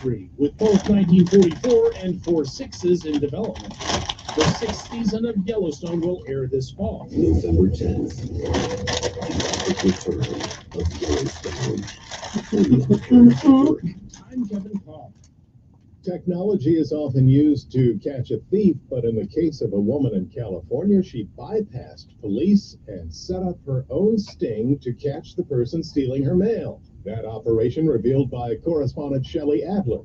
with both 1944 and 46s in development. The sixth season of Yellowstone will air this fall. November 10th, the return of Yellowstone. I'm Kevin Paul. Technology is often used to catch a thief, but in the case of a woman in California, she bypassed police and set up her own sting to catch the person stealing her mail. That operation revealed by correspondent Shelley Adler.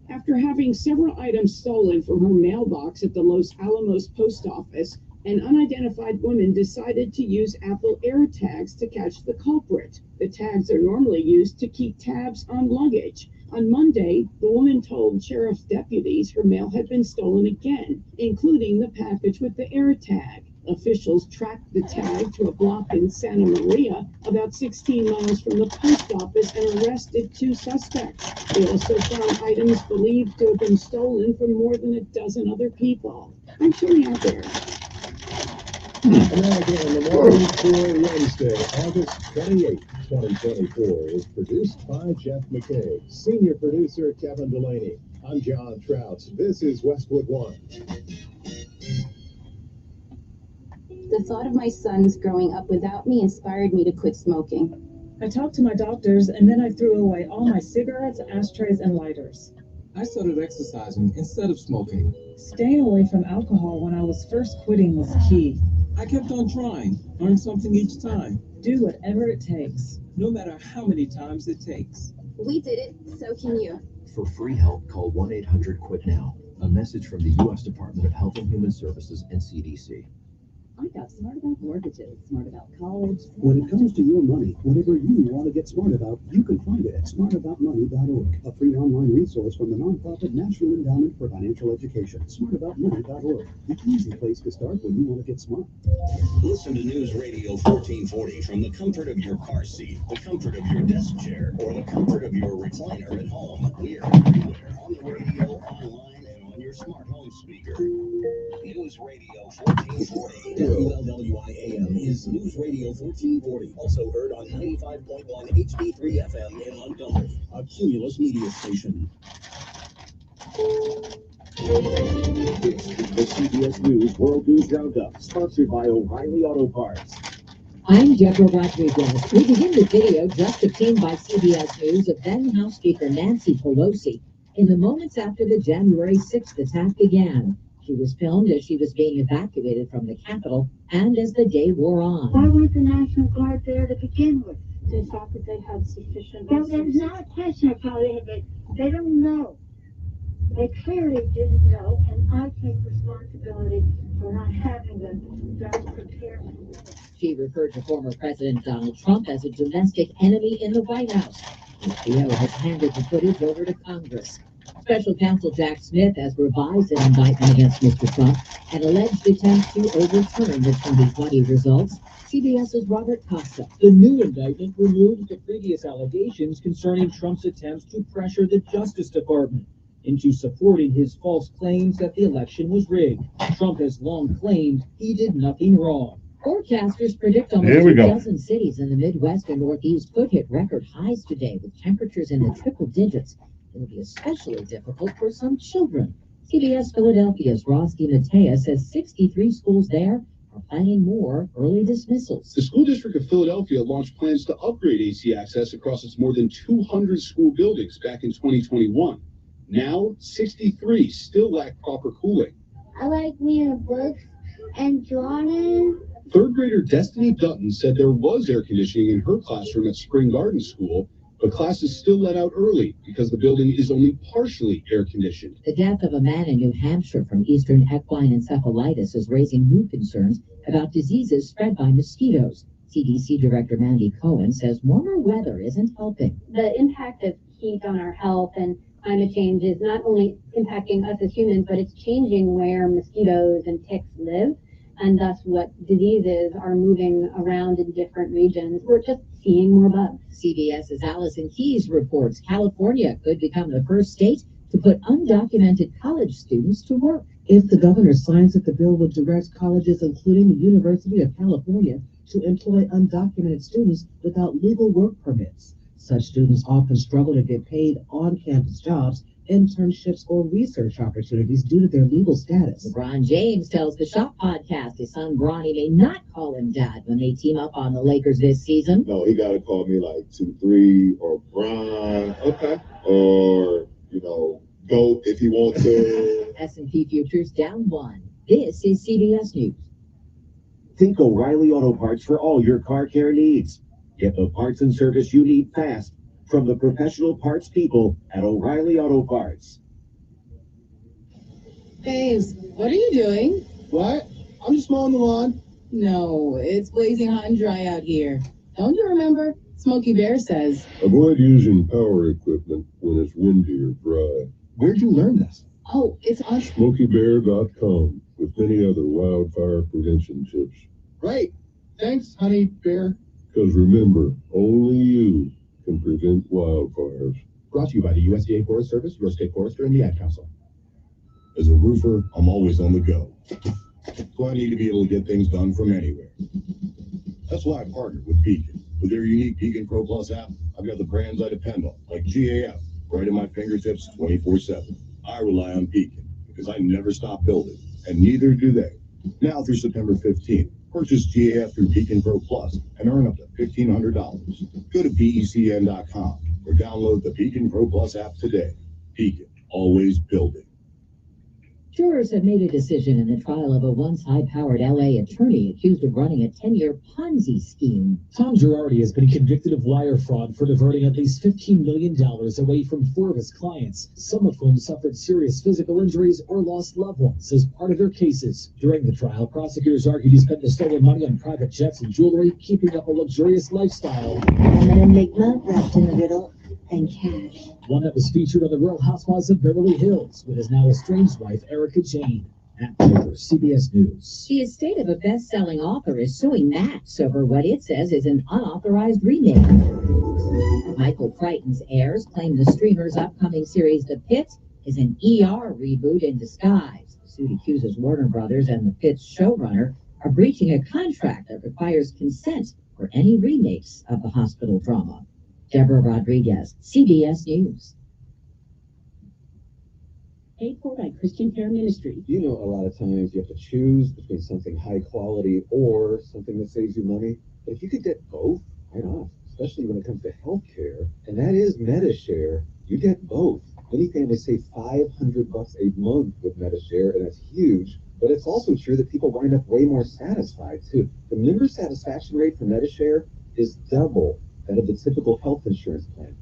After having several items stolen from her mailbox at the Los Alamos post office, an unidentified woman decided to use Apple AirTags to catch the culprit. The tags are normally used to keep tabs on luggage. On Monday, the woman told sheriff's deputies her mail had been stolen again, including the package with the AirTag. Officials tracked the tag to a block in Santa Maria, about 16 miles from the post office, and arrested 2 suspects. They also found items believed to have been stolen from more than a dozen other people. I'm Shelley out there. And now again, the morning for Wednesday, August 28, 2024, is produced by Jeff McKay, senior producer Kevin Delaney. I'm John Trouts. This is Westwood One. The thought of my sons growing up without me inspired me to quit smoking. I talked to my doctors, and then I threw away all my cigarettes, ashtrays, and lighters. I started exercising instead of smoking. Staying away from alcohol when I was first quitting was key. I kept on trying, learn something each time. Do whatever it takes. No matter how many times it takes. We did it, so can you. For free help, call 1-800-QUIT-NOW. A message from the U.S. Department of Health and Human Services and CDC. I got smart about mortgages, smart about college. When it comes to your money, whatever you want to get smart about, you can find it at smartaboutmoney.org, a free online resource from the nonprofit National Endowment for Financial Education. Smartaboutmoney.org, the easy place to start when you want to get smart. Listen to News Radio 1440 from the comfort of your car seat, the comfort of your desk chair, or the comfort of your recliner at home. We're everywhere on the radio, online, and on your smart home speaker. News Radio 1440. WLWI-AM is News Radio 1440. Also heard on 95.1 HD3 FM in Montgomery. A Cumulus media station. The CBS News World News Roundup, sponsored by O'Reilly Auto Parts. I'm Deborah Rodriguez. We begin the video just obtained by CBS News of then House Speaker Nancy Pelosi in the moments after the January 6th attack began. She was filmed as she was being evacuated from the Capitol and as the day wore on. Why weren't the National Guard there to begin with? They thought that they had sufficient Well, there's not a question of how they don't know. They clearly didn't know, and I take responsibility for not having them very prepared. She referred to former President Donald Trump as a domestic enemy in the White House. The HBO has handed the footage over to Congress. Special counsel Jack Smith has revised an indictment against Mr. Trump and alleged attempt to overturn the 2020 results. CBS's Robert Costa. The new indictment removes the previous allegations concerning Trump's attempts to pressure the Justice Department into supporting his false claims that the election was rigged. Trump has long claimed he did nothing wrong. Forecasters predict almost a dozen cities in the Midwest and Northeast could hit record highs today with temperatures in the triple digits. It will be especially difficult for some children. CBS Philadelphia's Ross DiMatteo says 63 schools there are planning more early dismissals. The School District of Philadelphia launched plans to upgrade AC access across its more than 200 school buildings back in 2021. Now, 63 still lack proper cooling. I like reading books and drawing. Third grader Destiny Dutton said there was air conditioning in her classroom at Spring Garden School, but class is still let out early because the building is only partially air conditioned. The death of a man in New Hampshire from eastern equine encephalitis is raising new concerns about diseases spread by mosquitoes. CDC Director Mandy Cohen says warmer weather isn't helping. The impact of heat on our health and climate change is not only impacting us as humans, but it's changing where mosquitoes and ticks live, and thus what diseases are moving around in different regions. We're just seeing more bugs. CBS's Allison Keyes reports California could become the first state to put undocumented college students to work. If the governor signs it, the bill would direct colleges, including the University of California, to employ undocumented students without legal work permits. Such students often struggle to get paid on-campus jobs internships, or research opportunities due to their legal status. LeBron James tells the Shop podcast his son Bronny may not call him dad when they team up on the Lakers this season. No, he got to call me like 2-3 or Bron. Okay. Or, GOAT if he wants to. S&P futures down 1. This is CBS News. Think O'Reilly Auto Parts for all your car care needs. Get the parts and service you need fast from the professional parts people at O'Reilly Auto Parts. Babes, what are you doing? What? I'm just mowing the lawn. No, it's blazing hot and dry out here. Don't you remember? Smokey Bear says. Avoid using power equipment when it's windy or dry. Where'd you learn this? Oh, it's on SmokeyBear.com with many other wildfire prevention tips. Great. Thanks, honey bear. Because remember, only you can prevent wildfires. Brought to you by the USDA Forest Service, your state forester, and the Ad Council. As a roofer, I'm always on the go. So I need to be able to get things done from anywhere. That's why I partnered with Beacon. With their unique Beacon Pro Plus app, I've got the brands I depend on, like GAF, right at my fingertips 24/7. I rely on Beacon because I never stop building, and neither do they. Now through September 15th, purchase GAF through Beacon Pro Plus and earn up to $1,500. Go to BECN.com or download the Beacon Pro Plus app today. Beacon, always building. Jurors have made a decision in the trial of a once high-powered LA attorney accused of running a 10-year Ponzi scheme. Tom Girardi has been convicted of wire fraud for diverting at least $15 million away from 4 of his clients, some of whom suffered serious physical injuries or lost loved ones as part of their cases. During the trial, prosecutors argued he spent the stolen money on private jets and jewelry, keeping up a luxurious lifestyle. I'm an enigma wrapped in the riddle and cash. One that was featured on the Real Housewives of Beverly Hills with his now estranged wife, Erica Jane. At CBS News. The estate of a best-selling author is suing Max over what it says is an unauthorized remake. Michael Crichton's heirs claim the streamer's upcoming series The Pit is an ER reboot in disguise. The suit accuses Warner Brothers and The Pit's showrunner of breaching a contract that requires consent for any remakes of the hospital drama. Deborah Rodriguez, CBS News. Paid for by Christian Care Ministry. A lot of times you have to choose between something high quality or something that saves you money. But if you could get both, why not? Especially when it comes to healthcare, and that is MediShare. You get both. Many families save $500 a month with MediShare, and that's huge. But it's also true that people wind up way more satisfied too. The member satisfaction rate for MediShare is double that of the typical health insurance plan.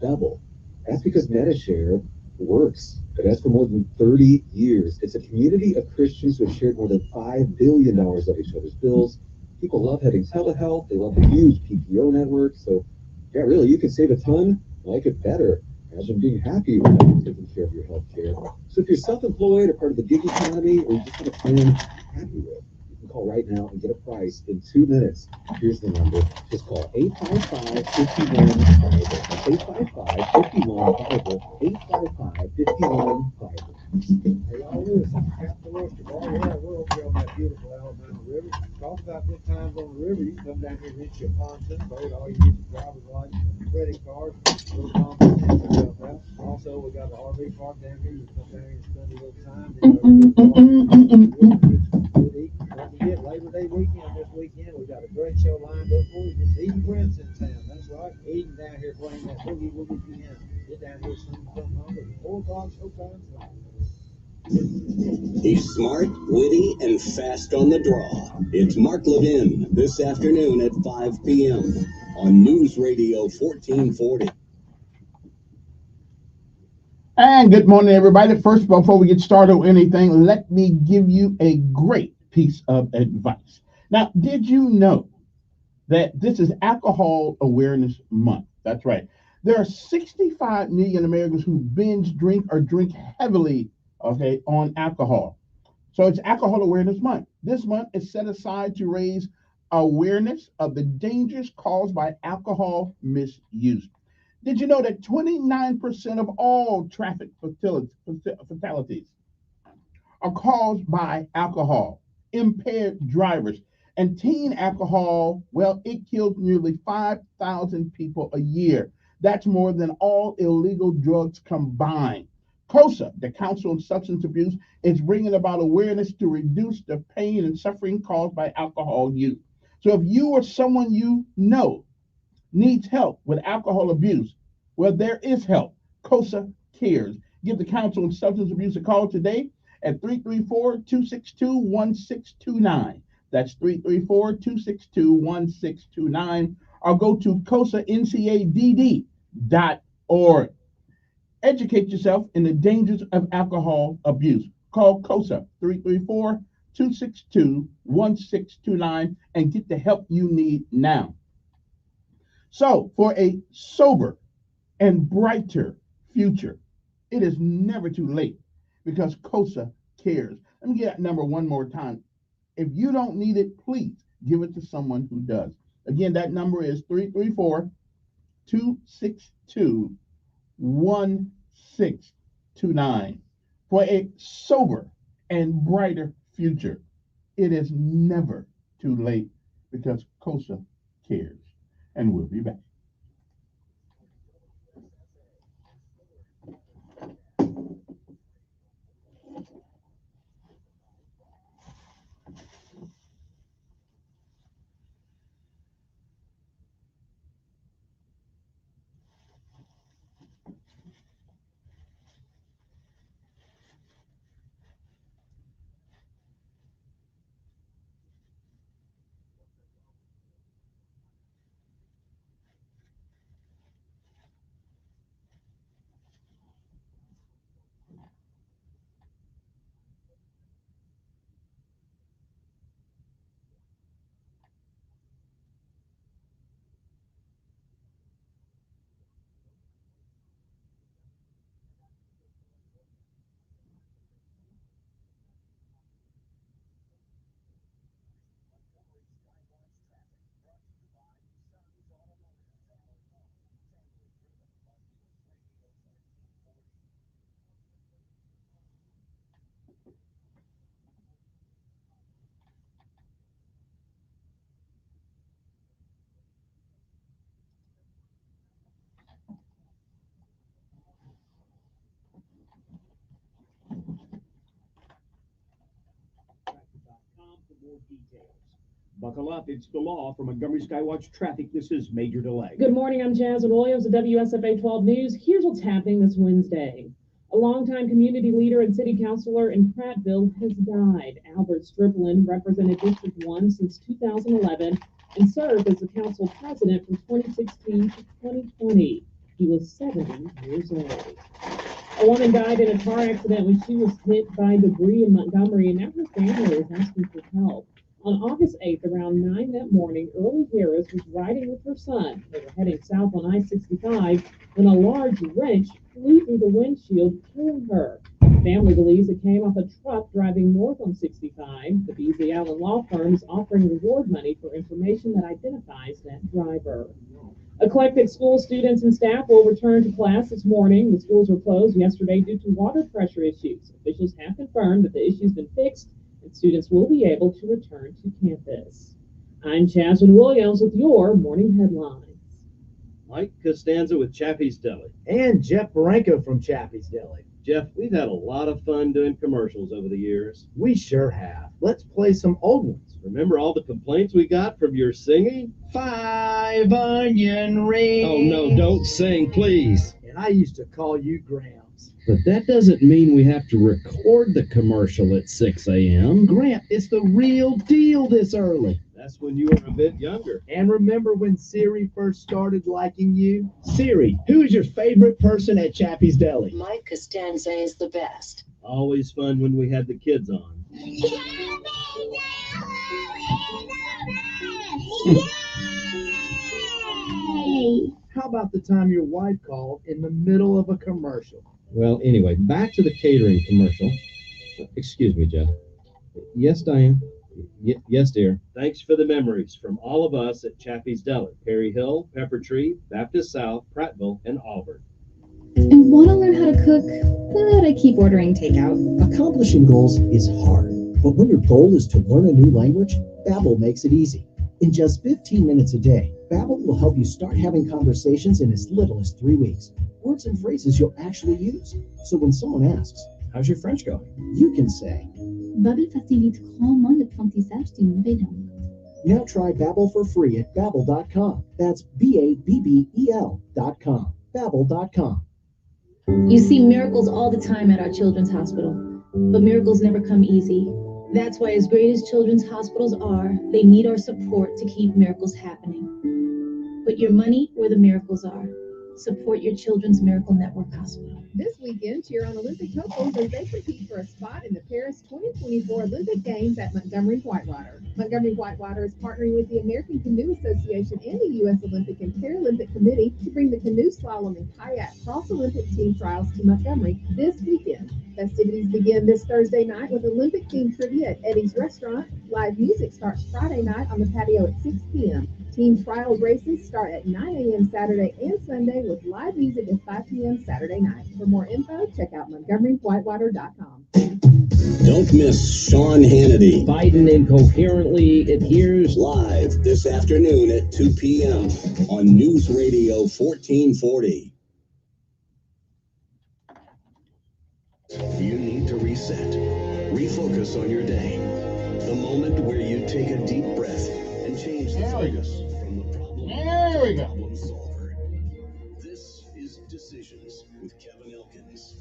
Double. That's because MediShare works. It has for more than 30 years. It's a community of Christians who have shared more than $5 billion of each other's bills. People love having telehealth. They love the huge PPO network. So, yeah, really, you can save a ton, like it better. Imagine being happy when you're taking care of your health care. So if you're self-employed or part of the gig economy, or you just have a plan you're happy with, you can call right now and get a price in 2 minutes. Here's the number. Just call 855-51-FIBER. 855-51-FIBER. 855-51-FIBER. Hey, y'all, Lewis, I'm Captain Oyster Bar. Yeah, we're over here on that beautiful Alabama River. Talk about good times on the river. You can come down here and rent your pontoon boat. All you need is a driver's license and a credit card. Little pontoon yourself out. Also, we got an RV park down here. You can come down here and spend a little time. Don't forget, Labor Day weekend this weekend. We got a great show lined up for you. It's Eden Prince in town. That's right. Eden down here playing that boogie woogie piano. Get down here soon and come home. It's 4 o'clock showtime. He's smart, witty, and fast on the draw. It's Mark Levin this afternoon at 5 p.m. on News Radio 1440. And good morning, everybody. First, before we get started with anything, let me give you a great piece of advice. Now, did you know that this is Alcohol Awareness Month? That's right. There are 65 million Americans who binge drink or drink heavily, on alcohol. So it's Alcohol Awareness Month. This month is set aside to raise awareness of the dangers caused by alcohol misuse. Did you know that 29% of all traffic fatalities are caused by alcohol, impaired drivers, and teen alcohol? Well, it kills nearly 5,000 people a year. That's more than all illegal drugs combined. COSA, the Council on Substance Abuse, is bringing about awareness to reduce the pain and suffering caused by alcohol use. So if you or someone you know needs help with alcohol abuse, well, there is help. COSA cares. Give the Council on Substance Abuse a call today at 334-262-1629. That's 334-262-1629. Or go to COSANCADD.org. Educate yourself in the dangers of alcohol abuse. Call COSA 334-262-1629 and get the help you need now. So, for a sober and brighter future, it is never too late because COSA cares. Let me get that number one more time. If you don't need it, please give it to someone who does. Again, that number is 334-262-1629. For a sober and brighter future, it is never too late because COSA cares. And we'll be back. Buckle up, it's the law. From Montgomery Skywatch Traffic, this is Major Delay. Good morning, I'm Jasmine Williams of WSFA 12 News. Here's what's happening this Wednesday. A longtime community leader and city councilor in Prattville has died. Albert Strickland represented District 1 since 2011 and served as the council president from 2016 to 2020. He was 70 years old. A woman died in a car accident when she was hit by debris in Montgomery, and now her family is asking for help. On August 8th, around 9 that morning, Early Harris was riding with her son. They were heading south on I-65 when a large wrench flew through the windshield, killing her. The family believes it came off a truck driving north on 65. The Beasley Allen Law Firm is offering reward money for information that identifies that driver. Eclectic school students and staff will return to class this morning. The schools were closed yesterday due to water pressure issues. Officials have confirmed that the issue's been fixed and students will be able to return to campus. I'm Jasmine Williams with your morning headlines. Mike Costanza with Chappie's Deli. And Jeff Baranko from Chappie's Deli. Jeff, we've had a lot of fun doing commercials over the years. We sure have. Let's play some old ones. Remember all the complaints we got from your singing? 5 onion rings. Oh, no, don't sing, please. And I used to call you Grams. But that doesn't mean we have to record the commercial at 6 a.m. Grant, it's the real deal this early. That's when you were a bit younger. And remember when Siri first started liking you? Siri, who is your favorite person at Chappie's Deli? Mike Costanza is the best. Always fun when we had the kids on. How about the time your wife called in the middle of a commercial? Well, anyway, back to the catering commercial. Excuse me, Jeff. Yes, Diane. Yes, dear. Thanks for the memories from all of us at Chappie's Deli, Perry Hill, Pepper Tree, Baptist South, Prattville, and Auburn. And want to learn how to cook, but I keep ordering takeout. Accomplishing goals is hard, but when your goal is to learn a new language, Babbel makes it easy. In just 15 minutes a day, Babbel will help you start having conversations in as little as 3 weeks. Words and phrases you'll actually use. So when someone asks, "How's your French going?" you can say, Babbel facilite grandement l'apprentissage des nouvelles langues. Now try Babbel for free at Babbel.com. That's Babbel.com. Babbel.com. You see miracles all the time at our children's hospital, but miracles never come easy. That's why, as great as children's hospitals are, they need our support to keep miracles happening. Put your money where the miracles are. Support your Children's Miracle Network Hospital. This weekend, cheer on Olympic hopefuls as they compete for a spot in the Paris 2024 Olympic Games at Montgomery Whitewater. Montgomery Whitewater is partnering with the American Canoe Association and the U.S. Olympic and Paralympic Committee to bring the canoe slalom and kayak cross-Olympic team trials to Montgomery this weekend. Festivities begin this Thursday night with Olympic-themed trivia at Eddie's Restaurant. Live music starts Friday night on the patio at 6 p.m. Team trials races start at 9 a.m. Saturday and Sunday with live music at 5 p.m. Saturday night. For more info, check out MontgomeryWhitewater.com. Don't miss Sean Hannity. Biden incoherently adheres. Live this afternoon at 2 p.m. on News Radio 1440. You need to reset. Refocus on your day. The moment where you take a deep breath and change the focus from the problem to the problem solver. This is Decisions with Kevin Elkins.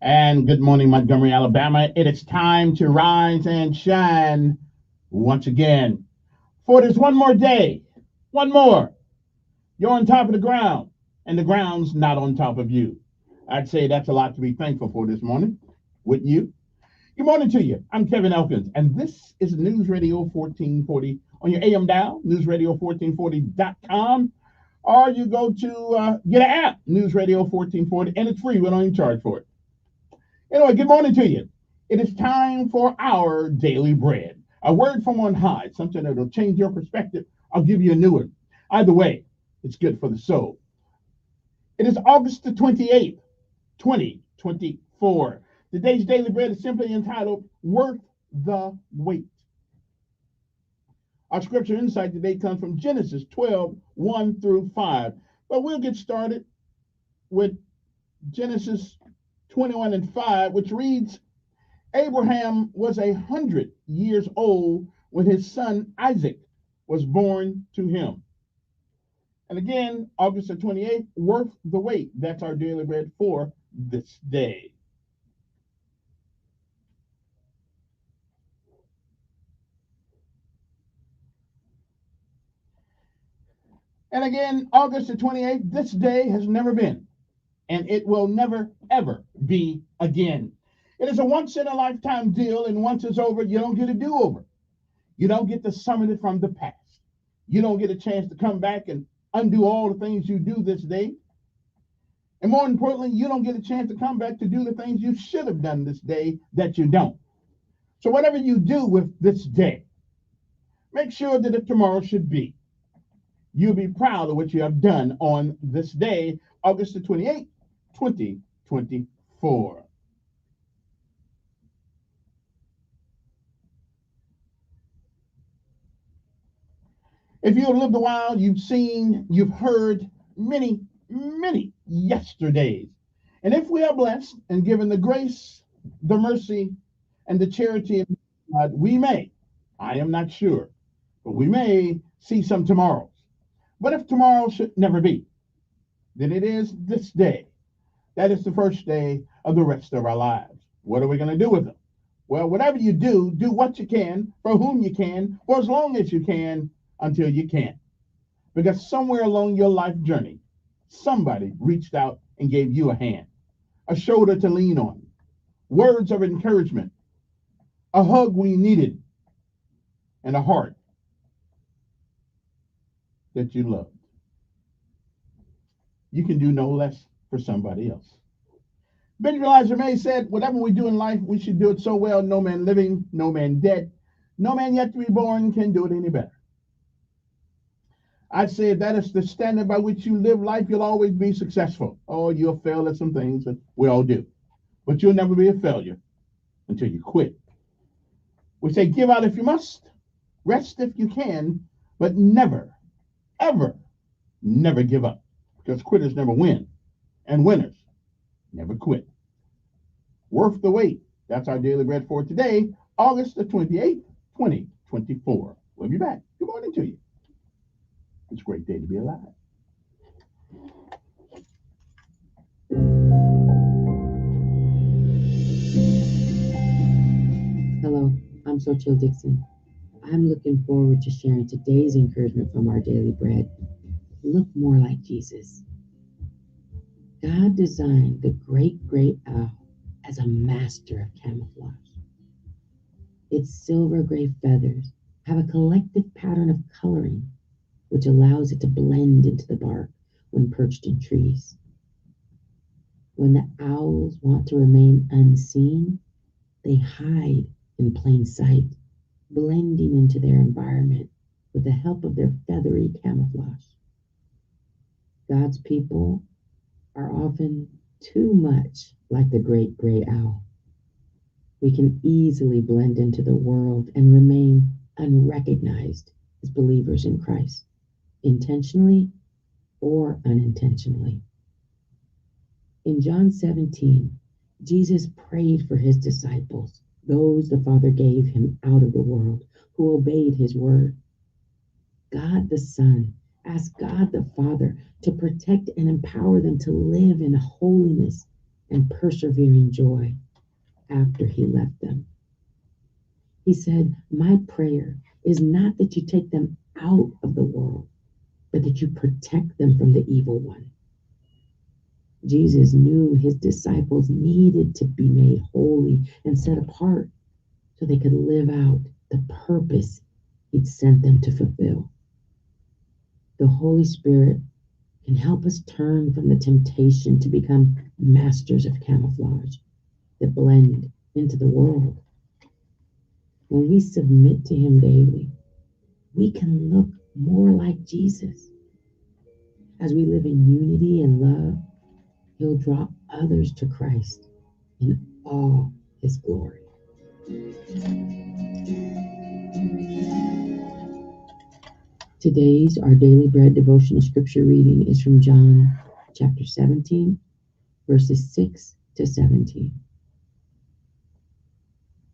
And good morning, Montgomery, Alabama. It is time to rise and shine once again. For there's one more day, one more. You're on top of the ground, and the ground's not on top of you. I'd say that's a lot to be thankful for this morning, wouldn't you? Good morning to you. I'm Kevin Elkins, and this is News Radio 1440 on your AM dial, newsradio1440.com, or you go to get an app, News Radio 1440, and it's free. We don't even charge for it. Anyway, good morning to you. It is time for our daily bread. A word from on high, something that will change your perspective. I'll give you a new one. Either way, it's good for the soul. It is August the 28th, 2024. Today's daily bread is simply entitled, Worth the Wait. Our scripture insight today comes from Genesis 12, 1 through 5. But we'll get started with Genesis 21 and 5, which reads, Abraham was 100 years old when his son Isaac was born to him. And again, August the 28th, worth the wait. That's our daily bread for this day. And again, August the 28th, this day has never been, and it will never, ever be again. It is a once-in-a-lifetime deal, and once it's over, you don't get a do-over. You don't get to summon it from the past. You don't get a chance to come back and undo all the things you do this day. And more importantly, you don't get a chance to come back to do the things you should have done this day that you don't. So whatever you do with this day, make sure that if tomorrow should be, you'll be proud of what you have done on this day, August the 28th, 2024. If you've lived a while, you've heard many, many yesterdays. And if we are blessed and given the grace, the mercy, and the charity of God, we may, I am not sure, but we may see some tomorrows. But if tomorrow should never be, then it is this day. That is the first day of the rest of our lives. What are we going to do with them? Well, whatever you do, do what you can, for whom you can, for as long as you can, until you can't. Because somewhere along your life journey, somebody reached out and gave you a hand. a shoulder to lean on, words of encouragement, a hug we needed, and a heart that you loved. You can do no less for somebody else. Benjamin Elijah May said, whatever we do in life, we should do it so well, no man living, no man dead, no man yet to be born can do it any better. I'd say if that is the standard by which you live life, you'll always be successful. Oh, you'll fail at some things, that we all do. But you'll never be a failure until you quit. We say give out if you must, rest if you can, but never, ever, never give up. Because quitters never win, and winners never quit. Worth the wait. That's our daily bread for today, August the 28th, 2024. We'll be back. Good morning to you. It's a great day to be alive. Hello, I'm Sochil Dixon. I'm looking forward to sharing today's encouragement from our daily bread. Look more like Jesus. God designed the great gray owl as a master of camouflage. Its silver gray feathers have a collective pattern of coloring, which allows it to blend into the bark when perched in trees. When the owls want to remain unseen, they hide in plain sight, blending into their environment with the help of their feathery camouflage. God's people are often too much like the great gray owl. We can easily blend into the world and remain unrecognized as believers in Christ, intentionally or unintentionally. In John 17, Jesus prayed for his disciples, those the Father gave him out of the world, who obeyed his word. God the Son asked God the Father to protect and empower them to live in holiness and persevering joy after he left them. He said, my prayer is not that you take them out of the world, but that you protect them from the evil one. Jesus knew his disciples needed to be made holy and set apart so they could live out the purpose he'd sent them to fulfill. The Holy Spirit can help us turn from the temptation to become masters of camouflage that blend into the world. When we submit to him daily, we can look more like Jesus. As we live in unity and love, he'll draw others to Christ in all his glory. Today's Our Daily Bread devotional scripture reading is from John chapter 17, verses 6 to 17.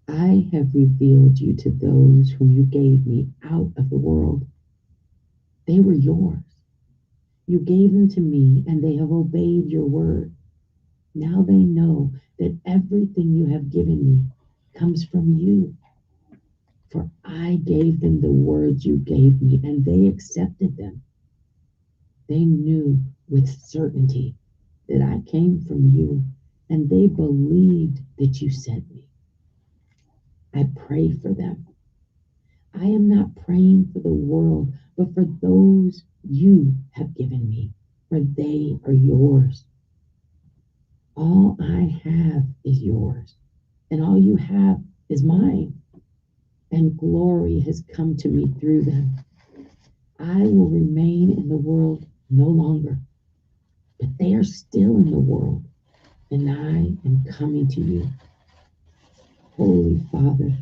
I have revealed you to those whom you gave me out of the world. They were yours. You gave them to me, and they have obeyed your word. Now they know that everything you have given me comes from you. For I gave them the words you gave me, and they accepted them. They knew with certainty that I came from you, and they believed that you sent me. I pray for them. I am not praying for the world, but for those you have given me, for they are yours. All I have is yours, and all you have is mine, and glory has come to me through them. I will remain in the world no longer, but they are still in the world, and I am coming to you. Holy Father,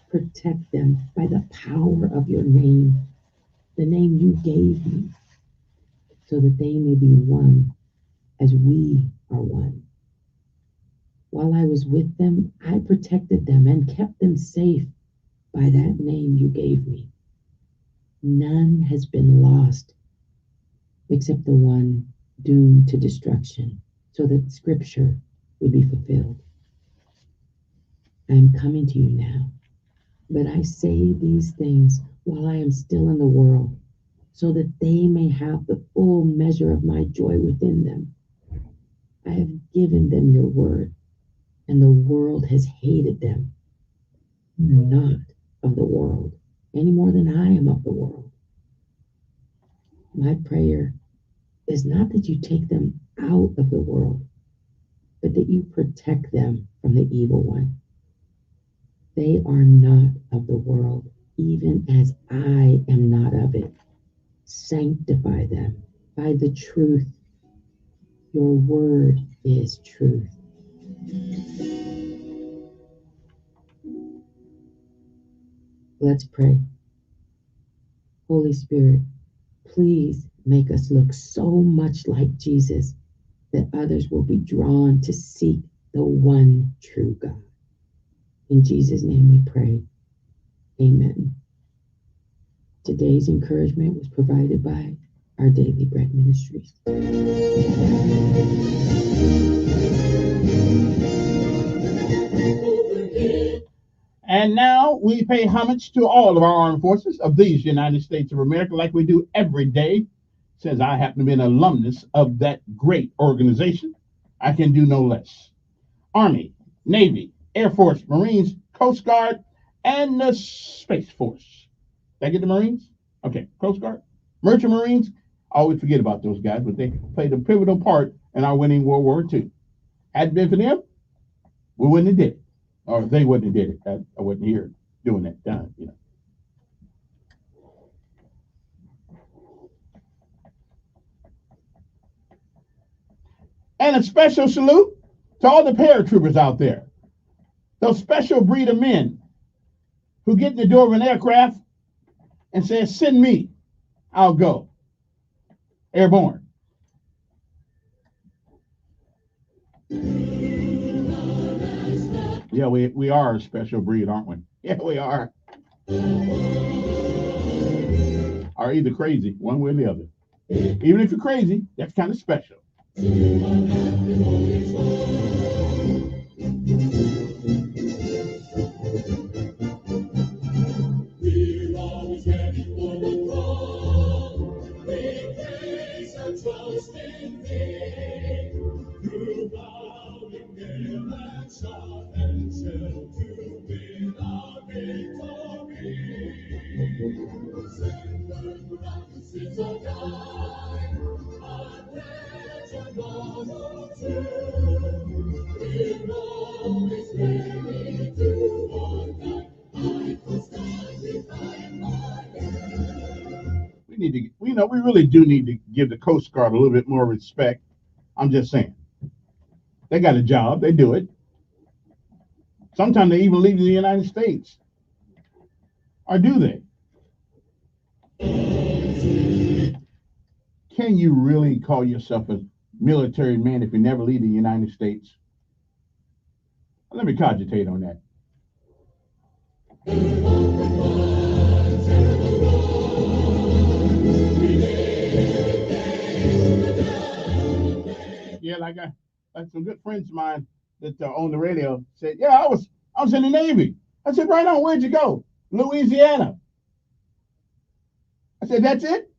protect them by the power of your name, the name you gave me, so that they may be one as we are one. While I was with them, I protected them and kept them safe by that name you gave me. None has been lost except the one doomed to destruction, so that scripture would be fulfilled. I am coming to you now, but I say these things while I am still in the world, so that they may have the full measure of my joy within them. I have given them your word, and the world has hated them. Not of the world, any more than I am of the world. My prayer is not that you take them out of the world, but that you protect them from the evil one. They are not of the world, even as I am not of it. Sanctify them by the truth. Your word is truth. Let's pray. Holy Spirit, please make us look so much like Jesus that others will be drawn to seek the one true God. In Jesus' name we pray. Amen. Today's encouragement was provided by our Daily Bread Ministries. And now we pay homage to all of our armed forces of these United States of America like we do every day. Since I happen to be an alumnus of that great organization, I can do no less. Army, Navy, Air Force, Marines, Coast Guard, and the Space Force. Did I get the Marines? Okay, Coast Guard, Merchant Marines. I always forget about those guys, but they played a pivotal part in our winning World War II. Had it been for them, we wouldn't have did it. Or they wouldn't have did it. I wasn't here doing that time, you know. And a special salute to all the paratroopers out there. Those special breed of men who get in the door of an aircraft and say, send me, I'll go. Airborne. Yeah, we are a special breed, aren't we? Yeah, we are. Are either crazy, one way or the other. Even if you're crazy, that's kind of special. We really do need to give the Coast Guard a little bit more respect. I'm just saying. They got a job, they do it. Sometimes they even leave the United States. Or do they? Can you really call yourself a military man if you never leave the United States? Let me cogitate on that. Yeah, like some good friends of mine that on the radio said, yeah, I was in the Navy. I said, right on, where'd you go? Louisiana. I said, that's it?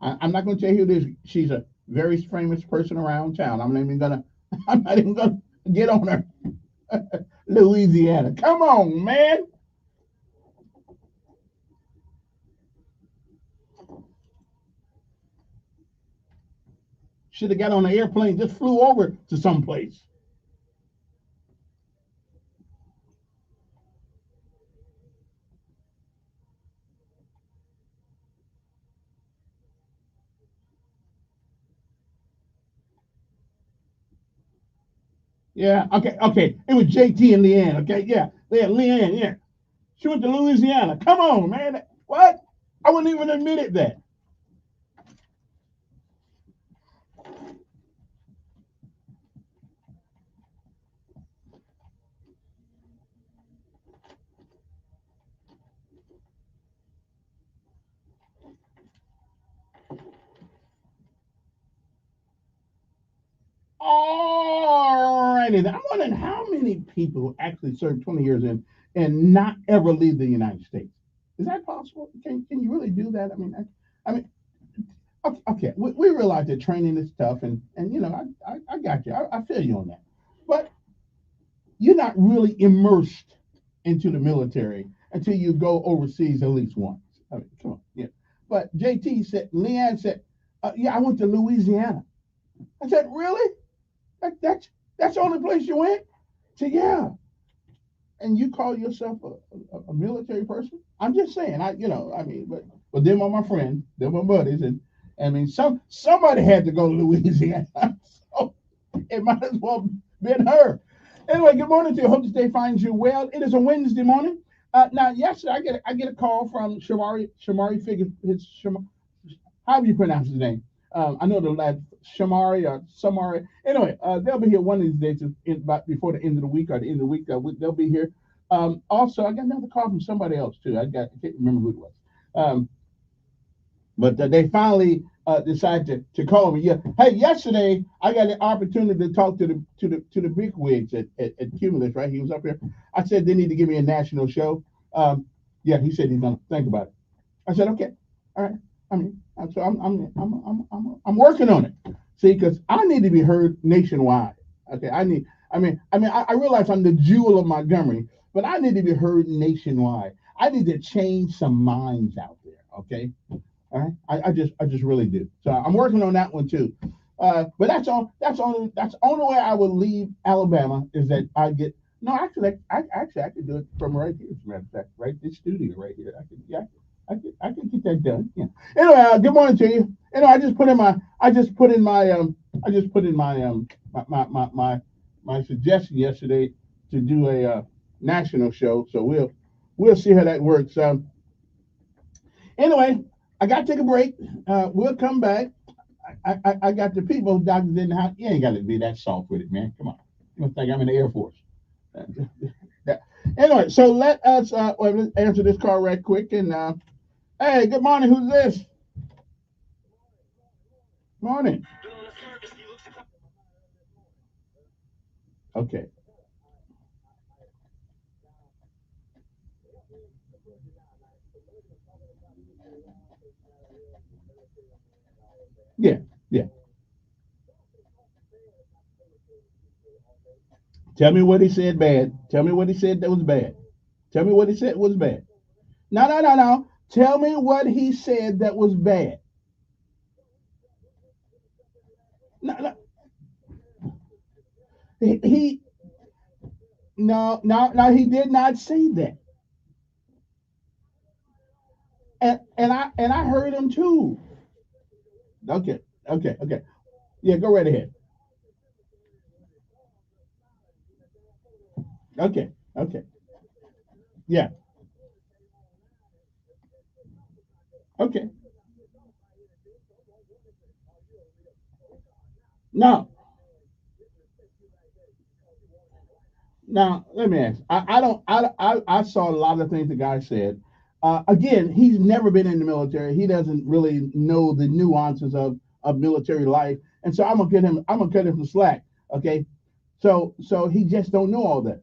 I'm not going to tell you who this. She's a very famous person around town. I'm not even gonna get on her. Louisiana. Come on, man. Should have got on an airplane, just flew over to someplace. Yeah, okay. It was JT and Leanne, okay? Yeah, Leanne, yeah. She went to Louisiana. Come on, man. What? I wouldn't even admit it that. Alrighty, I'm wondering how many people actually serve 20 years in and not ever leave the United States. Is that possible? Can you really do that? I mean, Okay, we realize that training is tough, and you know, I got you. I feel you on that. But you're not really immersed into the military until you go overseas at least once. I mean, come on, yeah. But Leanne said, yeah, I went to Louisiana. I said, really? That's the only place you went? She said, yeah. And you call yourself a military person? I'm just saying, I mean, but them are my friends, them are buddies, and I mean, somebody had to go to Louisiana, so it might as well been her. Anyway, good morning to you. Hope today finds you well. It is a Wednesday morning. Now, yesterday I get a call from Shamari Figure. How do you pronounce his name? I know the last Shamari or Samari. Anyway, they'll be here one of these days, about before the end of the week or the end of the week. They'll be here. Also, I got another call from somebody else too. I can't remember who it was. But they finally decided to call me. Yeah. Hey, yesterday I got an opportunity to talk to the big wigs at Cumulus. Right, he was up here. I said they need to give me a national show. Yeah, he said he's gonna think about it. I said okay, all right. I mean, so I'm working on it. See, because I need to be heard nationwide. Okay, I realize I'm the jewel of Montgomery, but I need to be heard nationwide. I need to change some minds out there. Okay, all right. I just really do. So I'm working on that one too. But that's only way I would leave Alabama is that I get no. I could do it from right here. As a matter of fact, right this studio right here. I can get that done. Yeah. Anyway, good morning to you. I just put in my suggestion yesterday to do a national show. So we'll see how that works. Anyway, I got to take a break. We'll come back. I got the people doctors in the house. You ain't got to be that soft with it, man. Come on. You don't think I'm in the Air Force. Anyway, so let us let's answer this call right quick. And hey, good morning. Who's this? Morning. Okay. Yeah. Yeah. Tell me what he said bad. Tell me what he said that was bad. Tell me what he said was bad. No, no, no, no. Tell me what he said that was bad. No, no. He no, no, no. He did not say that. And I heard him too. Okay, okay, okay. Yeah, go right ahead. Okay, okay. Yeah, okay. Now, now let me ask. I don't. I saw a lot of things the guy said. Again, he's never been in the military. He doesn't really know the nuances of military life, and so I'm gonna get him. I'm gonna cut him some slack. Okay, so he just don't know all that.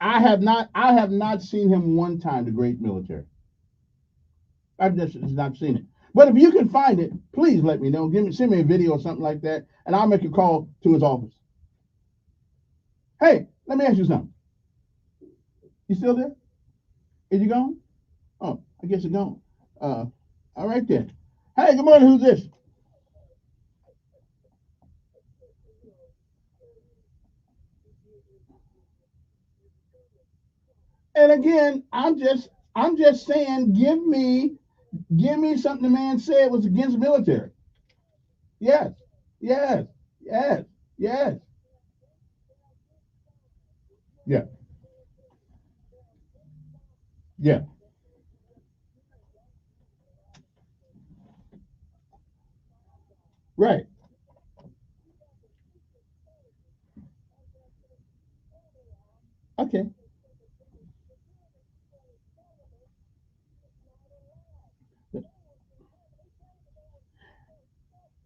I have not seen him one time. The great military. I've just not seen it. But if you can find it, please let me know. Send me a video or something like that, and I'll make a call to his office. Hey, let me ask you something. You still there? Is you gone? Oh, I guess you're gone. Uh, all right then. Hey, good morning. Who's this? And again, I'm just saying, give me something the man said was against the military. Yes, yes, yes, yes, yeah, yeah. Right. Okay.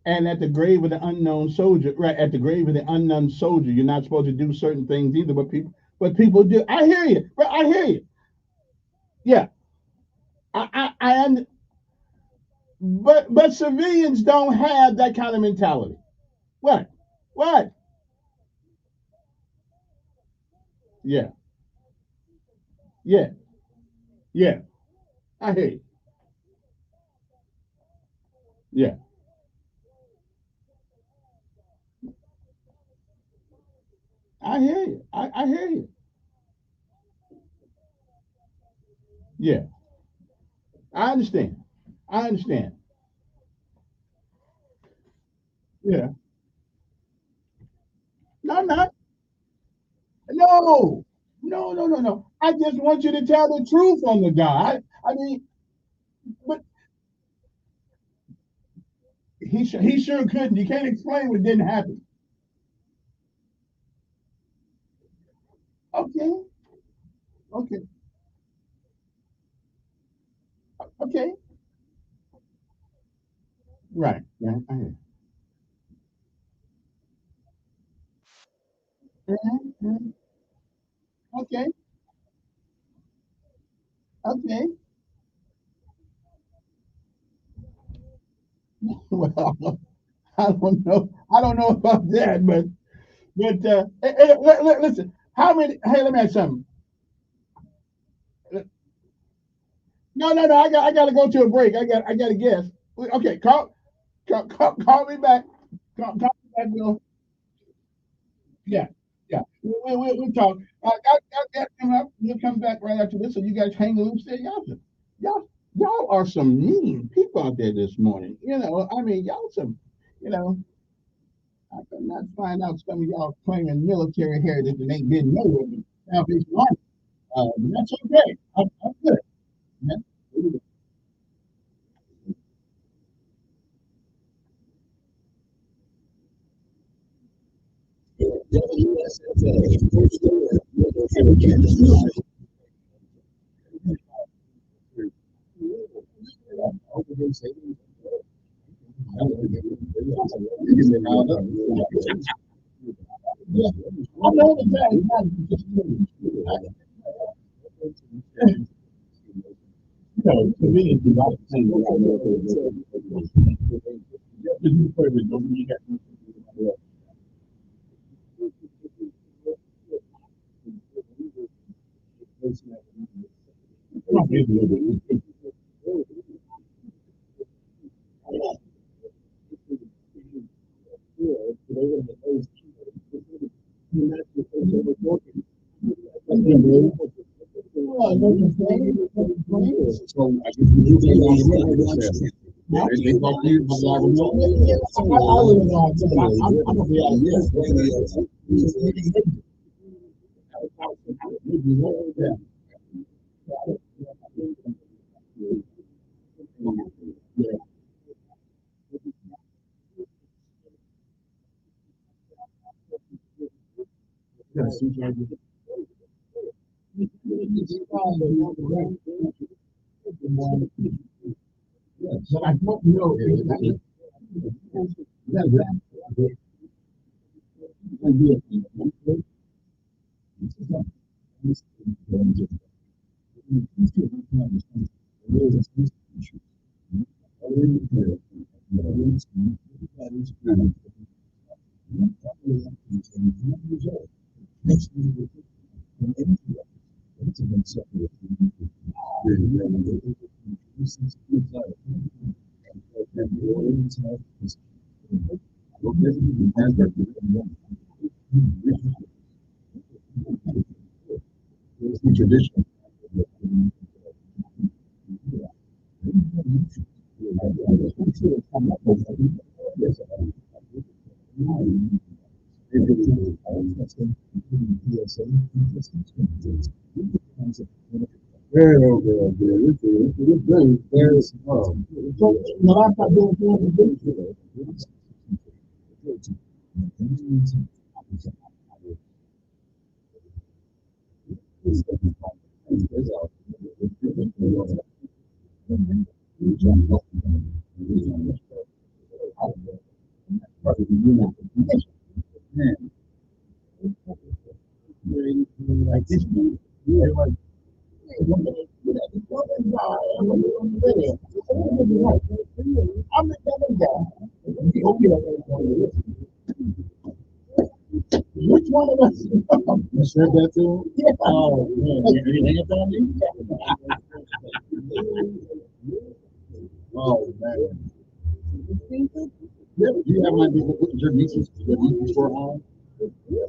And at the grave of the unknown soldier, right? At the grave of the unknown soldier, you're not supposed to do certain things either, but people do. I hear you. Right, I hear you. Yeah, I but civilians don't have that kind of mentality. What? What? Yeah, yeah, yeah. I hear you. Yeah, I hear you. I hear you. Yeah, I understand. I understand. Yeah. No, I'm not. No. No, no, no, no. I just want you to tell the truth on the guy. I mean, but he sure couldn't. You can't explain what didn't happen. Okay. Okay. Okay. Right. Right. I hear. Mhm, mhm. Okay. Okay. Well, I don't know. I don't know about that, but listen. How many? Hey, let me ask you something. No, no, no. I got to go to a break. I got to guess. Okay. Call me back. Call me back, Bill. Yeah. Yeah. We'll talk. Got coming up. We'll come back right after this. So you guys hang loose there. Y'all are some mean people out there this morning. I mean, y'all some, you know, I could not find out some of y'all claiming military heritage and ain't been nowhere but Salvation Army. That's okay. I'm good. Yeah. I know the guy is not just to me, it's about the same. So I guess we do that on the road. They go here, but I don't know. I really don't know. I'm gonna be out there. But I don't know. Tradition. Very well, it's very small. So, what I'm doing, like this, I'm the other guy. Which one of us? You said that to him? Yeah. Oh, man. You hands on me? Oh, man. Yeah, you have my people putting your nieces for home. Yeah,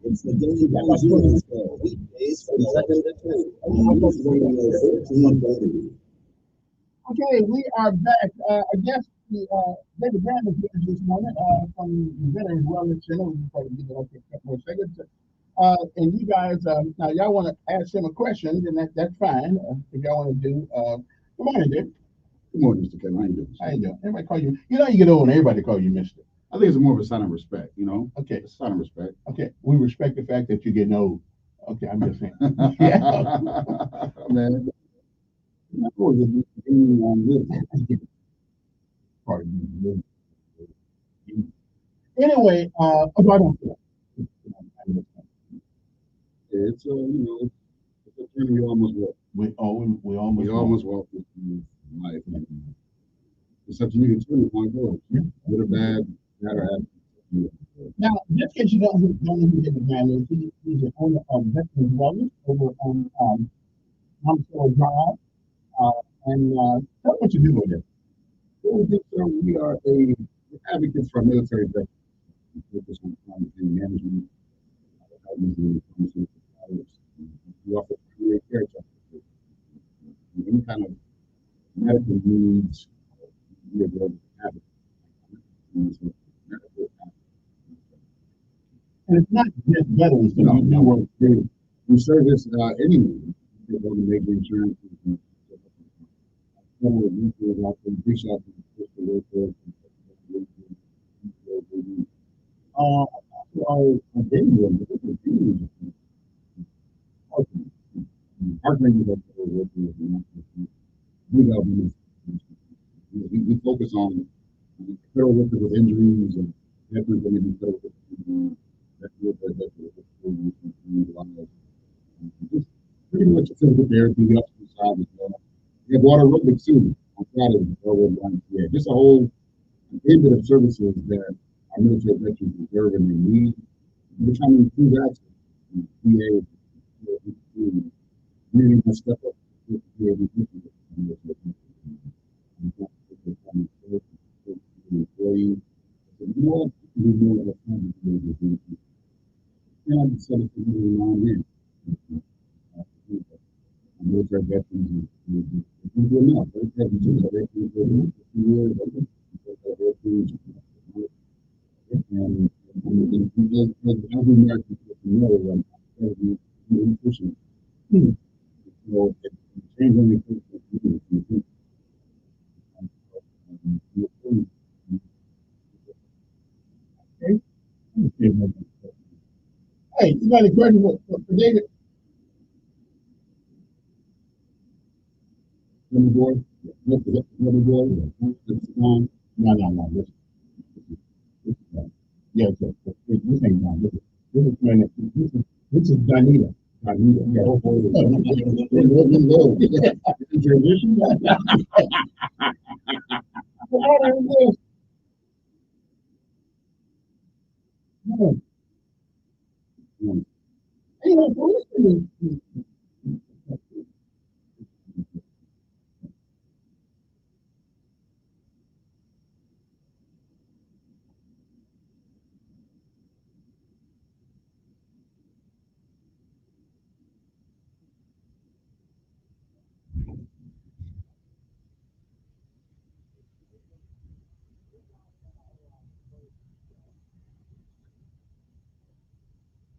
It's the Daily Blues Show, weekdays from 7 to 2 on News Radio 1330. Okay, we are back. I guess the David Brand is here this morning from the Veterans Wellness Center. We'll probably get that in a couple more seconds. And you guys, now y'all want to ask him a question, then that's fine. If y'all want to do, good morning, David. Good morning, Mr. Kevin. How you doing? How you doing? Everybody call you. You know, you get old and everybody call you Mister. I think it's more of a sign of respect, you know? Okay. It's a sign of respect. Okay. We respect the fact that you're getting old. Okay, I'm just saying. Man. Anyway, I don't feel. It's you know, it's a journey we almost walk. We almost walk with life. It's up to you to choose one goal. Good or bad, bad or happy. Now, just in case you don't know who David Brand is, he's the owner of Veterans Wellness over on Monticello Drive. And tell what you do with it. We are advocates for military veterans. We focus on chronic pain management, we offer primary care services. Any kind of medical needs, we are able to have it. And it's not just veterans, you know, we service anyone. We go to major insurance. We focus on federal workers with injuries and veterans that may be federal pretty much a physical therapy, we also massage as well. We have water aerobics too on Friday. Just a whole bit of services that our military veterans deserve and they need. We're trying to improve access. VA really must step up. Military veterans do enough. And every American know nutrition. So it's changing the give me. Hey, you got a question for David? Let me boy. Let me boy. No, no, no. Yeah, this ain't done. This is man. This is Danita. Danita. Yeah. Transition.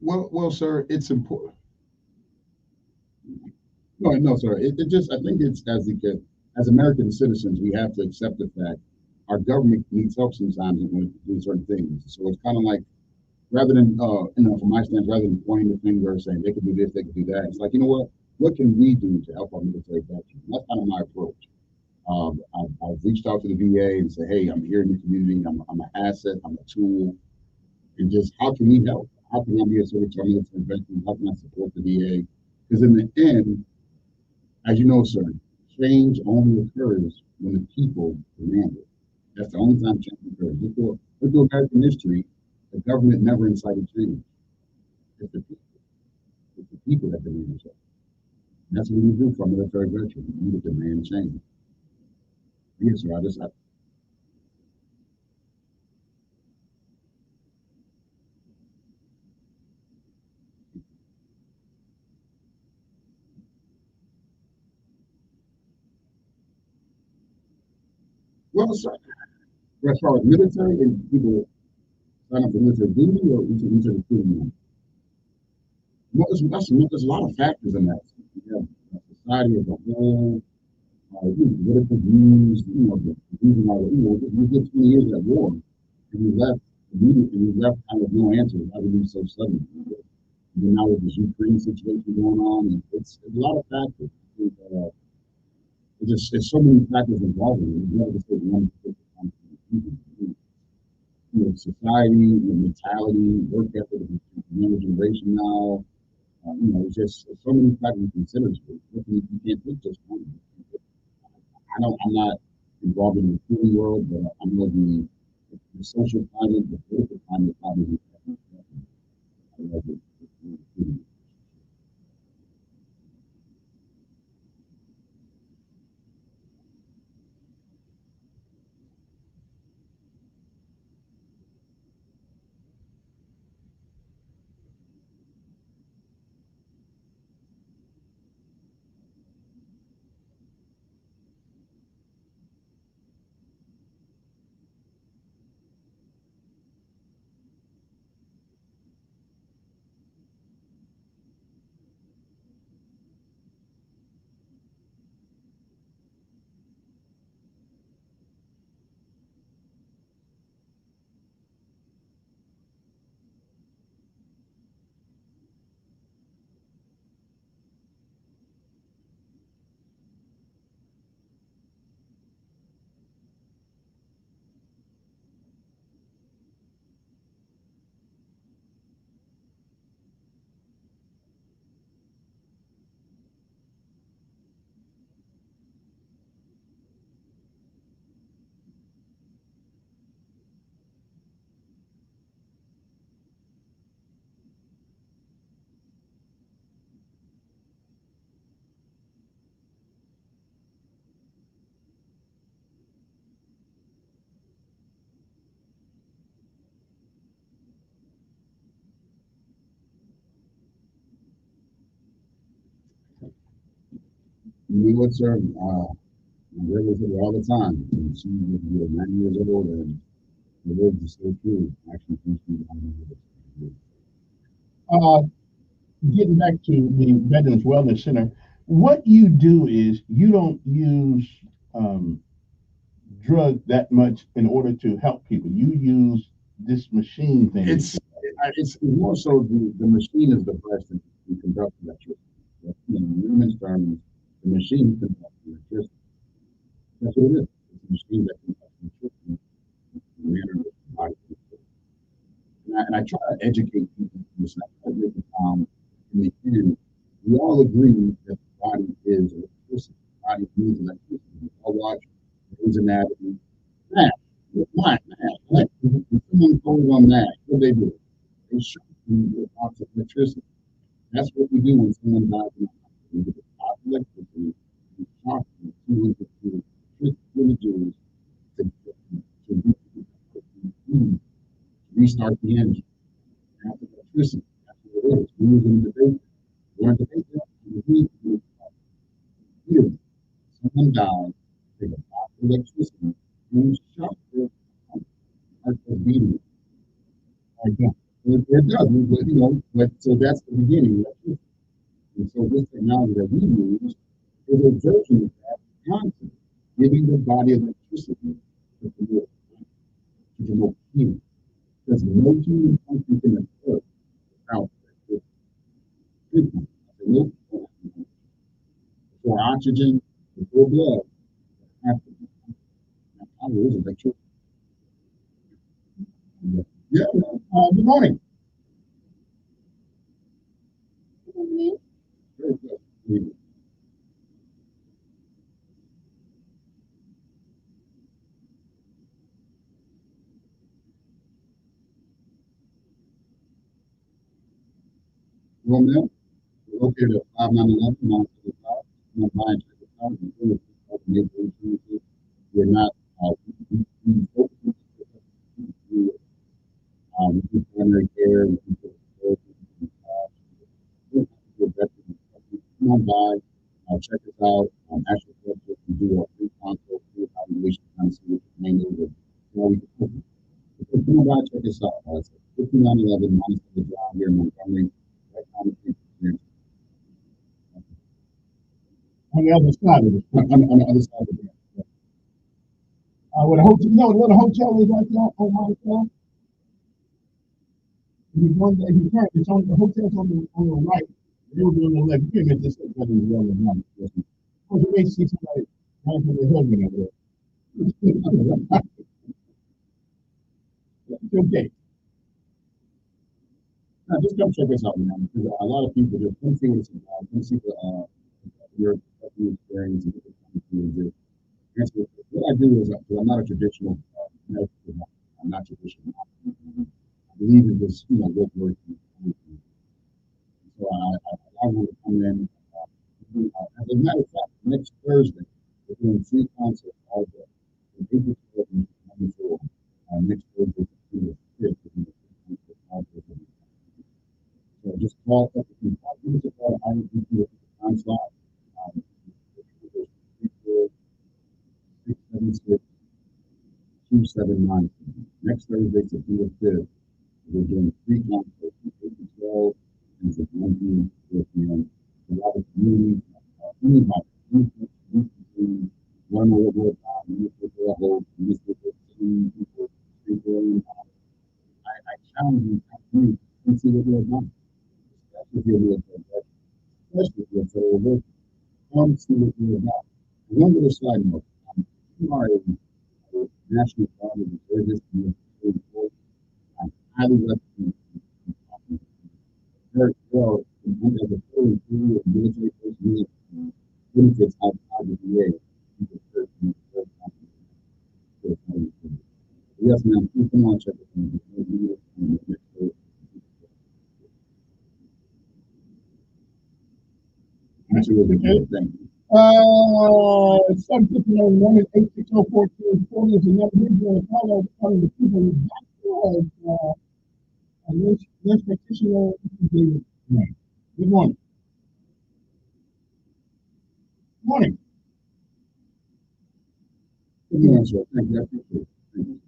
Well, sir, it's important. No, sir. It just, I think it's as American citizens, we have to accept the fact our government needs help sometimes when doing certain things. So it's kind of like rather than, from my stance, rather than pointing the finger saying they could do this, they could do that. It's like, you know what? What can we do to help our military veterans? That's kind of my approach. I've reached out to the VA and said, hey, I'm here in the community. I'm an asset. I'm a tool. And just how can we help? How can I be a service to our military veterans? How can I support the VA? Because in the end, as you know, sir, change only occurs when the people demand it. That's the only time change occurs. Look through American history, the government never incited change. It's the people. It's the people that demand change. And that's what we do for military veterans. We need to demand change. Yes, sir. Well, sir, as far as military and people sign up for military duty or into recruiting. Well, there's a lot of factors in that. You have society as a whole, political views, the reason why, we did 20 years at war, and we left immediately, and we left kind of no answer. Why did we so suddenly? And then now with this Ukraine situation going on, and it's a lot of factors. I think, there's so many factors involved in it. You never just take one particular society, mentality, work ethic of the younger generation now. It's so many factors to consider. You can't pick just one. I'm not involved in the recruiting world, but I know the social climate, the political climate, probably. I love it. You know what, sir? I'm very with her all the time. And she was 9 years old, and the words are so true. Actually, thinks me. Uh, Getting back to the Veterans Wellness Center, what you do is you don't use drugs that much in order to help people. You use this machine thing. It's more so the machine is the person who conducts electricity. In human terms, the machine conducts electricity. That's what it is. It's a machine that conducts electricity in the manner that the body conducts. And I try to educate people on this. I try to break it down. In the end, we all agree that the body is electricity. The body needs electricity. We all watch Grey's Anatomy. Math. What? Math. When someone goes on that, what do? They shock you with lots of electricity. That's what we do when someone dies in the hospital. We get a lot of electricity. We shock them to electricity. What it is to restart the engine. That's electricity. That's what it is. We use in the debate. You want to debate that? You need to hear it. Someone dies, take a lot of electricity, and shock their heart beating. Like that. It does, but but so that's the beginning. And so this technology that we use is a version of that concept, giving the body electricity to promote healing. Because no human function can occur without electricity. Before oxygen, before blood, that power is electricity. Yeah, good morning. Very good. Well, now, we're located at 5911 Mount City Drive. Come on by and check us out. We're not, we focus on we do primary care, we do come on by, check us out, ask your questions, we do a free consult, free evaluation, kind of see what your name is, we can come on by, check us out. It's 5911 Mount City Drive here in Montgomery, right on the street. On the other side of it, on the other side of it. Where the hotel, where the hotel is right there on my side. If you turn, it's on the hotel's on the right. You'll be on the left. You can't this up in the yellow line. Of course, you may see somebody running from the husband over there. It's okay. Now, just come check us out, man. Because a lot of people just come see what it's about. Come see your experience and what what I do is, I'm not a traditional medical provider. I'm not traditional. I believe in this, what works. So I want to come in. As a matter of fact, next Thursday, we're doing free concerts all day. From 8 to 12 and 24. Next Thursday, September 5th, we're doing free concerts all day. So just call up if you want to call IMPT with the time slot. 676-279. Next Thursday, September 5th, we're doing free concerts from 8 to 12 and from 1 p.m. to 4 p.m. A lot of community, anybody, one more word, newspaper, whole newspaper, people, I challenge you to come and see what they're about. Especially if you're military veteran, especially if you're federal worker. Come see what they're about. One little side note, you are a National Guard and reservist in the Supreme Court. I highly recommend you. Very well, one of the 43 of military personnel benefits outside the VA. Yes, ma'am. Please come on, check it out. Absolutely. Thank you. 751 and 860-1440 is another video to follow one of the people nurse practitioner. Good morning. Good morning. Good morning, sir. Thank you. I appreciate it. Thank you.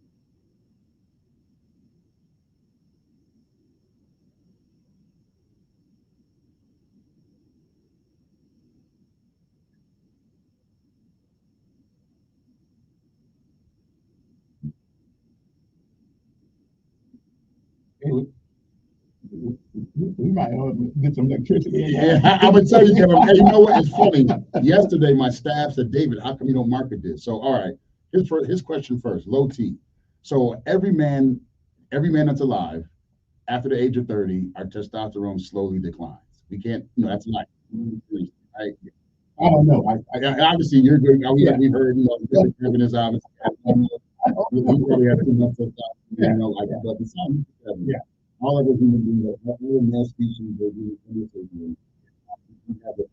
might get some electricity. Yeah, I'm gonna tell you, Kevin. Hey, you know what? It's funny. Yesterday, my staff said, "David, how come you don't market this?" So, all right, his question first. Low T. So every man that's alive after the age of 30, our testosterone slowly declines. We can't, that's life. I don't know. Obviously you're good. We heard, Mr. Kevin is obviously. We probably have too much testosterone, but besides, all of us human beings, all male species, we have a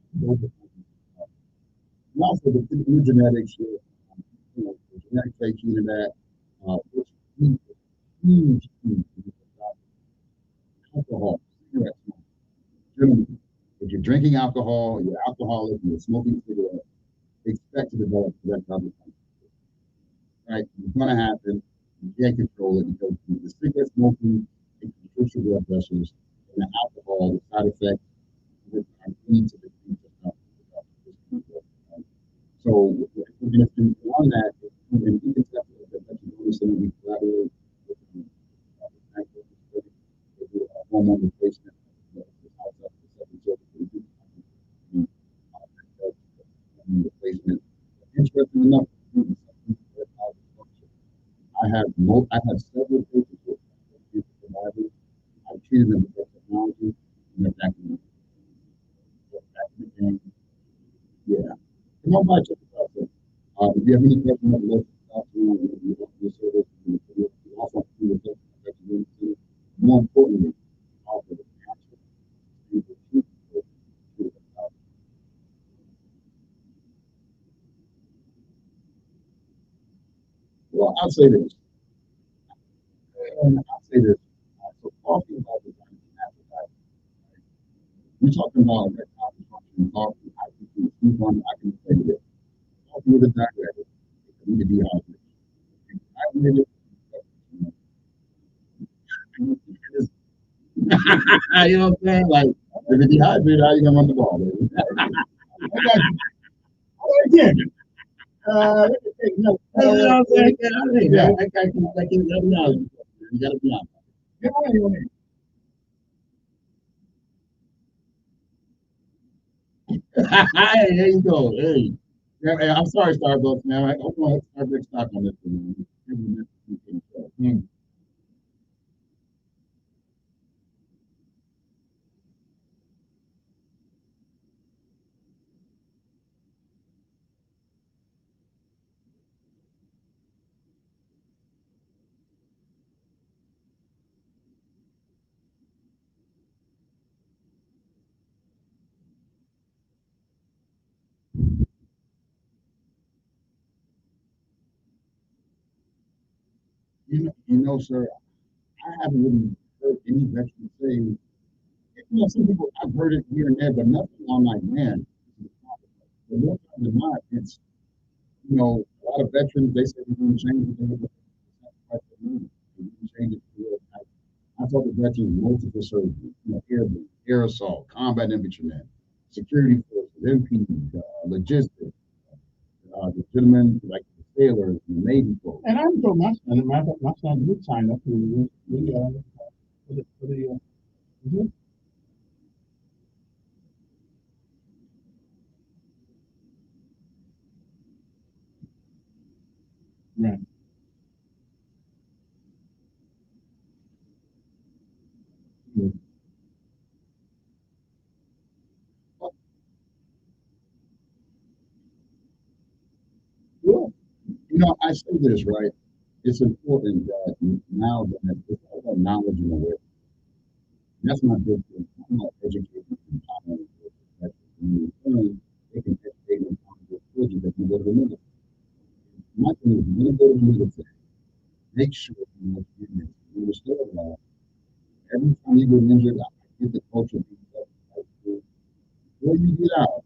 and also the genetics, the genetic traits into that, which is huge, alcohol, cigarette smoking. Gentlemen, if you're drinking alcohol, you're alcoholic, you're smoking cigarettes, expect to develop that other thing. Right? It's going to happen. You can't control it because the cigarette smoking increases your blood pressures, and the alcohol, the side effects, are into the so on that, and we can tell that we collaborate with hormone replacement. Replacement. Interesting enough, I have several patients with survivors. I've treated them with technology, and they're back in the game. Yeah. Come on by, check it out. If you have any questions about local stuff, your service, you also do the technology. More importantly, offer the natural. Well, I'll say this. So talking about the advertising, we're talking about that coffee function, coffee. I can say this. Coffee with a diuretic, it can be dehydrated. Dehydrated, you know what I'm saying? Like, if it's dehydrated, how you gonna run the ball, baby? Again. You know what I'm saying? You gotta be honest. Hey, there you go. Hey. Yeah, hey, I'm sorry, Starbucks, man. I hope I have Starbucks stock on this one. Sir, I haven't really heard any veteran say, some people, I've heard it here and there, but nothing I'm like, man, but more time than not, it's, a lot of veterans, they say they're going to change it. They're going to change it. I talk to veterans, multiple surgeries, airborne, air assault, combat infantrymen, security forces, MPs, logistics, the gentlemen like the sailors, the Navy folks. And I'm told my son did sign up for the right. Well, I say this, right? It's important that now that it's all about knowledge and awareness. That's not just I'm not educating them on that they can educate them on the children that can go to the military. My thing is, when you go to the military, make sure you know you understand that every time you get injured, I get the culture before you get out.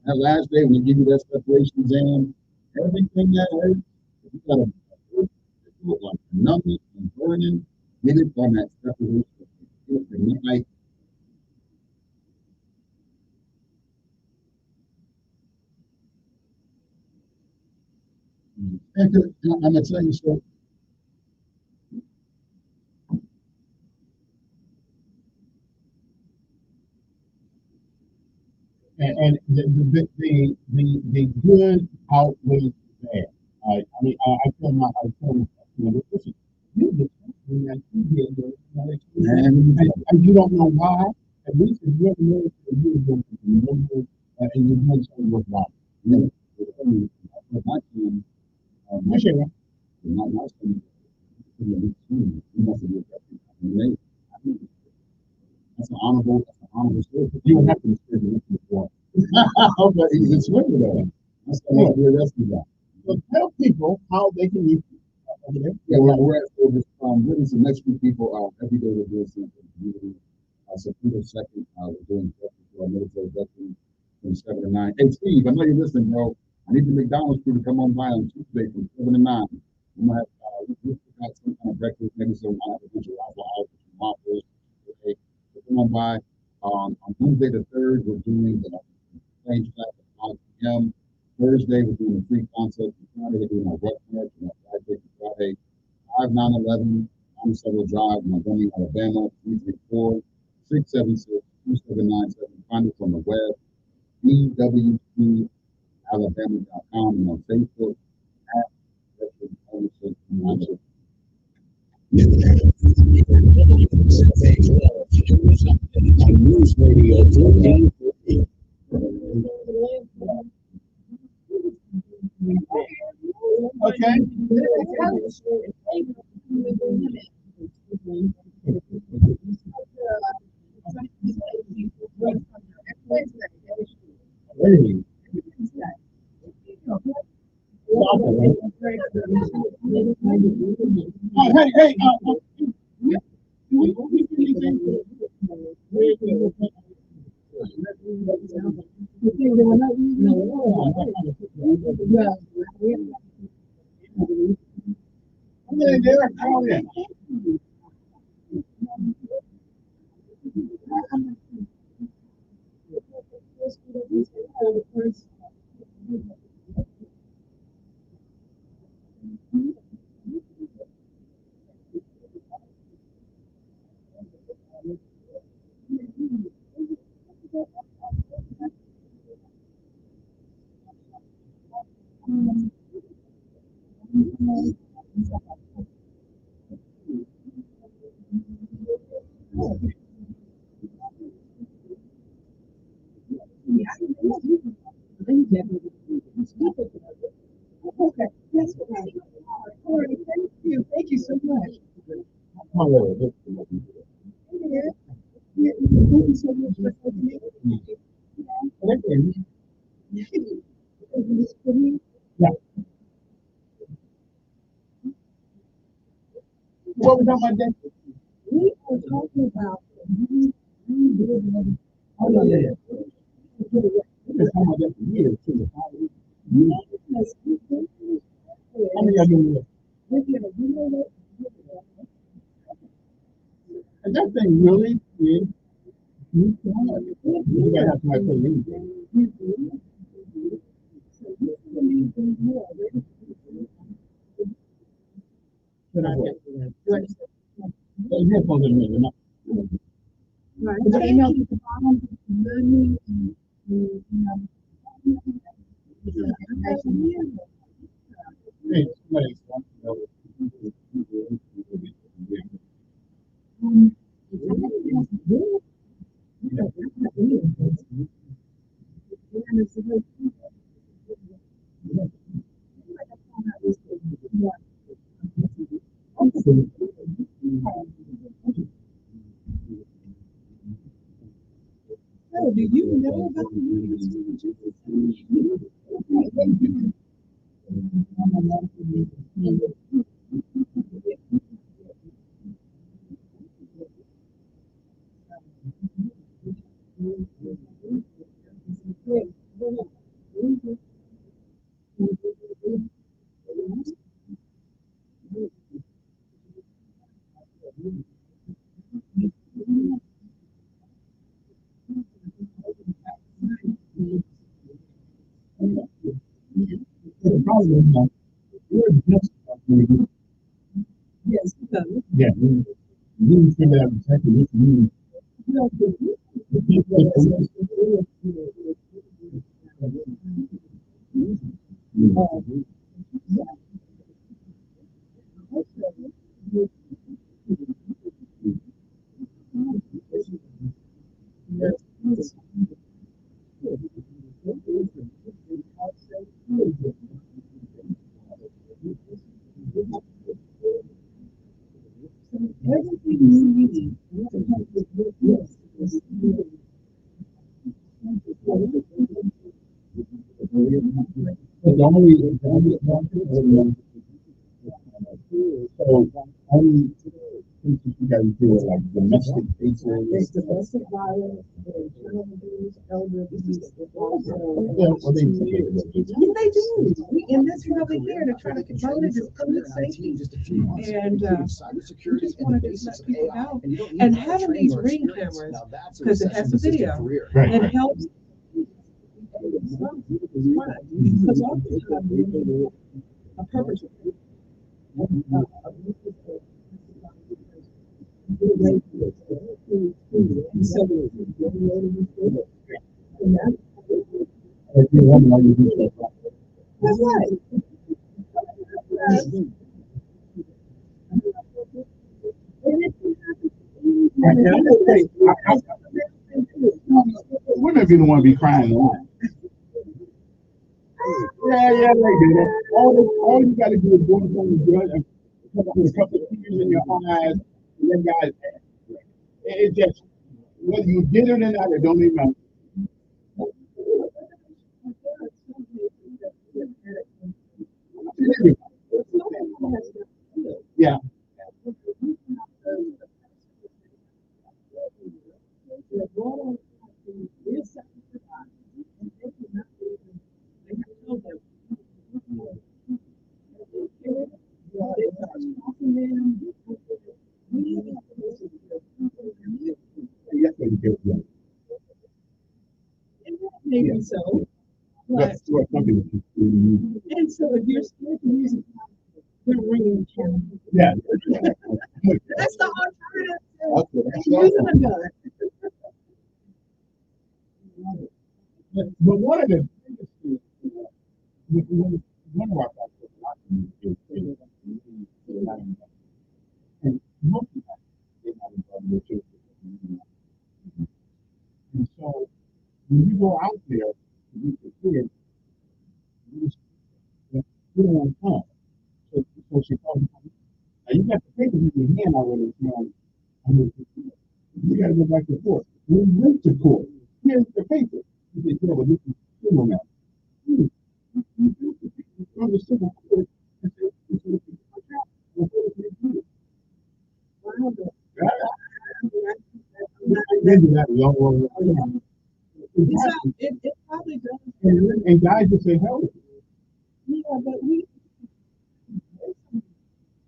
That last day when you give you that separation exam, everything that hurts, if you got a like numbness and burning, get it on that separation. Like, I'm gonna tell you so. and the good outweighs the bad. I tell my listen, you get something that you did, and you don't know why. At least if you're married to you, you're remember and you're doing something worthwhile. My son, my son, that's an honorable story. You don't have to experience it before. But he's a swimmer though. That's the rest of that. So tell people how they can reach you. Yeah, we're at really some next few people every day we're doing something for the community. September 2nd, we're doing breakfast for our military veterans from 7 to 9. Hey Steve, I know you're listening, bro. I need the McDonald's crew to come on by on Tuesday from 7 to 9. I'm gonna have we'll got some kind of breakfast, maybe some bunch of waffles, okay. So come on by. On Wednesday the 3rd, we're doing the same class at 5 p.m. Thursday, we're doing a free concert. Friday, we're doing our web march on Friday, 5-9-11, Monticello Drive, Montgomery, Alabama, 334-676-2797. Find us on the web, bwcalabama.com, and on Facebook, at Veterans Ownership United. On News Radio 1440. Okay. Hey, Thank you so much. Yeah. What we talking about that? We are talking about Oh, yeah. We've been talking about that for years, too. How many of you know? And that thing really is. You gotta have somebody put it in. Right. The email at the bottom, So, do you know about the Yes, yeah, you figure out exactly what you need. Everything you need to help with this is The only cases you guys do are like domestic cases. there's domestic violence, there's child abuse, elder abuse, also. Yeah, well, they Yeah, they do. And that's why we're here to try to control it, is public safety. And we just want to just let people know. And having these ring cameras, because it has a video, it helps. Because oftentimes a perpetrator. That's right. Women be the one to be crying a lot. Yeah, they do that. All you got to do is go to someone's good and put a couple of tears in your eyes, and then guys, it just, whether you get it or not, it don't even matter. Yeah. Maybe so. But, and so if you're scared to use it, they're ringing the camera. Yeah. That's the alternative to using a gun. But one of the biggest things, one of our is and most of the time they have involved with children. And so when you go out there to meet the kids, you don't want to come. So she called me. Now you got the paper in your hand already. You got to go back to court. We went to court. Here's the paper. You said, yeah, but this is civil now. It probably does. And guys just say, hell. Yeah, but we.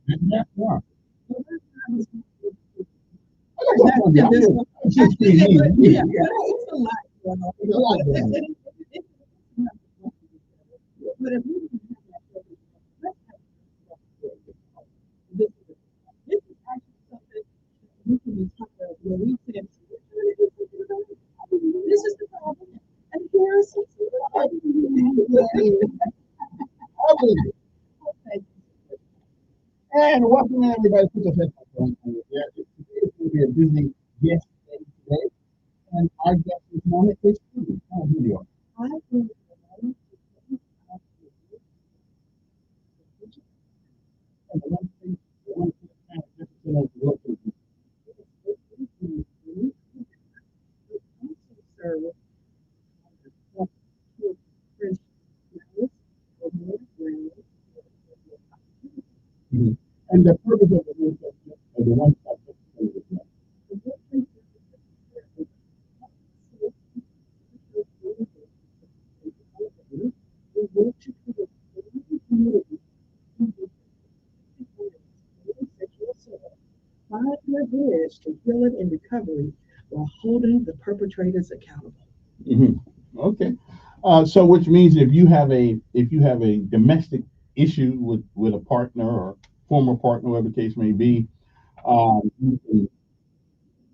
Yeah. It's a lot going on. It's a lot going on. But if we can this is actually something we can be talking about where we said, this is the problem. And here is and welcome everybody to the festival. It's going to be a busy guest day today. And our guest this moment is Steve. How are you? And the purpose of the one five-year bridge to healing and recovery while holding the perpetrators accountable. Okay. So which means if you have a domestic issue with a partner or former partner, whatever the case may be,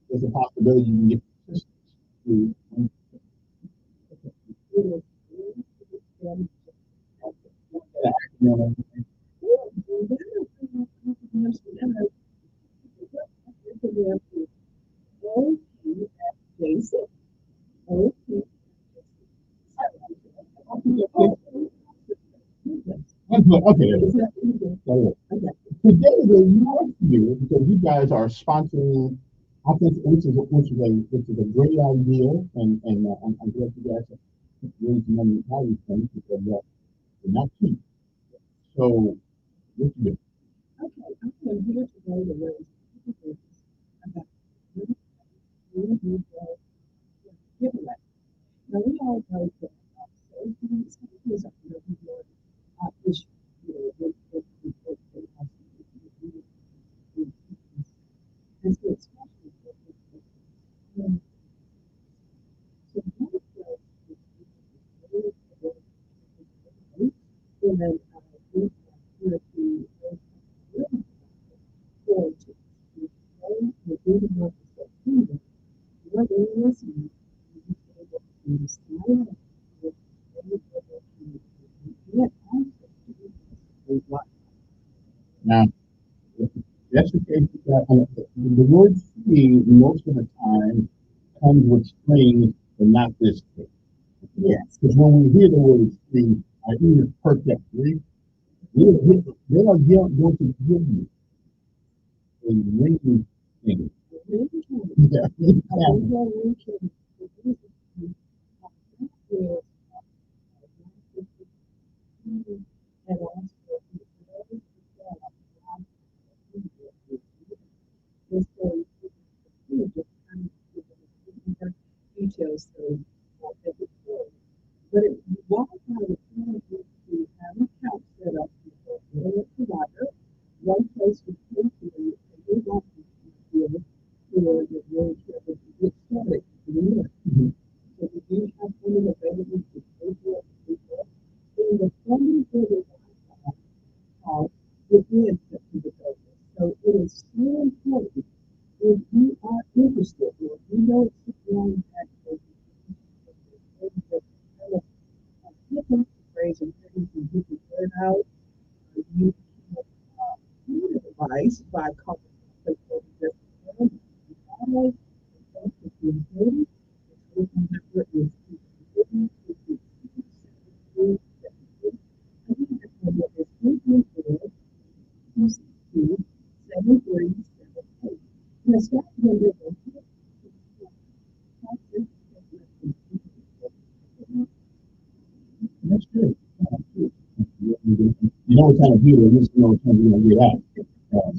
there's a possibility you can get assistance. Okay. Today they want you because you guys are sponsoring. I think which is a great idea, and I'm glad you guys are raising money for these things because they're not cheap. So what you do? Now, that's the case. The word free most of the time comes with strings, but not this case. Yes. Because when we hear the word free, our ears perk up. They are going to give you a ringing thing. Yeah. That's good. You know what kind of deal it is, you know what kind of deal you get out.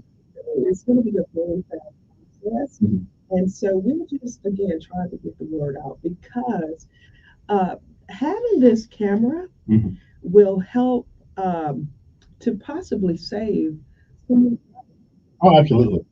Mhm. Oh, absolutely.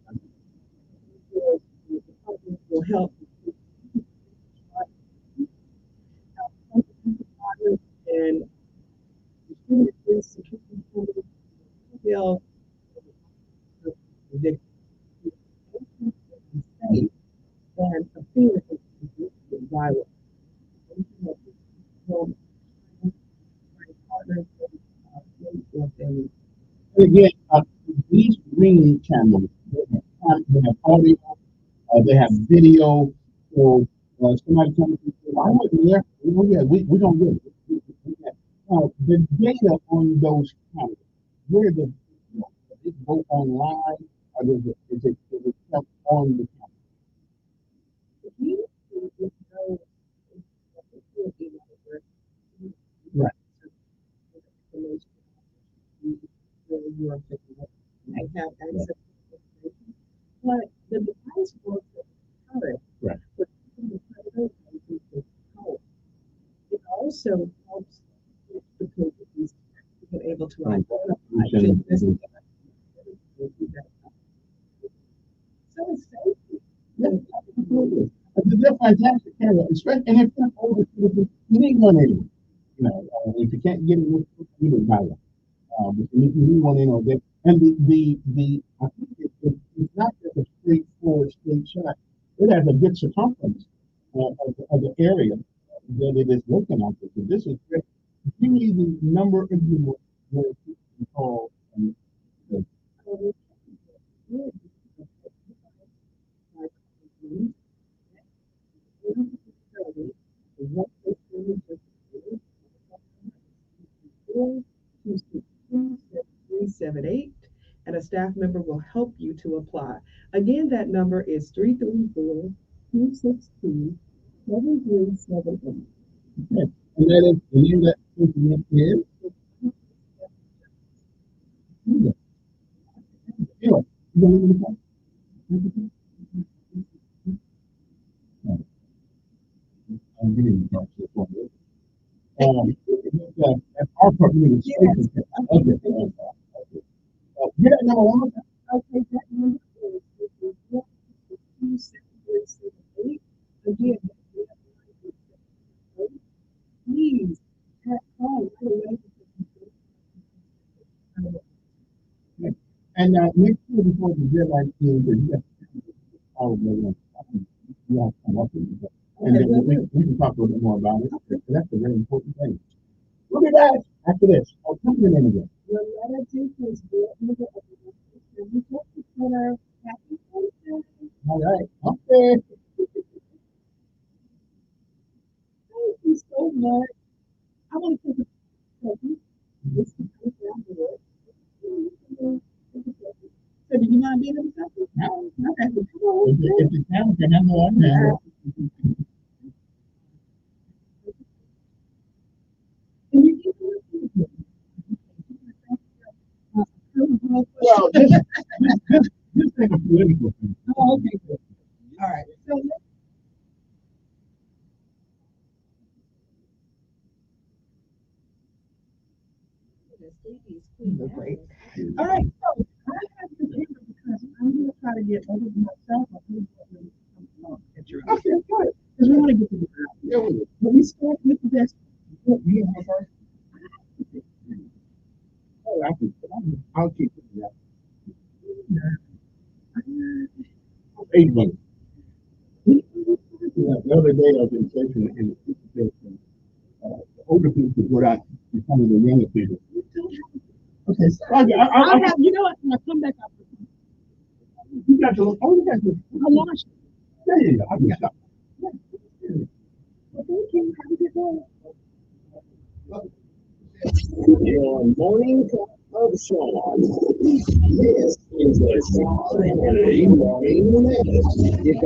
And again, these ring cameras, they have audio, they have video. So somebody comes and says, I wasn't there. Oh, yeah, we don't get it. The data on those cameras, where does it go online, or is it kept on the camera? Right. Right. Right. They're fantastic cameras, especially, and if you're older, you need one anyway. If you can't get it, you can buy one. But you need one in on that. And I think it's not just a straightforward straight shot. It has a good circumference of the area that it is looking at. So this is great. give me the number of you where you can call and and a staff member will help you to apply. Again, that number is 334-262-7378. okay. And that is the name that person is. I'm getting the talk to the phone. That's our administration. Okay. Get that number one. Okay, that number is 26378. Again, please call. And make sure before the deadline is that you have all of them. You have to come up with it. And then we can talk a little bit more about it. That's a very important thing. We'll be back after this. I'll come in again. Your letter to Facebook, happy birthday. All right. Okay. Thank you so much. I want to take a second. This is down the road. So do you mind being in the second? No. Okay. If the camera can handle one hand. Well, this is a political thing. Oh, okay, good. All right. So great. All right. So I have to do it because I'm going to try to get over myself. Okay, good. Because we want to get to the ground. But we start with the best. I'll keep it up. Anyway, the other day I was in session and the older people go out in front of the younger people. Okay, I'll have, you know what, when I come back up. You got to, oh, you got to, I launched. there you go. I'll be stopped. Well, thank you. Have a good day. Your morning cup of Sean. This is the Sean Hannity Morning Minute. You got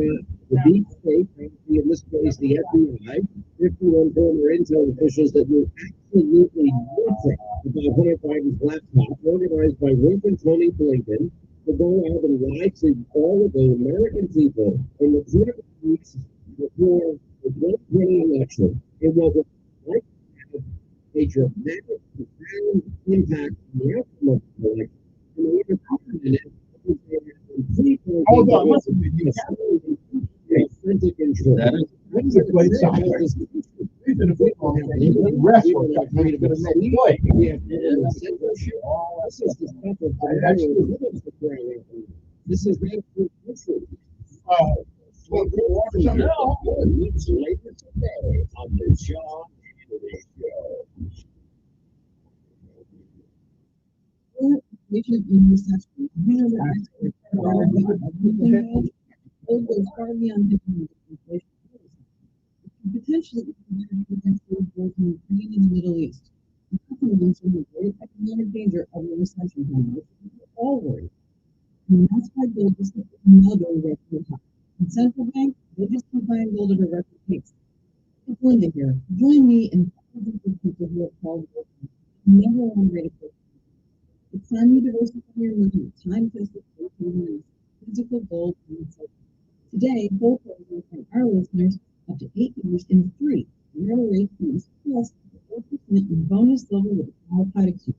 the deep state, in this case the FBI, 51 former intel officials that knew absolutely nothing about Hunter Biden's laptop, organized by Rick and Tony Blinken, to go out and lie to all of the American people in the 2 weeks before the 2020 election in what was like to have a dramatic, profound impact on the outcome of the election. And they even commented it. Hold on, listen to me. Authentic control. That is a great song. These are the people who wrestle. This is the stuff of this is the history. Later today on the Sean Hannity Show. Potentially against those working in the Middle East. The mentioned the great economic danger of a recession. We're all worried. And that's why gold is another record high. And central bank, they just combine gold at a record pace. It's Linda here. Join me and thousands of people who are called never on rate of growth. It's time you diversify your money with time-tested physical gold and silver. Today, gold prices from our listeners up to 8 years in 3 zero rate fees plus 4% in bonus silver with a qualified exchange.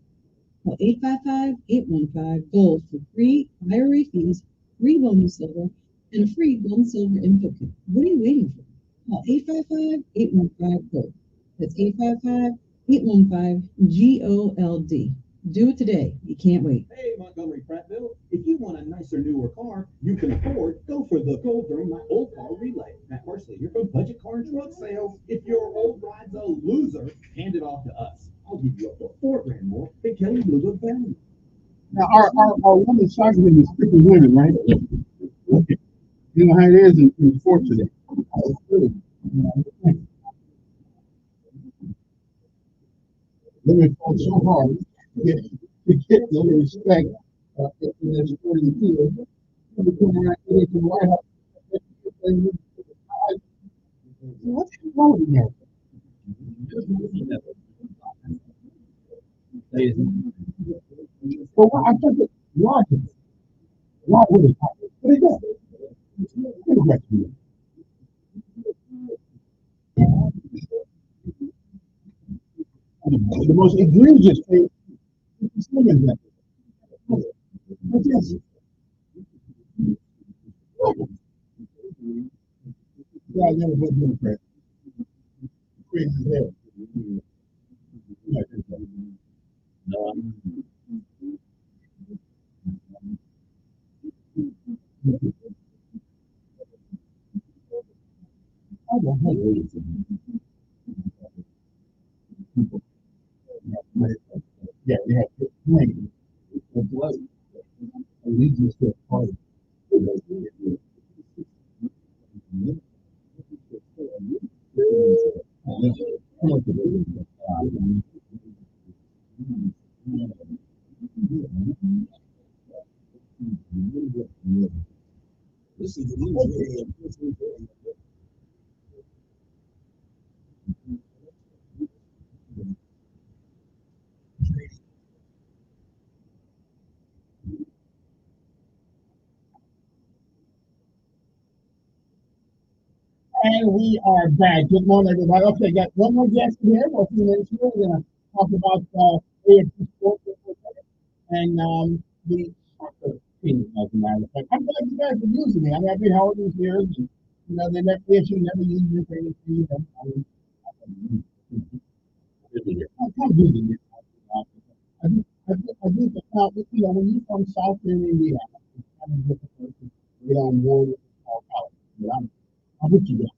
Call 855-815-GOLD for free IRA fees, free bonus silver, and a free gold and silver info kit. What are you waiting for? Call 855-815-GOLD. That's 855-815-GOLD. Do it today. You can't wait. Hey, Montgomery Prattville, if you want a nicer, newer car you can afford, go for the gold during my old car relay. Matt Horsley here from Budget Car and Truck Sales. If your old ride's a loser, hand it off to us. I'll give you up to $4 grand more than Kelly Blue Book value. Now, our women's soccer team is strictly women, right? Okay. You know how it is in sports today. Women fought so hard to get the respect in their sporting field. They come around here to the White House. What's wrong with that? So I took it logic. Why would it happen? But it does. The most egregious thing is that. But yes. Yeah, I never been Democrat. Crazy as hell. I don't know. Yeah, they have to explain. Allegiance to a party. This is the news. And we are back. Good morning, everybody. Okay, got one more guest here. For a few minutes here, we're going to talk about AFC sports and the soccer team, as a matter of fact. I'm glad you guys are using me. I mean, I've been all these years, and, you know, they never issue, never use me for anything. I can't do this. I do the count, you know, when you're from South Bend, Indiana, it's kind of difficult to get on board with our college. But I'm with you guys.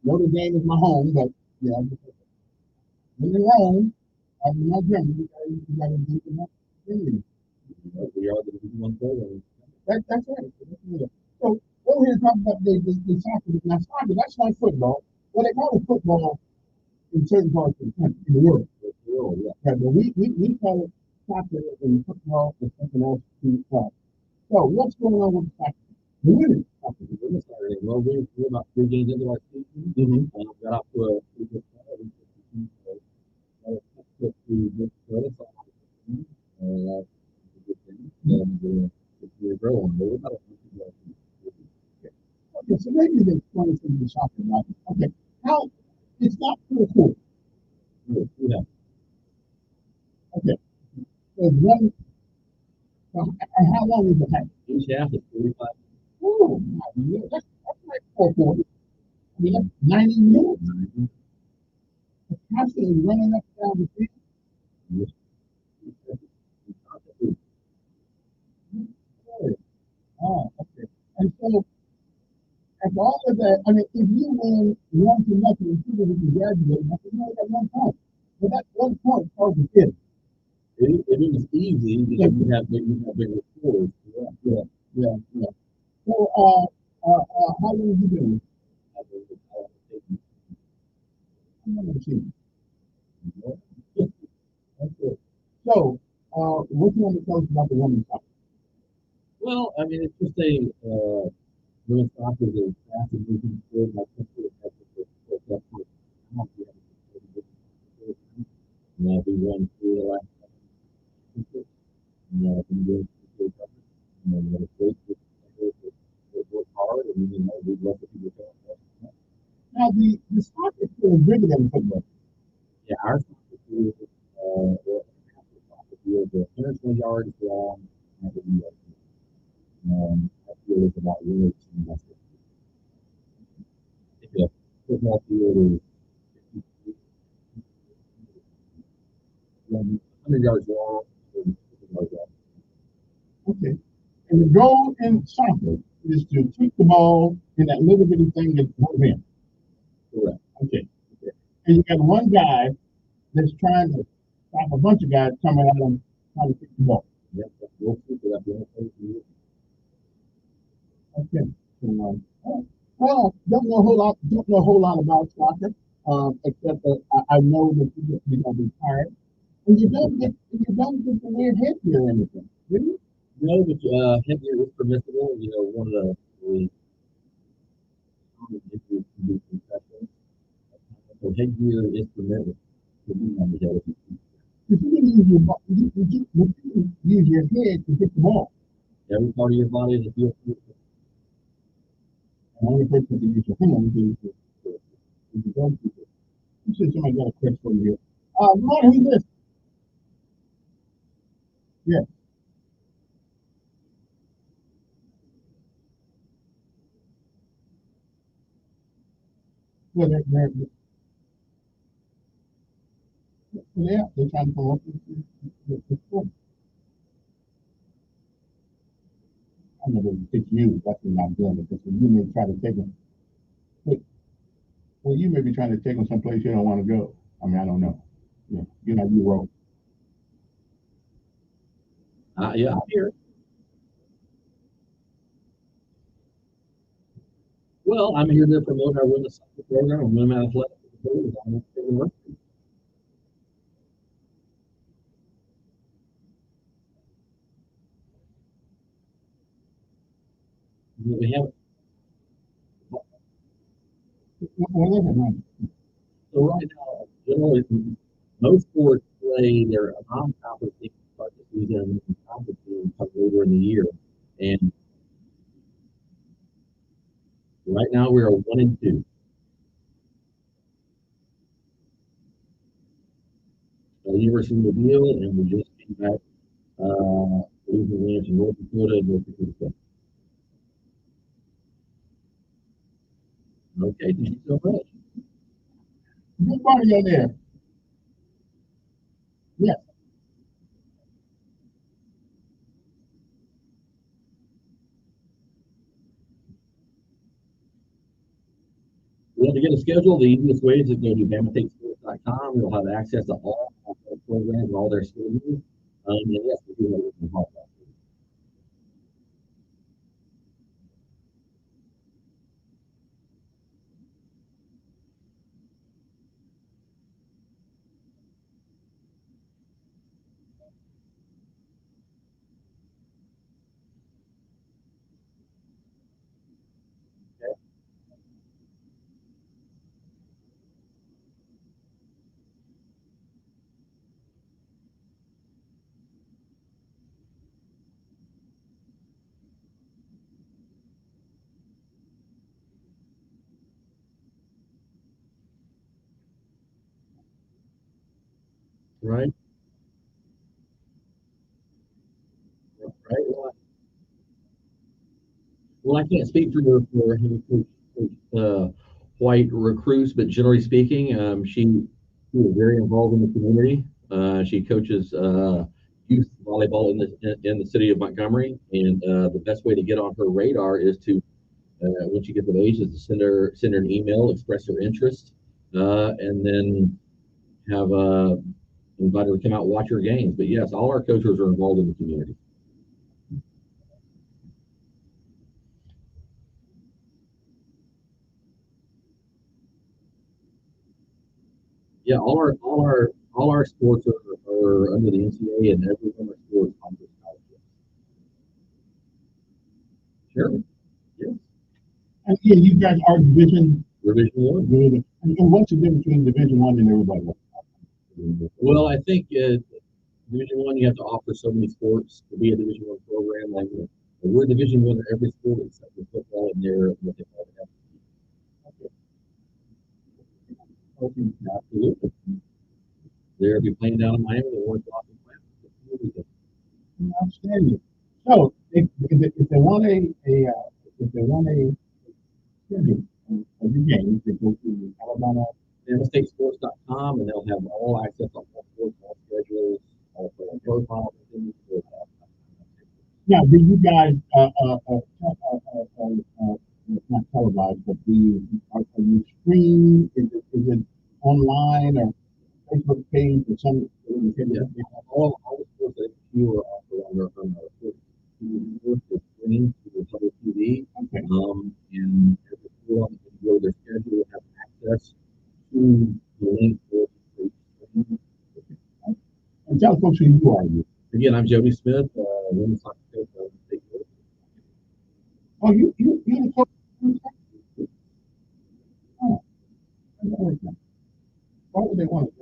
Notre Dame is my home, but yeah, when you're home, I'm not dreaming. You gotta do the thing. We are the one program. That's right. So we're here to talk about the soccer. Now, soccer, that's not football. Well, they call it football in certain parts of the country, in the world. Yeah. Right, but we call it soccer and football and something else to call. So what's going on with soccer? The women soccer. The women soccer. Well, we're about 3 games into our season. Got off to a pretty good start. To this and we're growing. But we're not okay, so maybe you can explain some of the soccer, right? Okay, how it's not pretty cool. Yeah. Okay. So one, and how long is the pack? Each half is 45. Oh, that's like 440. I mean, that's 90 minutes. It's constantly running up and down the field. Yes. Oh, okay. And so, after all of that, I mean, if you win 1-0, and people will congratulate you, you only got 1 point. But that 1 point calls a kid. It is easy because you have bigger scores. Yeah. So, how long have you been? I'm not sure. That's it. So, what do you want to tell us about the women's soccer? Well, I mean, it's just women's soccer is a fast and moving sport. My country has we won through the last been doing it's great to work hard and we'd love to see the now the soccer field is bigger than football. Yeah, our soccer field is 120 yards long. That field is about really the football field is yards long. And like that. Okay. And the goal in soccer is to keep the ball in that little bitty thing that goes in. Correct. Okay. And you got one guy that's trying to stop a bunch of guys coming at him trying to kick the ball. Yep. We'll see for that. Okay. So, well, don't know a whole lot about soccer, except that I know that you're gonna be tired. And you don't get the weird headgear or anything, do you? No, but headgear is permissible. You know, one of the injuries can be concussion. So headgear is permitted to be on the head if you If you use your head to hit the ball. every part of your body is a field. The only person that can use your hand is the goalkeeper. You said somebody got a question for you here. Ron, who's this? Yeah. Well, they're trying to promote the sport. I never pick you. That's what I'm doing it because you may try to take them. Well, you may be trying to take them someplace you don't want to go. I mean, I don't know. Yeah, you know, you roll. Yeah, I'm here. Well, I'm here to promote our women's soccer program and women athletics. We have. So right now, generally, most sports play their non-conference teams start the season and conference teams come later in the year. And right now we are 1-2. University of Mobile, and we just came back losing games in North Dakota and North Dakota State. Okay, thank you so much. Good morning out there. Yes. Well, to get a schedule, the easiest way is to go to BamaTakeSports.com. You'll have access to all their programs and all their schedules. And yes, we do have a listening podcast. Right. Right. Well, I can't speak for white recruits, but generally speaking, she is very involved in the community. She coaches youth volleyball in the city of Montgomery, and the best way to get on her radar is to when she gets of age is to send her an email, express her interest, and then have invite her to come out and watch her games. But yes, all our coaches are involved in the community. Yeah, all our sports are under the NCAA, and every one of our sports offers scholarships. Sure. Yes. And yeah, you guys are Division One. Good. And what's the difference between Division One and everybody else? Well, I think Division One you have to offer so many sports to be a Division One program. Like we're Division One in every sport except for football, and they're what they call it. Absolutely. They'll be playing down in Miami. They want to go off and play. Outstanding. So if they want a game, they go to Alabama. BamaStateSports.com, and they'll have all access to all sports, all schedules, also on profile things. Now, do you guys, not televised, but are you streaming? Is it online or Facebook page or some? Yeah. All the sports that you are also on the screen to the public TV. Okay. And every school can go to their schedule, have access to the link for the stream. And tell folks who you are. Again, I'm Jody Smith, women's soccer coach of the state. Oh, you the coach? Oh, I know that. Why would they want to?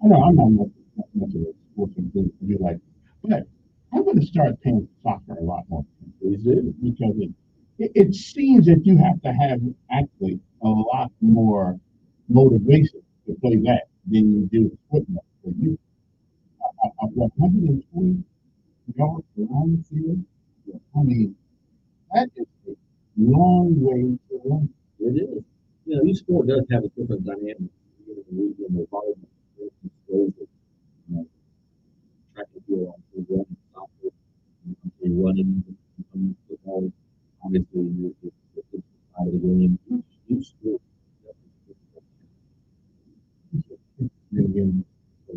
I know I'm not much of a sports enthusiast, you like, but I'm going to start paying soccer a lot more attention because it seems that you have to have actually a lot more motivation to play that than you do football. So I've got 120 yards around the field. I mean, that is a long way to run. It is. You know, each sport does have a different dynamic. The volleyball, explosive, track and field, running, soccer, running, football. Obviously, the side of the game. Each sport. Again, the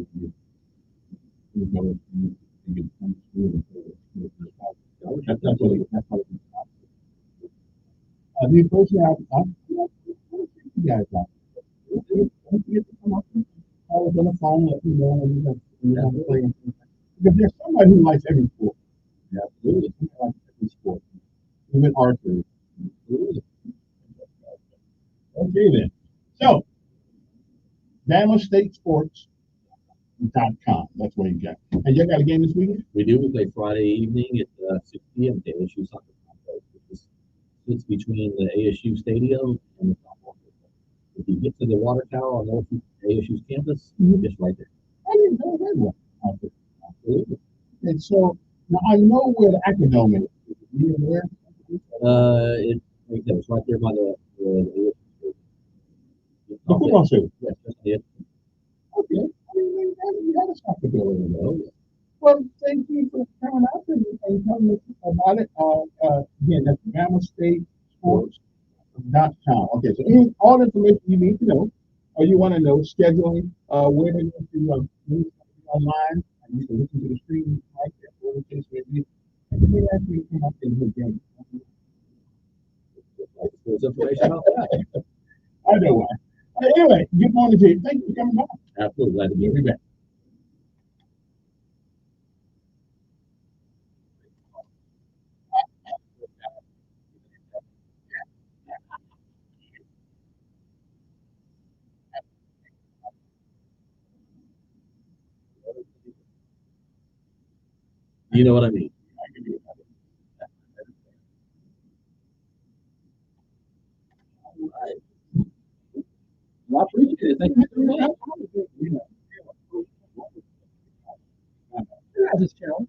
approach you guys out. Don't forget to come up and call us on the phone, let me know when you have to play. Because there's somebody who likes every sport. Yeah, absolutely. Somebody likes every sport. Even archery. Absolutely. Okay then. So, BamaStateSports.com. That's what you got. And you got a game this weekend? We do. We play Friday evening at 6 p.m. at the ASU Soccer Complex, which sits between the ASU Stadium and the softball field. If you get to the water tower on ASU's campus, it's right there. I didn't know that one. Absolutely. And so, now I know where the Acadome is. You know where? It's right there by the football field. Yes, that's it. Okay. I mean, you had a soccer field over there. Oh, yeah. Well, thank you for coming out and telling us about it. Again, that's BamaStateSports.com. Okay, so all the information you need to know, or you want to know, scheduling, where to go to online, and you can listen to the stream right there, whatever the case may be. And you may actually come up and good game. There's information about that. I know why. Anyway, good morning to you. Thank you for coming back. Absolutely. Glad to be back. You know what I mean? Well, I appreciate it. Thank you very much. I just challenge.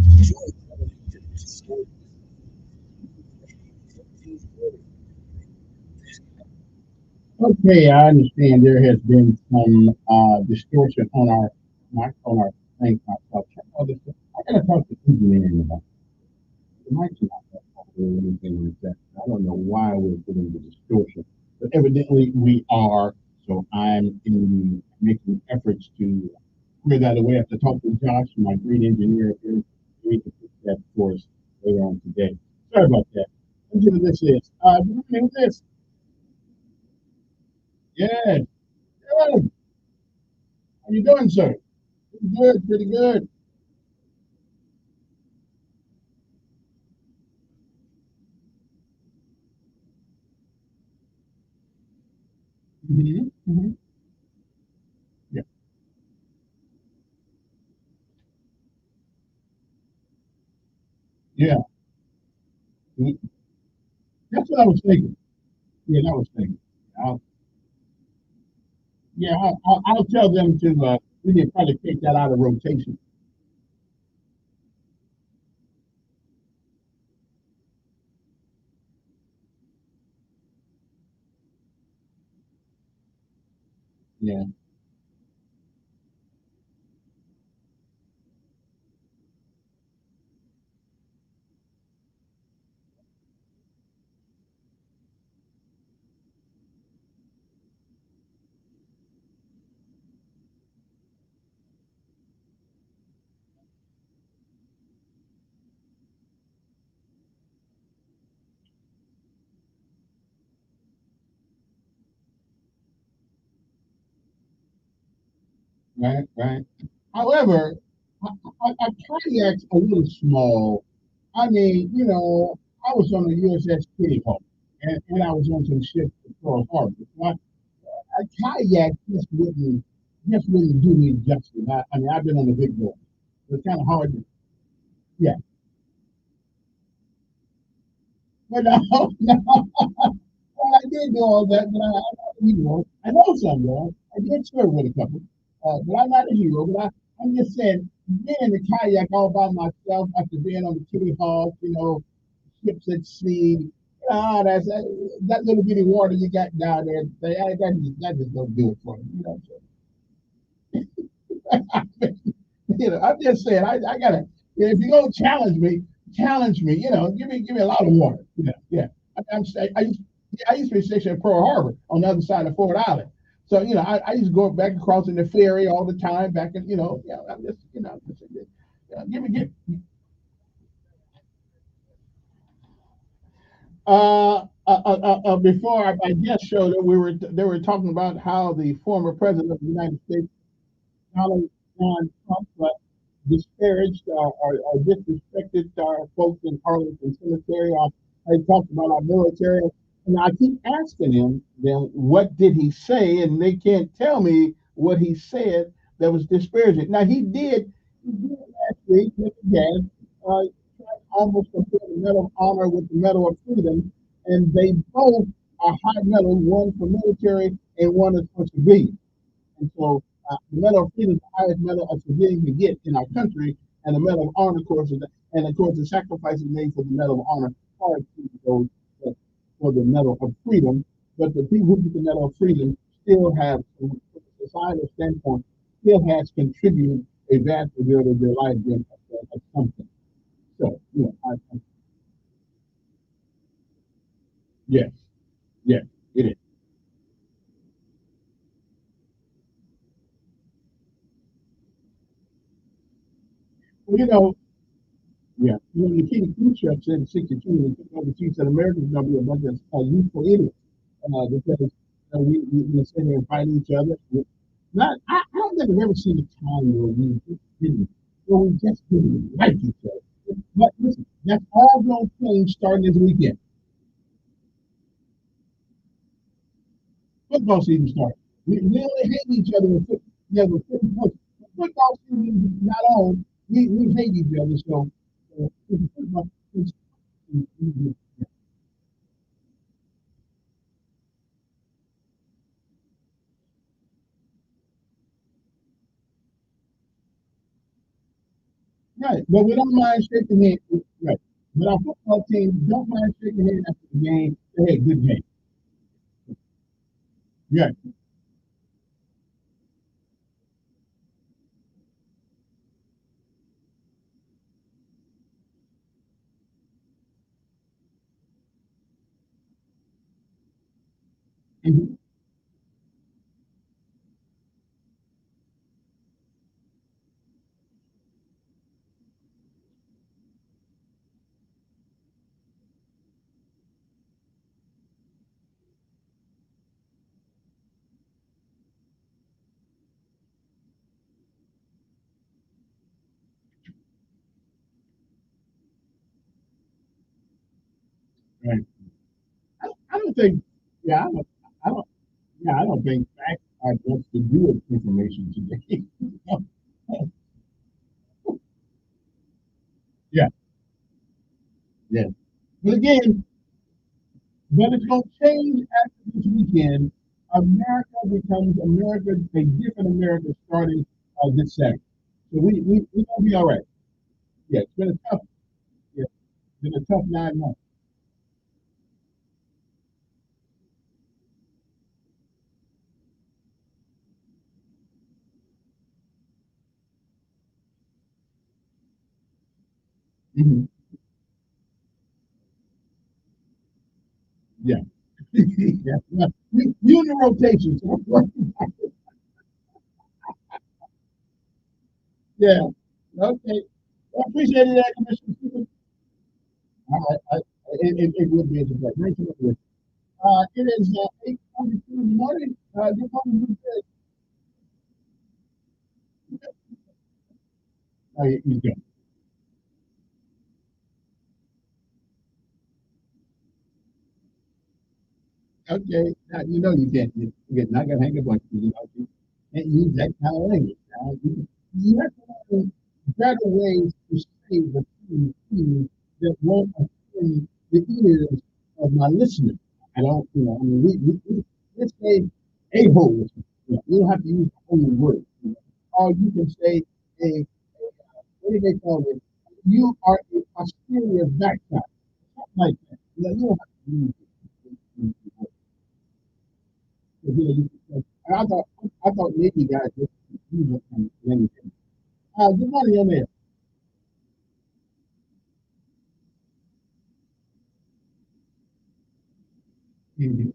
Okay, I understand there has been some distortion on our thing. I gotta talk to engineering about it. It might not have or anything like that. I don't know why we're getting the distortion, but evidently we are. So making efforts to clear that away. I have to talk to Josh, my great engineer here. We can fix that for us later on today. Sorry about that. Let's see what this is. Do you know this? Yeah. Good. How you doing, sir? Pretty good, pretty good. Hmm. Yeah, yeah. Mhm. That's what I was thinking. Yeah, that was thinking. I'll, yeah, I'll tell them to we can probably take that out of rotation. Yeah, right, right. However, a Pontiac's a little small. I mean, I was on the USS Kitty Hawk, and I was on some ship at Pearl Harbor. So a kayak just wouldn't do me justice. I mean, I've been on the big boat. So it's kind of hard to, yeah. But no, no. Well, I did do all that, but I'm not a hero. I know some, though. I did serve with a couple, but I'm not a hero. But I'm just saying, being in the kayak all by myself after being on the Kitty Hawk, ships at sea, that little bitty water you got down there, that just don't do it for me. I'm just saying, I gotta. If you're gonna challenge me. Give me a lot of water. Yeah. I used to be stationed at Pearl Harbor on the other side of Fort Island. So I used to go back across in the ferry all the time. Back in I'm just give me. Before I guess show that they were talking about how the former president of the United States, Donald John Trump, disparaged or disrespected our folks in Arlington Cemetery. I talked about our military, and I keep asking them what did he say, and they can't tell me what he said that was disparaging. Now he did last week, Mr. Gas, almost compare the Medal of Honor with the Medal of Freedom, and they both are high medals, one for military and one is for civilian. And so the Medal of Freedom is the highest medal a civilian can get in our country, and the Medal of Honor, of course, and of course the sacrifices made for the Medal of Honor far exceed those for the Medal of Freedom. But the people who get the Medal of Freedom still have, from a societal standpoint, still has contributed a vast majority of their life in something. So, yes, yes, it is. Well, yeah. The King Khrushchev said in '62 when he took over, he said Americans are going to be a bunch of youthful idiots because we sit here and fight each other. I don't think I've ever seen a time where we just didn't like each other. But listen, that's all going to change starting this weekend. Football season starts. We only hate each other with football. Football season is not on. We hate each other. So, football, right. But we don't mind shaking hands. Right. But our football team don't mind shaking hands after the game. Hey, good game. Yeah. Mhm. Right. I don't think. Yeah. I don't. Yeah. I don't think facts are just to do with information today. Yeah. Yeah. But again, but it's going to change after this weekend. America becomes America, a different America starting this Saturday. So we going to be all right. Yeah, it's been a tough, yeah, it's been a tough 9 months. Hmm. Yeah. Yeah. Yeah. You in the rotation. So yeah. Okay. I appreciate it, Commissioner. It would be a pleasure. Thank you. It is 8:42 in the morning. Good morning, you go. Okay, now, you know you can't. You're not gonna hang a bunch. You can't use that kind of language. You have to find better ways to say the things that won't offend the ears of my listeners. I don't, I mean, let's say a-hole. You don't have to use the whole word. Or you can say what do they call it? You are a posterior backside. Something like that. You don't have to use I thought maybe guys just use it from anything. Good morning, on there. Mhm.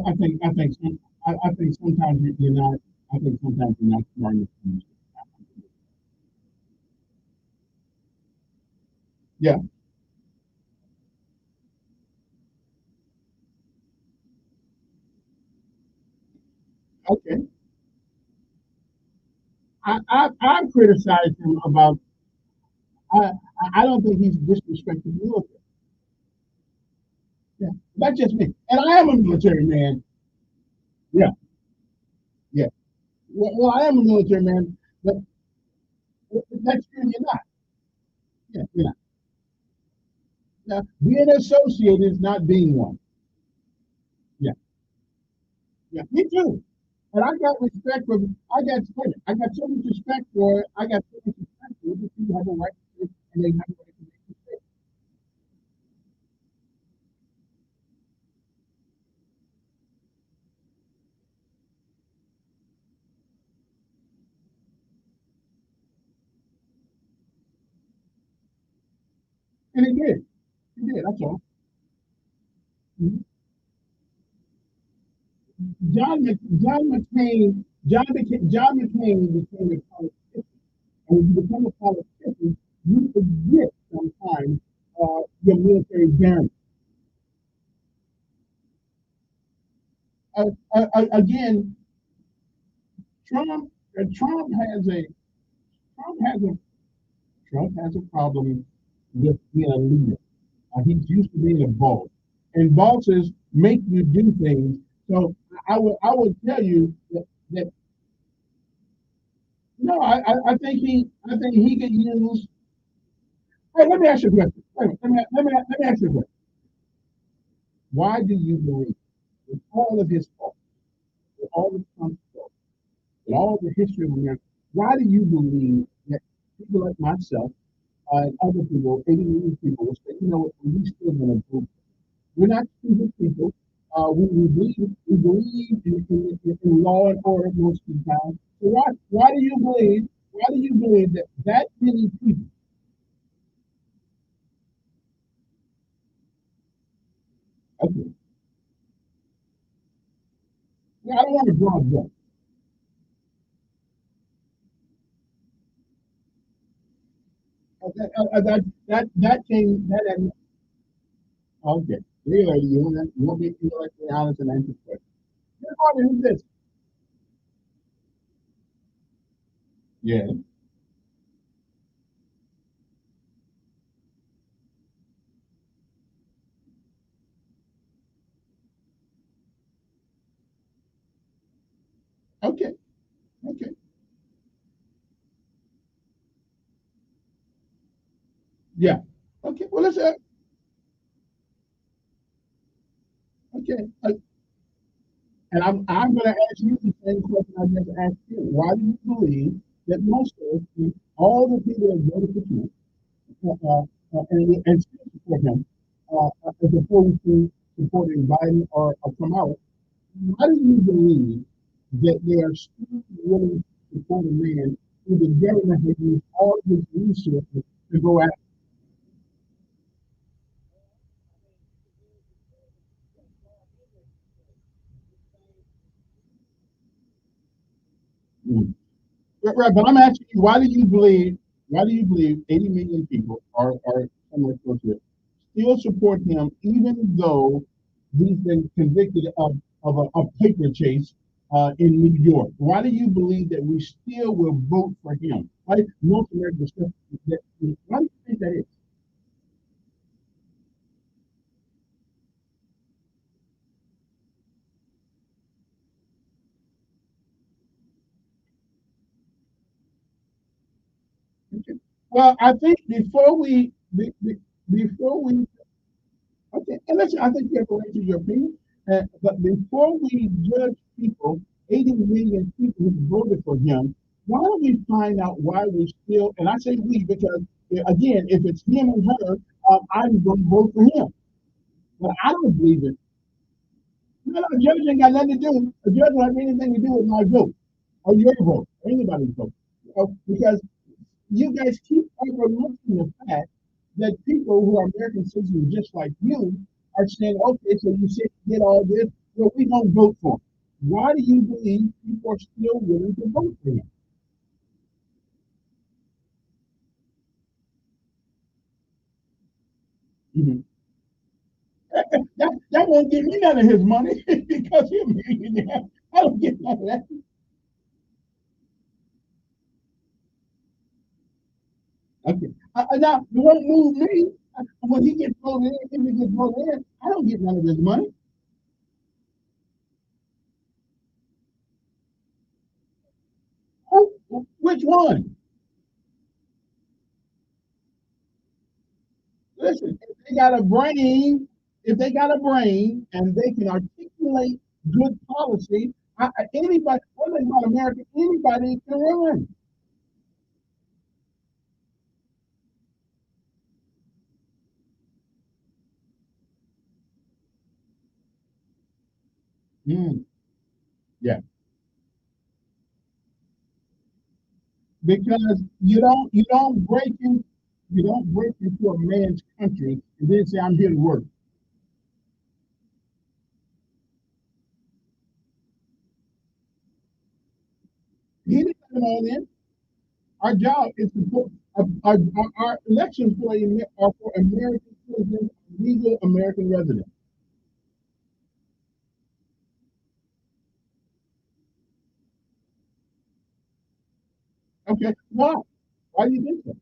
I think sometimes you're not. I think sometimes you're not smart enough to use it. Yeah. Okay. I've criticized him about. I I don't think he's disrespecting the military. Yeah. That's just me, and I am a military man. Yeah. Yeah. Well, I am a military man, but that's true. You're not. Yeah. You're not. Now, being associated is not being one. Yeah. Yeah. Me too. And I got respect for. I got so much respect for it. I got so much respect for it. People have a right to it, and they have a right to make mistakes. And it did. It did. That's all. Mhm. John McCain became a politician. And when you become a politician, you forget sometimes your military barons. Again, Trump, Trump has a Trump has a Trump has a problem with being a leader. He's used to being a boss, and bosses make you do things. So I would tell you that no, I think he can use. Hey, let me ask you a question. Wait a minute, let me ask you a question. Why do you believe, with all of his faults, with all of Trump's faults, with all the history of America, why do you believe that people like myself and other people, 80 million people, will say, you know what, we still going to vote? We're not stupid people. We believe in law and order most of the time. So why do you believe that many people? Okay, yeah, I don't want to draw a gun. That came that. Okay, really, you want me to be like honest and answer the question? Yeah, who's this? Yeah. Okay. Okay. Yeah. Okay. Well, let's. Okay. And I'm going to ask you the same question I just asked you. Why do you believe that most of us, all the people that voted for Trump, and still support him, as opposed to supporting Biden or Kamala, why do you believe that they are still willing to support a man who the government has used all of his resources to go after? Mm. Right, but I'm asking you, why do you believe 80 million people are somewhere close to it, still support him even though he's been convicted of a paper chase in New York? Why do you believe that we still will vote for him? Why North America still, why do you think that is? Okay. Well, I think before we okay, and listen, I think you have a right to your opinion. But before we judge people, 80 million people who voted for him, why don't we find out why we still, and I say we because, again, if it's him and her, I'm going to vote for him. But I don't believe it. No, no, judge ain't got nothing to do. A judge don't have anything to do with my vote or your vote or anybody's vote. Because you guys keep overlooking the fact that people who are American citizens just like you are saying, okay, so you say you get all this, well, we don't vote for him. Why do you believe people are still willing to vote for him? Mhm. That won't give me none of his money because he's a millionaire. I don't get none of that. Okay. Now, it won't move me. When he gets voted in, if he gets voted in, I don't get none of his money. Which one? Listen, if they got a brain and they can articulate good policy, anybody, one thing about America, anybody can run. Mm, yeah, because you don't break into a man's country and then say I'm here to work. He didn't come all in. Our job is to put our elections are for American citizens, legal American residents. Okay, why? Why do you think so?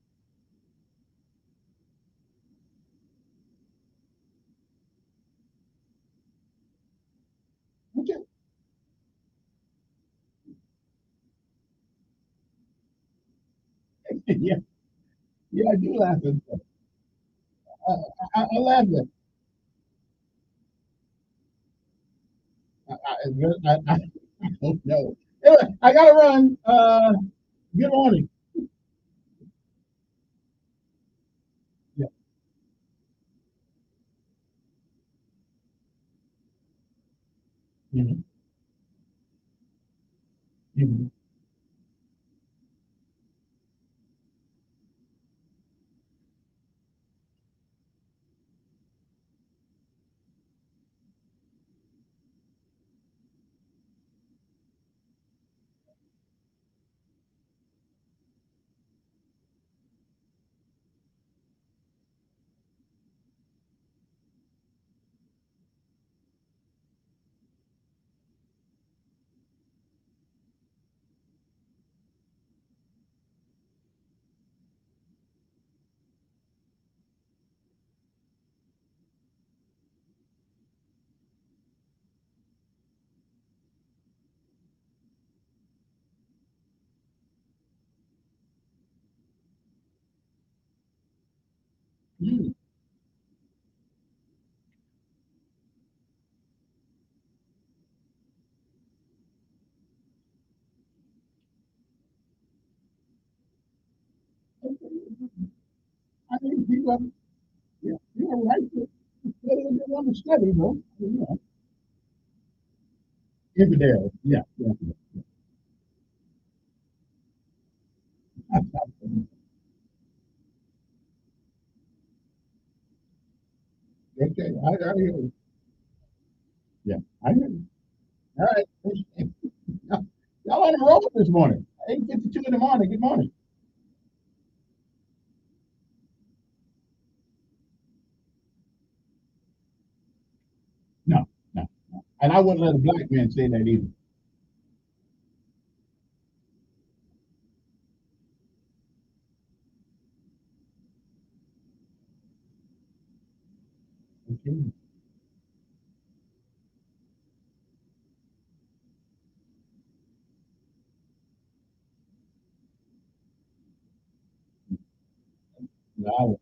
Okay. Yeah, yeah, I do laugh at that. I, I laugh at it. I don't know. Anyway, I gotta run. Good morning. Yeah. Mhm, mhm, mhm. I mean, people have, yeah, you have a right to study what they want to study, though. You know, infidels. Yeah, yeah, yeah. Okay, I hear you. Yeah, I hear you. All right. Y'all on the road this morning. 8:52 in the morning. Good morning. No, no, no. And I wouldn't let a black man say that either. Okay. Now,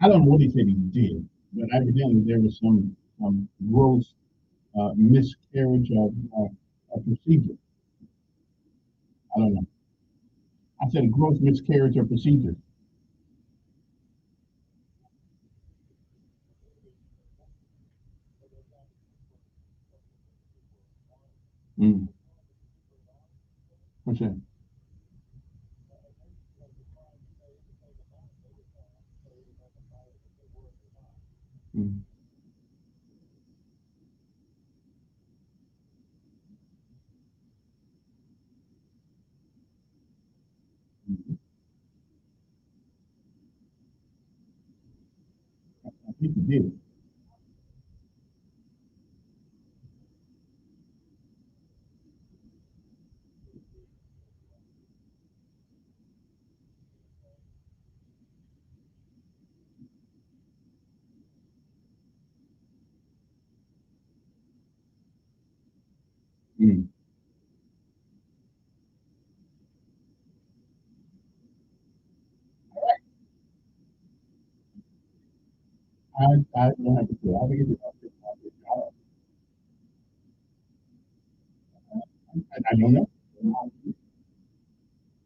I don't know what he said he did, but evidently there was some gross miscarriage of procedure. I don't know. I said a gross miscarriage of procedure. Mm. What's that? Mm. Mm. I think he did. Mm. I don't have to do it. I think it's, I don't know.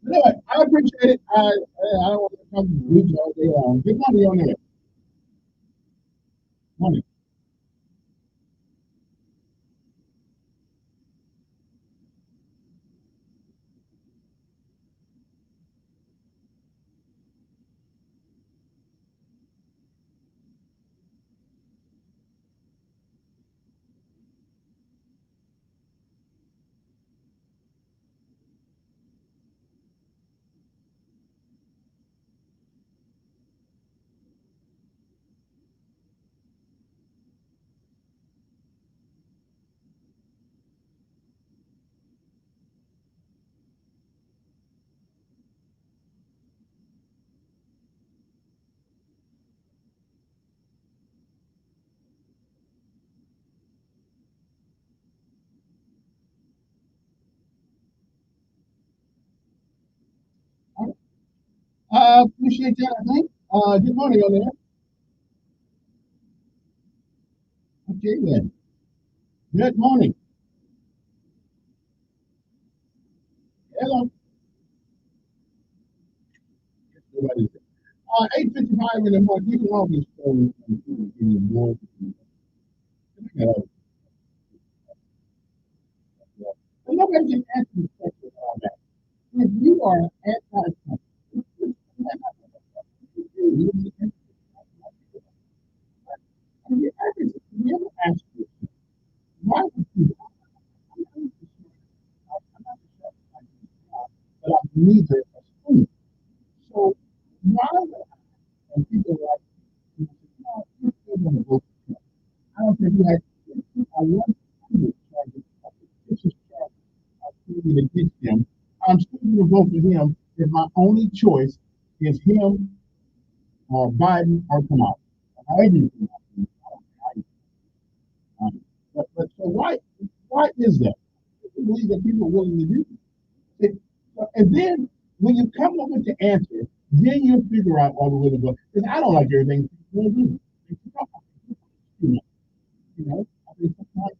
Anyway, I appreciate it. I don't want to talk to you all day long. Good morning on there. Morning. I appreciate that, I think. Good morning on there. Okay, then. Good morning. Hello. Everybody's there. 8:55 in the morning. You can always go in the morning. And nobody can answer the question about that. If you are anti-Trump, you ever ask yourself, why would you, but I'm neither a student. So why would I, and people are like, no, you're still going to vote for Trump. I don't think you have, I want to charge this is charge pleading against him. I'm still going to vote for him if my only choice is him or Biden or Kamala. I agree with that. But so why is that? I believe that people are willing to do it. And then when you come up with the answer, then you figure out all the way to go. Because I don't like everything people do. You know, I mean, sometimes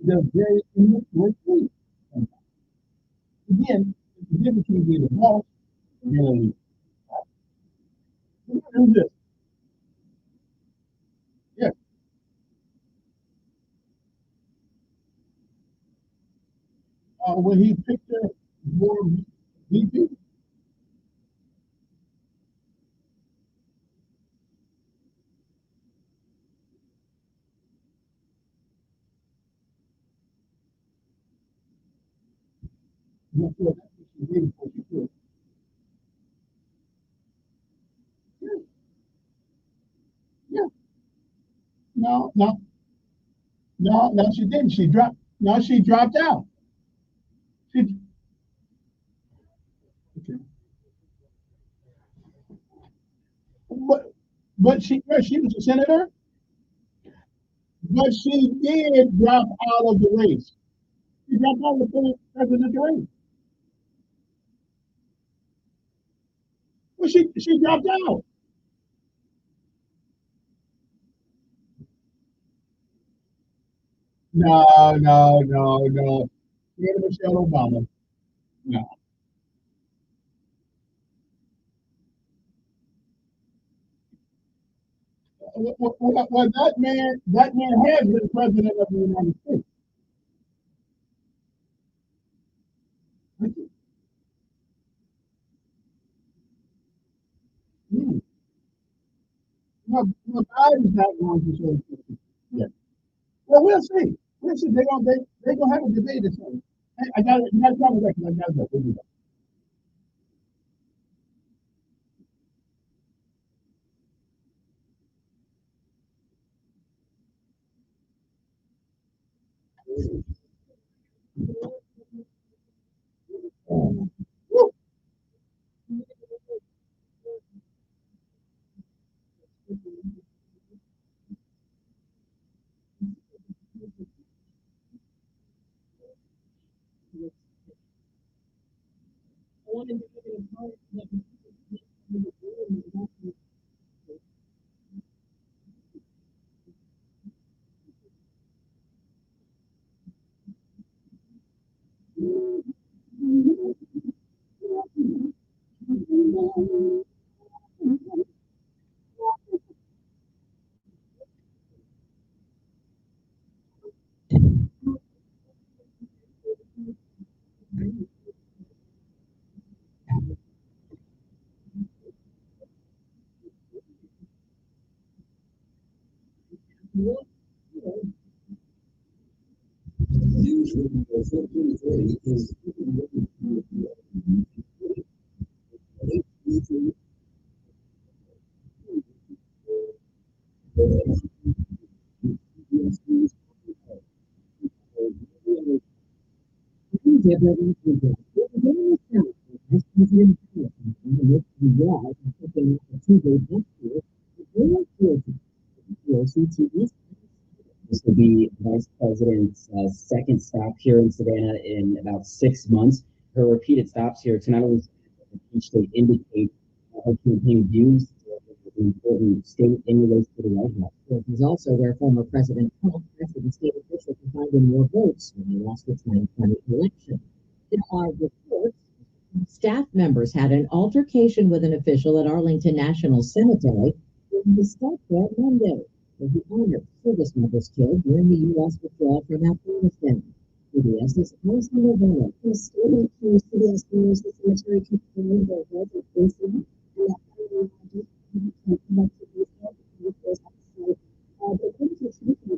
they're very immature things. Again, the difference between being a boss and being a leader. Do this. Yeah. When he picked her for VP, that's what she did before she could. no, no, no, no, she didn't. She dropped. No, she dropped out. She, okay. But, yeah, she was a senator, but she did drop out of the race. She dropped out of the presidential race. Well, she dropped out. No, no, no, no. You're Michelle Obama. No. Well, that man has been president of the United States. Hmm. Well, Biden's not going to show yeah. Well, we'll see. We'll see. They gonna have a debate this morning. I got it. I got it. I got it. We'll do that. This will be Vice President's second stop here in Savannah in about 6 months. Her repeated stops here to not only each state indicate her campaign views the important state in relation to the White House. It is also where former President Trump pressed the state official to find in more votes when they lost the 2020 election. In our report, staff members had an altercation with an official at Arlington National Cemetery during the stop there Monday. The honor service members killed during the U.S. withdrawal from Afghanistan. CBS is host in November. The statement from CBS News, the cemetery confirmed their heads of facing and that the Clinton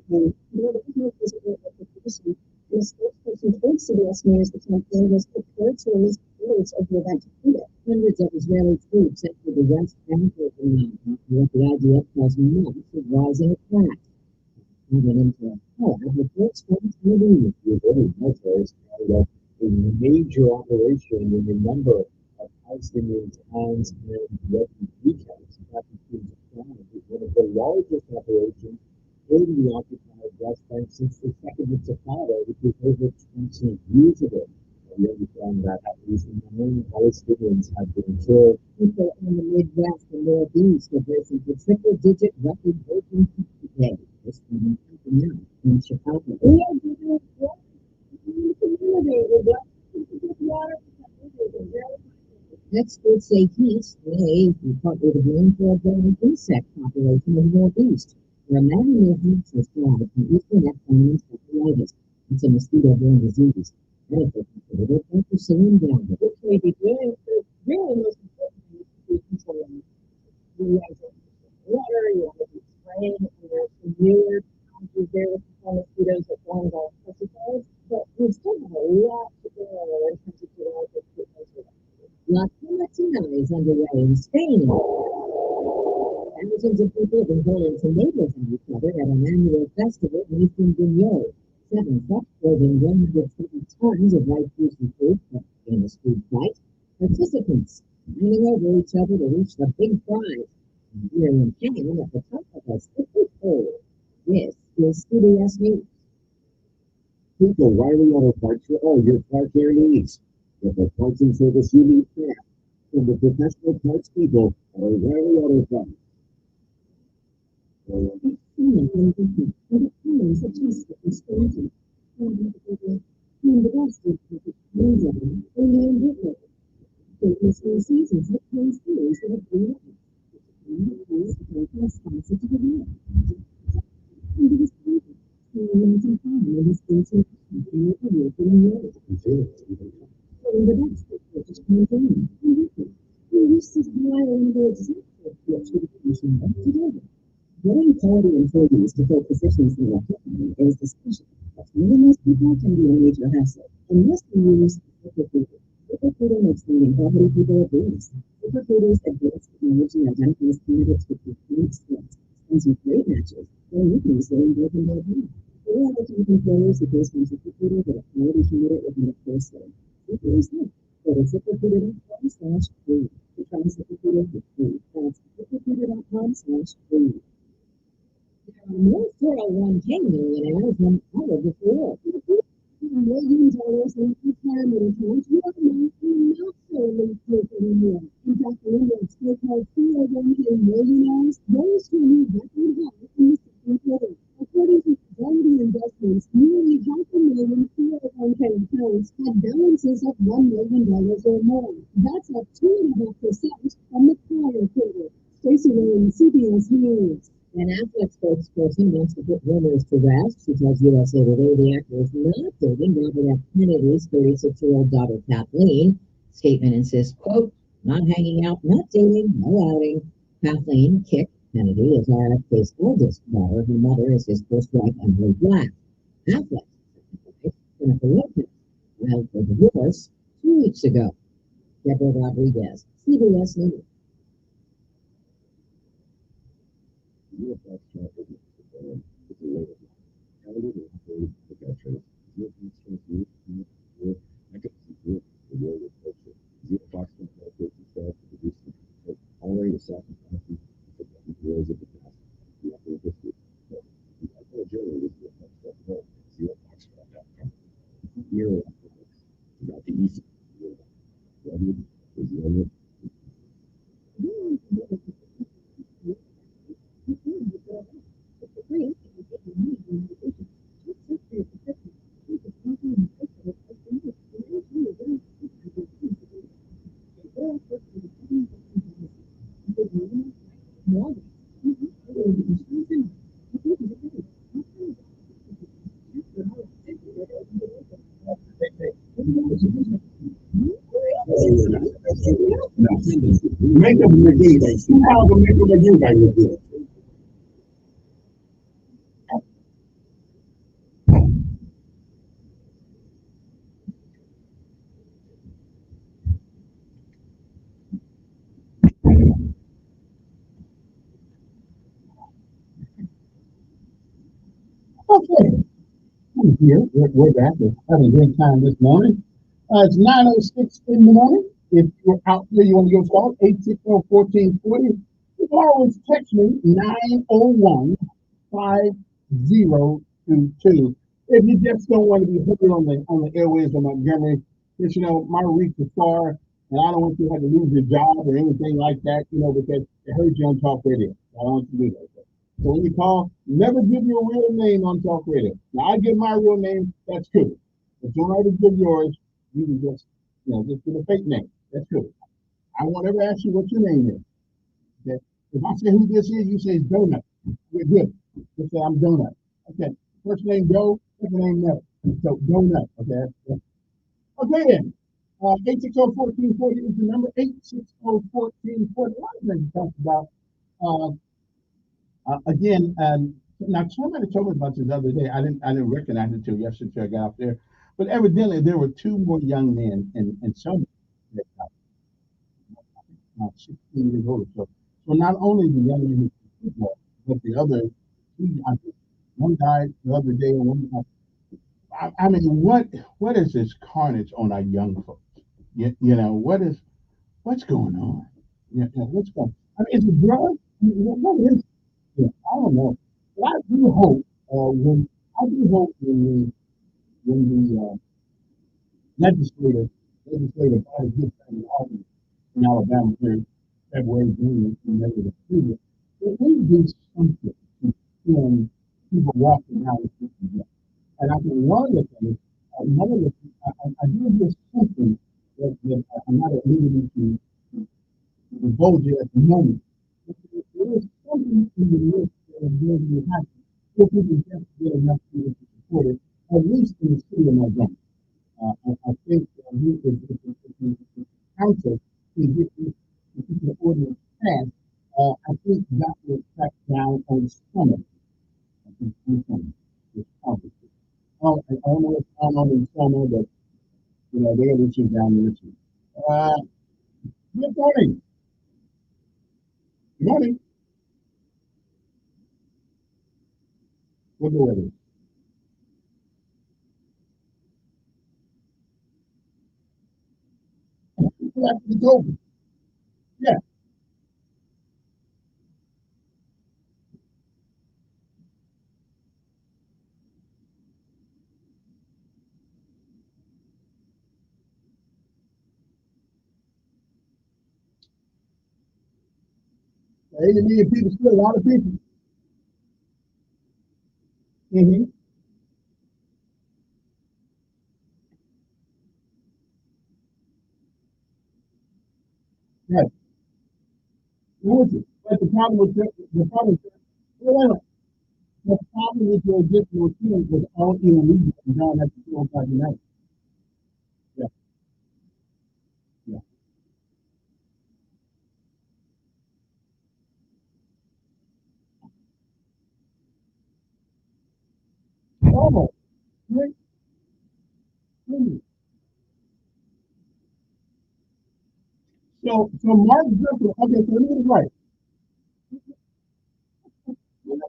campaign, there was no physical replication, and a spokesperson told CBS News the campaign was prepared to release footage of the event to Twitter. Hundreds of Israeli troops entered the West Bank overnight after what the IDF calls months of rising attacks. Moving into a collab reports from TV. The Israeli military has carried out a major operation in a number of Palestinian towns and refugee camps. In fact, it's one of the largest operations in the occupied West Bank since the Second Intifada, which was over 20 years ago. We understand that at least 9 Palestinians have been killed. People in the Midwest and Northeast are bracing for triple-digit record-breaking heat today. This will happen now in Chicago. Experts say heat may be partly to blame for a growing insect population in the Northeast, where many New Hampshire thrive from Eastern equine encephalitis. It's a mosquito-borne disease. Medical contributor Dr. Celine Brown. Which may be really most important to be controlling the water. You want to be spraying, and there's some newer technologies there with the mosquitoes that forms all pesticides, but we still have a lot to go in terms of getting out of treatment. La Latina is underway in Spain. Thousands of people have been pouring tomatoes on each other at an annual festival in Eastern Vigneault. 7 trucks holding 120 tons of ripe juicy fruit at a famous food fight. Participants running over each other to reach the big prize. And here in town at the top of a slippery pole. This is CBS News. Think O'Reilly Auto Parts for all your car care needs. With the parts and service you need fast from the professional parts people at O'Reilly Auto Parts. Getting quality employees to fill positions in your company is discussion, but for most people can be a major hassle. Unless you use ZipRecruiter. ZipRecruiter makes finding quality people a breeze. ZipRecruiter's advanced technology identifies candidates with unique skills, sends you great matches, while you can stay in both and both home. There are other top employers who post on ZipRecruiter that a quality candidate within a first day. ZipRecruiter's not. Go to ZipRecruiter.com/free to try ZipRecruiter for free. That's ZipRecruiter.com/free. More 401k millionaires than ever before. Millions of dollars in retirement accounts you are not solely safe anymore. In fact, the index so-called 401k millionaires, those who need record high in the second quarter. According to Fidelity Investments, nearly 500,000 401k accounts had balances of $1 million or more. That's up 2.5% from the prior quarter. Stacey Williams, CBS News. An Affleck spokesperson wants to put rumors to rest. She tells USA Today the actor is not dating Robert F. Kennedy's 36-year-old daughter Kathleen. Statement insists, quote, not hanging out, not dating, no outing. Kathleen Kick Kennedy is RFK's oldest daughter. Her mother is his first wife, Emily Black. Affleck, Jennifer Lopez, filed for divorce 2 weeks ago. Deborah Rodriguez, CBS News. Makeup McGee, like 2,000 Makeup McGee guys would do it. Okay, I'm here. We're back. We're having a great time this morning. It's 9:06 in the morning. If you're out there, you want to give us a call, 860-1440. You can always text me, 901-5022. If you just don't want to be hooked on the airways of Montgomery, because, my reach is far, and I don't want you to have to lose your job or anything like that, because it hurts you on talk radio. I don't want you to do that. So when you call, never give your real name on talk radio. Now, I give my real name, that's cool. If you want to give yours, you can just give a fake name. That's cool. I won't ever ask you what your name is. Okay. If I say who this is, you say Donut. We're good. Just say I'm Donut. Okay. First name Joe, second name No. So Donut. Okay. Okay then. 860-1440 is the number. 860-1440. A lot of things to talk about. Again, now somebody told me about this the other day. I didn't recognize it until yesterday I got up there. But evidently there were 2 more young men in some 16 years old. So not only the young men football. But the other, I think one died the other day, and one died. I mean, what is this carnage on our young folks? You know, what's going on? What's going? I mean, is it drugs? What is? I don't know. But I do hope when the legislative body gets in office in Alabama here, February, June, and maybe the previous, that we do something to send people walking down the street. And I think one of the things, I do hear something that I'm not at liberty to divulge it at the moment. But there is something in the list that is going to be happening if we can just get enough people to support it, at least in the city of Montgomery. I think if the council can get this particular ordinance passed, I think that will crack down on some of it. I think some of it. I don't know what's going on in summer, but they have issues down there too. Good morning. Good morning. We'll go with it. It's over. Yeah. The 80 million people, still a lot of people. Mm-hmm. Right. But the problem with the problem is, the problem with your additional team was all illegal and down at the 2:05 night. Yeah. Yeah. Oh, great. So Mark Zuckerberg, okay, so let me get it right. Wait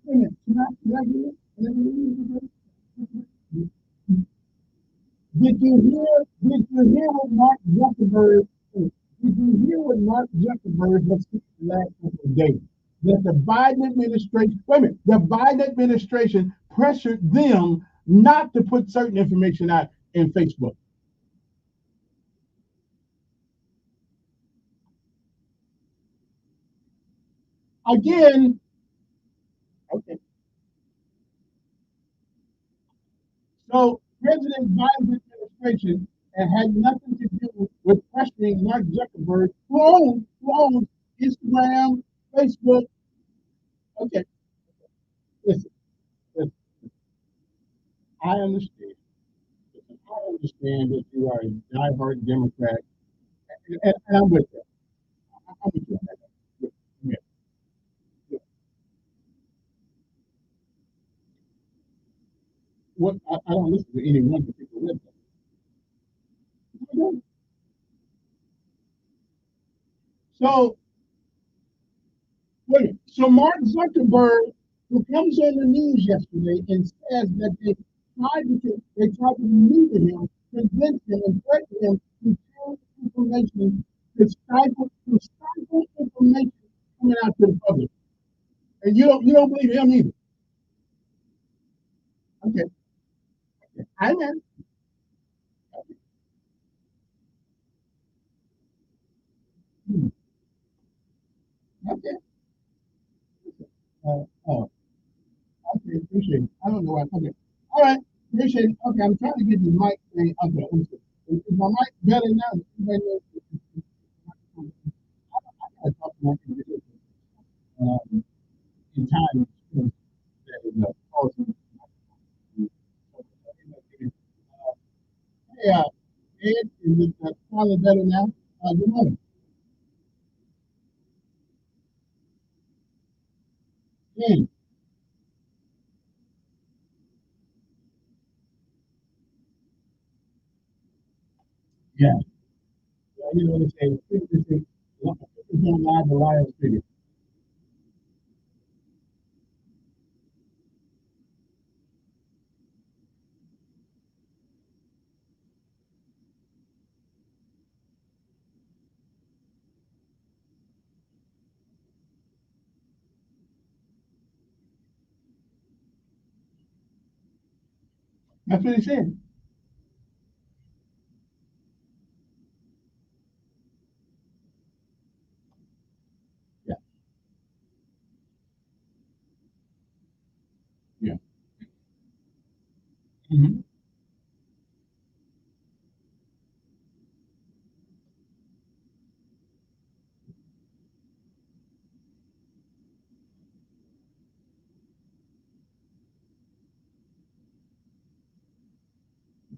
a minute, can I get it? Did you hear what Mark Zuckerberg did you hear what Mark Zuckerberg has said the last couple of days? That the Biden administration, wait a minute, the Biden administration pressured them not to put certain information out in Facebook. Again, okay. So President Biden's administration had nothing to do with pressuring Mark Zuckerberg, who owns Instagram, Facebook. Okay, listen, listen, I understand. I understand that you are a diehard Democrat, and I'm with you. I'm with you. Yeah, yeah. What I don't listen to any one particular website. So wait, so Mark Zuckerberg, who comes on the news yesterday and says that they tried to meet him, convince him, and threaten him to change information, to stifle information coming out to the public. And you don't believe him either. Okay, I know. Hmm. Okay. Oh, okay, appreciate it. I don't know why. Okay. All right, appreciate it. Okay, I'm trying to get the mic thing. Okay, let me see. Is my mic better now? Anybody knows? I talk to my computer, in time. That is awesome. Hey, Ed, is it probably better now? Good morning. Ed, yeah. You know what they say, they say, it's on live, the liars figure. That's what he said. Yeah. Yeah. Mhm.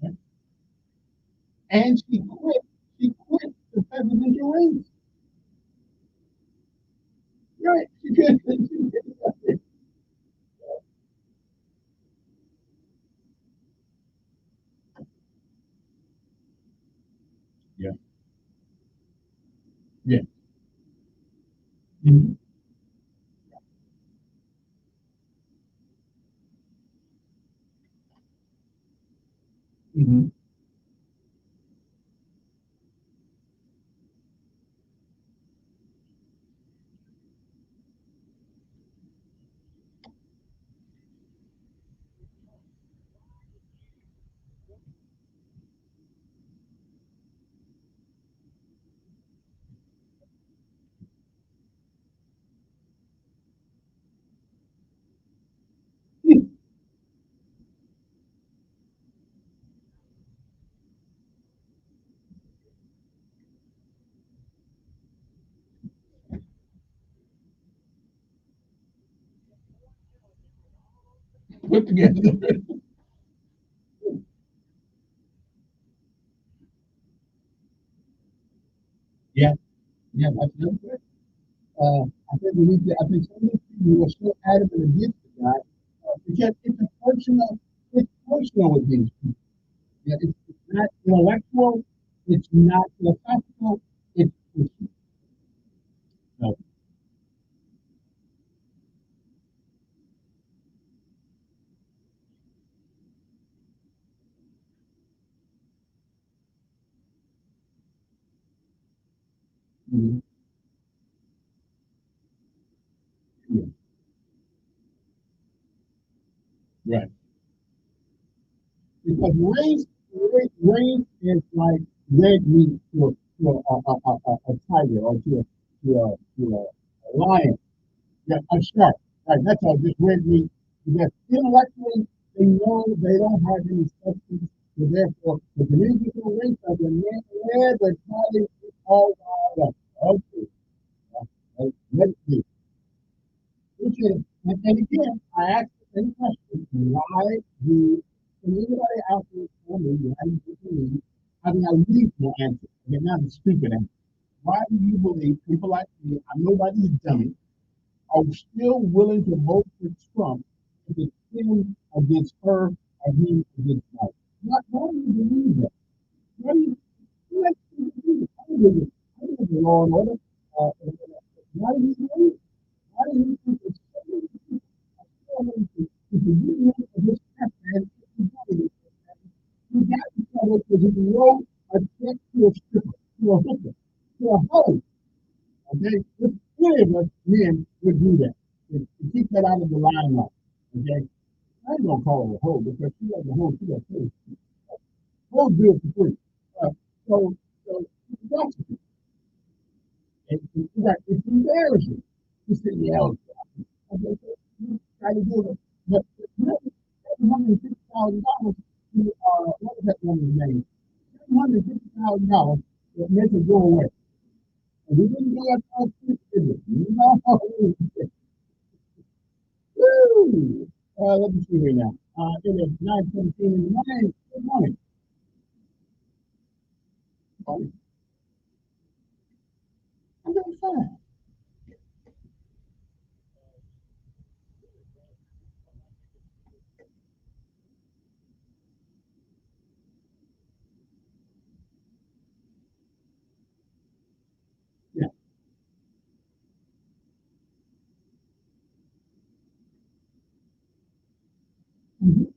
Yeah. And she quit. She quit the presidential race. Right. She quit. Yeah. Yeah. Mhm. Mhm. Put together. Yeah. Yeah. That's good. I think we need to, I think some of these people who are so adamant against the guy, because it's personal with these people. Yeah, it's not intellectual, it's not philosophical, it's no. Mhm. Yeah, right. Because race is like red meat to a tiger or to a lion. Yeah, a shark. Right, that's all, just red meat. Because intellectually, they know they don't have any substance, so therefore, the political race of the man, everybody is all wild up. Okay, let's see. Which is, and again, I ask the same question, why do, can anybody out there tell me, why do you believe, I mean, I leave no answer, again, not a stupid answer. Why do you believe people like me, I'm nobody's dummy, are still willing to vote for Trump if it's him against her or him against Biden? Why do you believe that? Why do you, why do you believe it? I believe in law and order. Why do you believe it? Why do you think it's so many people are still willing to believe him against that man if he voted? He got in trouble because he wrote a check to a stripper, to a hooker, to a hoe. Okay? If any of us men would do that, to keep that out of the limelight. Okay? I ain't gonna call her a hoe because she was a hoe, she got paid. Hoes do it for free. Uh, so, so that's it. It's embarrassing to sit in the L. Okay, so you try to do it, but $750,000 to what is that woman's name? $750,000 that make it go away. And we didn't do that for free, did we? No. Woo! Let me see here now. It is 9:17 in the morning. Good morning. Oh, I'm doing fine. Yeah. Mhm.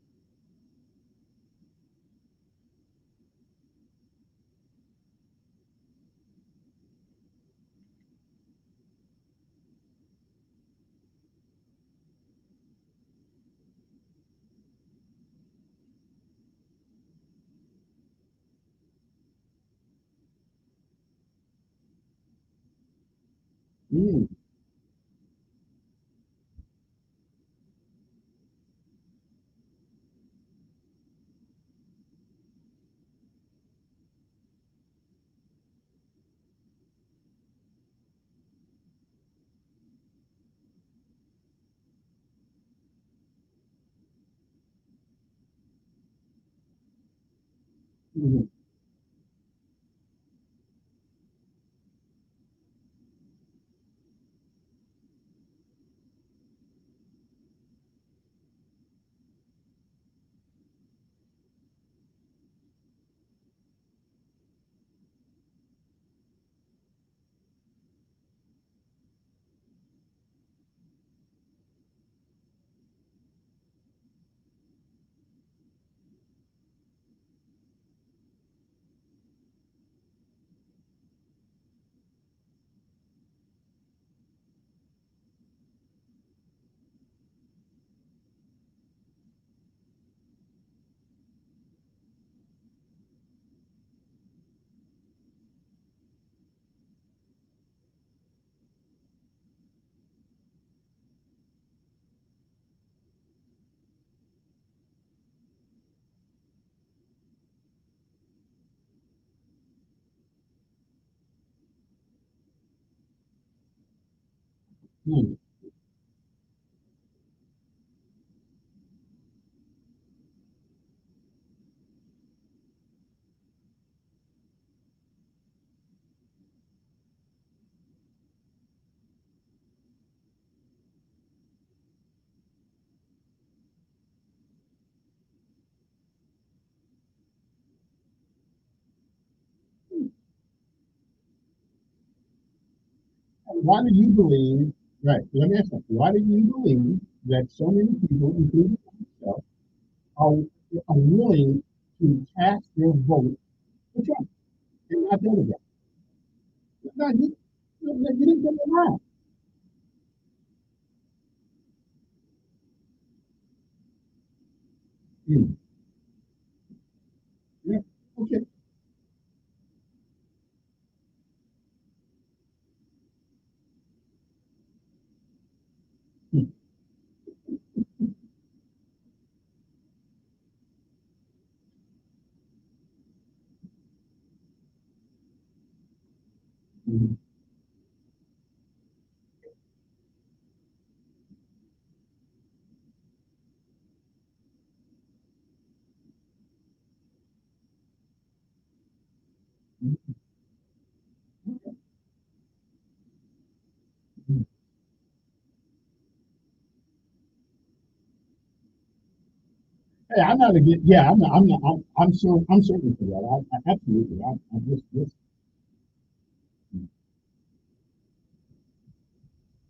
Mm. Mhm. Mm. Why do you believe, right, let me ask you, why do you believe that so many people, including myself, are, are willing to cast their vote for Trump and not the other guy? No, you didn't get it wrong. Mm. Yeah, okay. Mm. Mhm. Mhm. Hey, I'm not against, yeah, I'm certain for that. I absolutely, I just,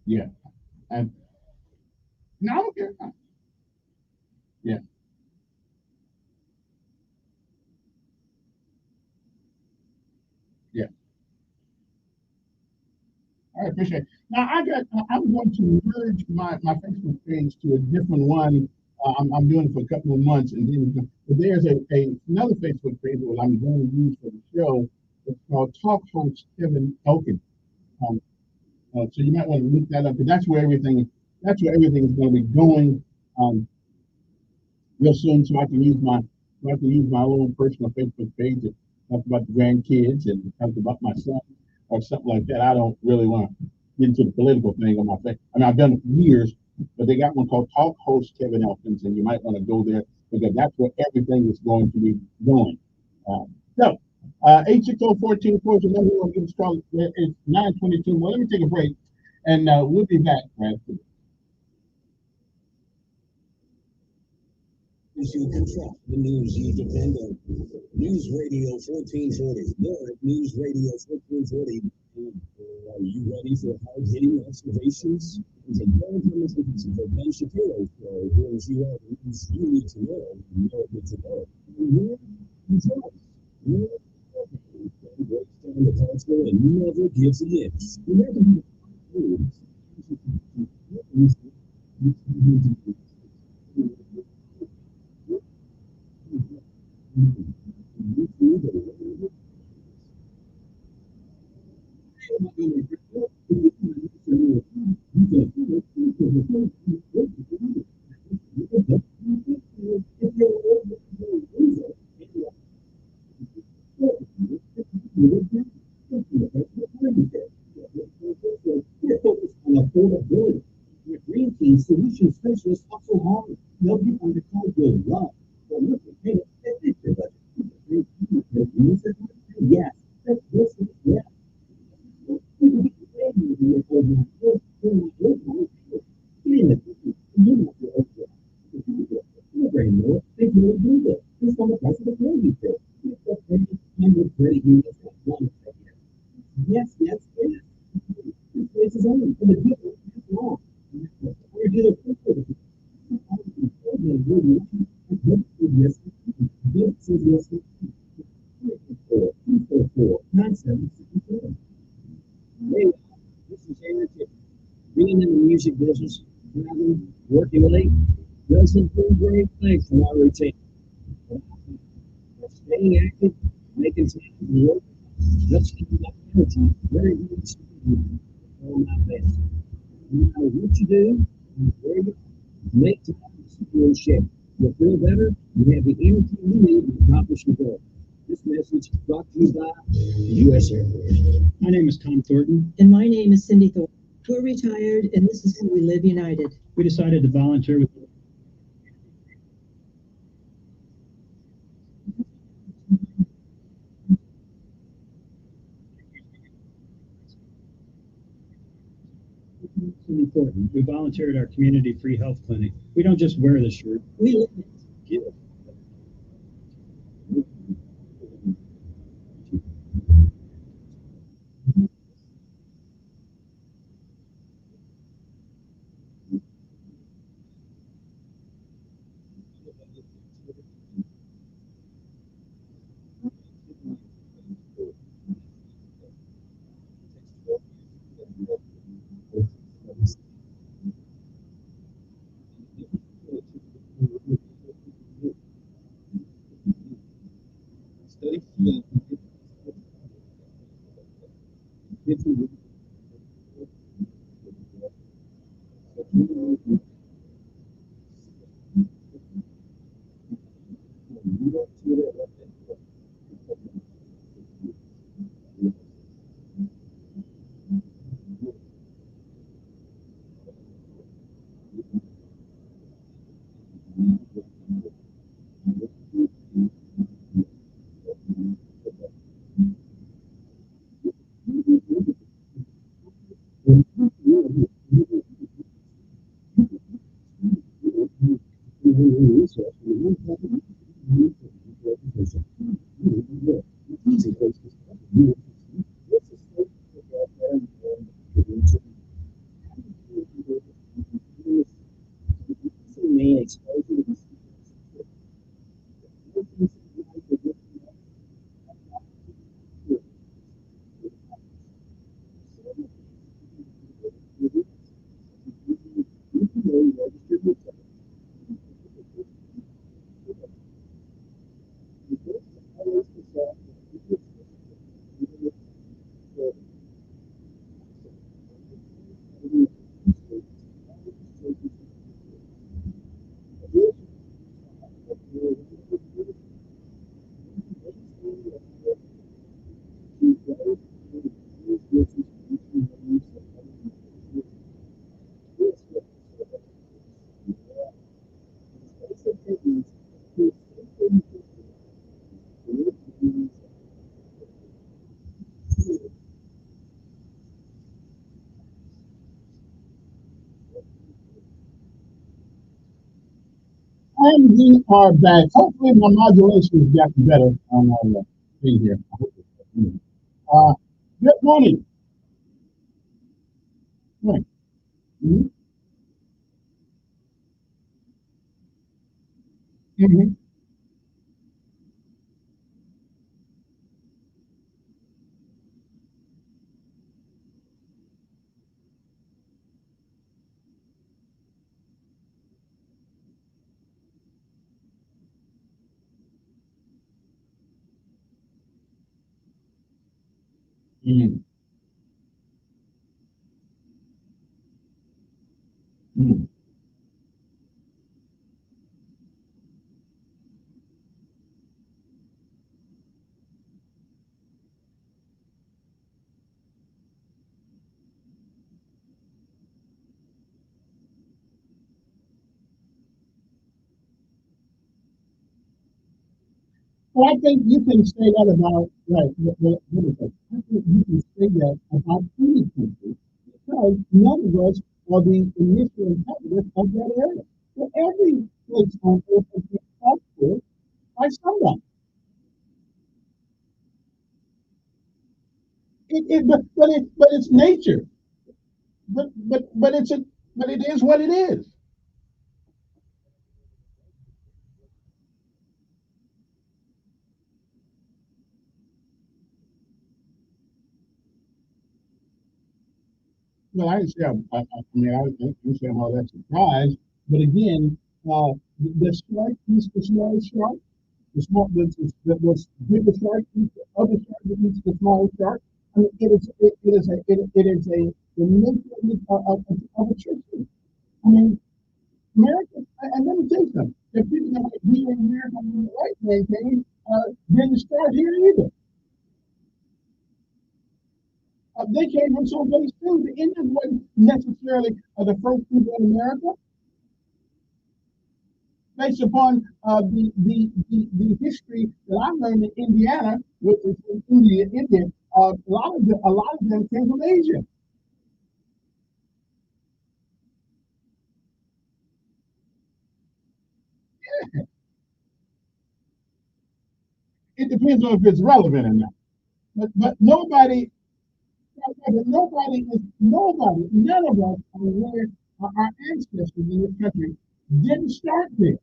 yeah. And no, I don't care. Yeah, yeah. I appreciate it. Now I'm going to merge my Facebook page to a different one. I'm doing it for a couple of months, and then but there's another Facebook page that I'm going to use for the show. It's called Talk Host Kevin Elkins. Um, so you might want to look that up, because that's where everything is going to be going. Um, Real soon, so I can use my own personal Facebook page to talk about the grandkids and talk about my son or something like that. I don't really want to get into the political thing on my face. I mean, I've done it for years, but they got one called Talk Host Kevin Elkins, and you might want to go there, because that's where everything is going to be going. So, 860-1404 is the number we'll give us a call. It's 9:22. Well, let me take a break, and we'll be back right after. News you can trust, the news you depend on. News Radio 1440. More at News Radio 1440. Are you ready for hard-hitting observations? The for Ben Shapiro show brings you all the news you need to know and America to know. And here is us. Ben breaks down the culture and never gives an inch. Remember, We're focused on affordability. Your Green Team Solution Specialist also home. They'll be on the call you'll love. So look at it, that fits your budget. Yes, that's this is yes. You can get ready to be a full man. Get in the kitchen. You know your own job. You're brand new. They will do this. Just on the price of the bill you pay. It's okay. And with credit unions that one right here. Yes, yes, yes. This place is only for the people this long. We're dealer yes, yes, yes, 244-9767. Hey, this is Eric. Being in the music business, traveling, working late, doesn't do great things for my routine. But staying active, making time to work, just keep my energy very, very strong for my best. No matter what you do, where you make time to keep you in shape. You'll feel better, you have the energy you need to accomplish your goal. This message is brought to you by the U.S. Air Force. My name is Tom Thornton. And my name is Cindy Thornton. We're retired, and this is how we live united. We decided to volunteer with Cindy Thornton. We volunteer at our community free health clinic. We don't just wear the shirt. We live it. Give. Main exposure to And we are back. Hopefully my modulation has gotten better on our thing here. I hope it's good morning. Right. Mm-hmm. Mm-hmm. Mm-hmm. Mm. Well, I think you can say that about, right, what is it? I think you can say that about any country because none of us are the initial inhabitants of that area. So every place on earth has been touched by somebody. But it's nature. But it's a, but it is what it is. Well, I didn't say I didn't say I'm all that surprised. But again, the shark eats the small shark. The small the bigger shark eats the other shark that eats the small shark. I mean, it is a the nature of a trick. I mean, America. And let me tell you something. If people are like we in America, the white man came, didn't start here either. They came from someplace too. The Indians wasn't necessarily the first people in America. Based upon the history that I learned in Indiana, which is in India, a lot of them came from Asia. It depends on if it's relevant or not. But nobody, none of us are where our ancestors in this country didn't start there.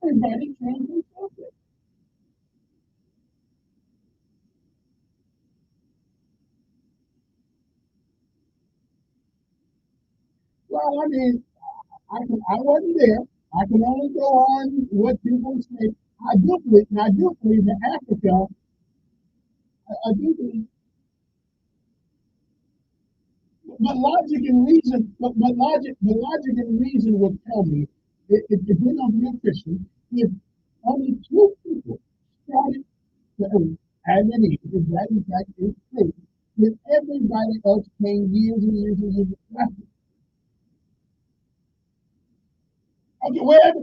Everybody came from something. Well, I mean, I wasn't there. I can only go on what people say. I do believe that Africa, I do believe, but logic and reason would tell me, if you're not real Christian, if only two people started the earth as it is, if that in fact is true, then everybody else came years and years and years after. Okay, wherever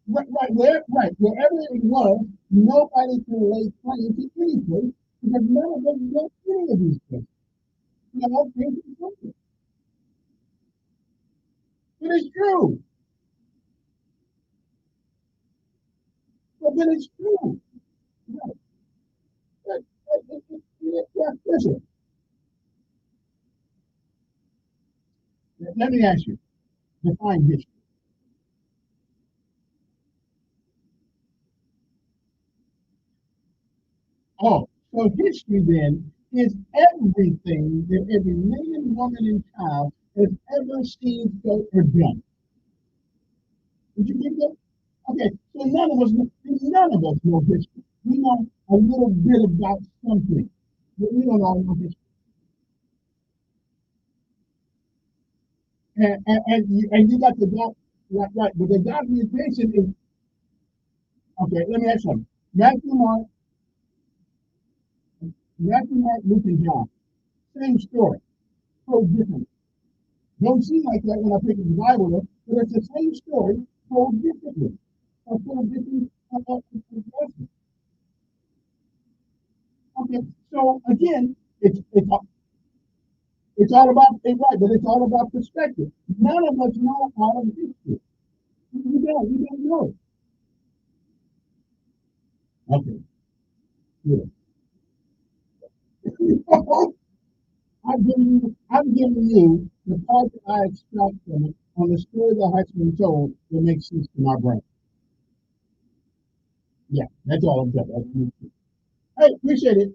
it was, nobody can lay claim to any place because none of them know any of these places. You know, things are something. But it's true. But it's true. Right. Yeah, listen, let me ask you, define history. Oh, so history then is everything that every man, woman, and child has ever seen, felt, or done. Did you get that? Okay, so none of us know history. We know a little bit about something, but we don't all know history. And you got the doc, right, but the documentation is okay. Let me ask you something. Matthew, Mark, Luke, and John, same story, so different. Don't seem like that when I pick up the Bible, though, but it's the same story told differently. Told different. Okay, so again, it's all about right, but it's all about perspective. None of us know all of history. We don't know. Okay, yeah. I'm giving you the part that I extract from it on the story that has been told that makes sense to my brain. Yeah, that's all I'm saying. Hey, appreciate it.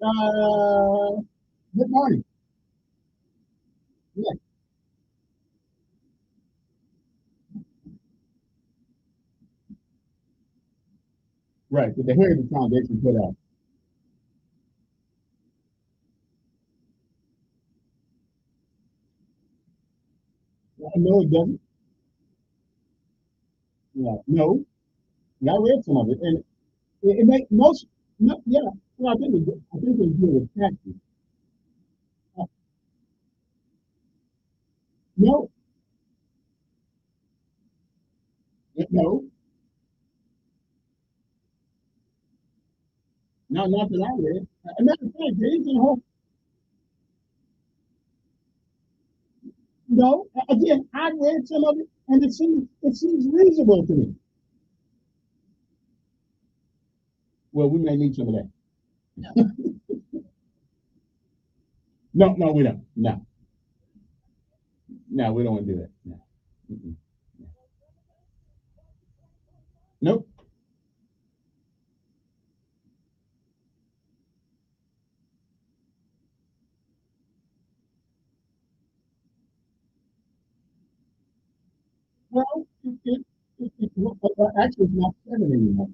Good morning. Yeah, right. But the Heritage Foundation put out. I know it doesn't. Yeah, no, yeah, I read some of it, and it make most, no, yeah, well, I think they deal with taxes. Uh, no, no, no, not that I read. As a matter of fact, there is a whole, no, again, I read some of it, and it seems reasonable to me. Well, we may need some of that. No, no, we don't. No, no, we don't want to do that. No. Mm-mm. Nope. Well, actually, it's not 7 anymore.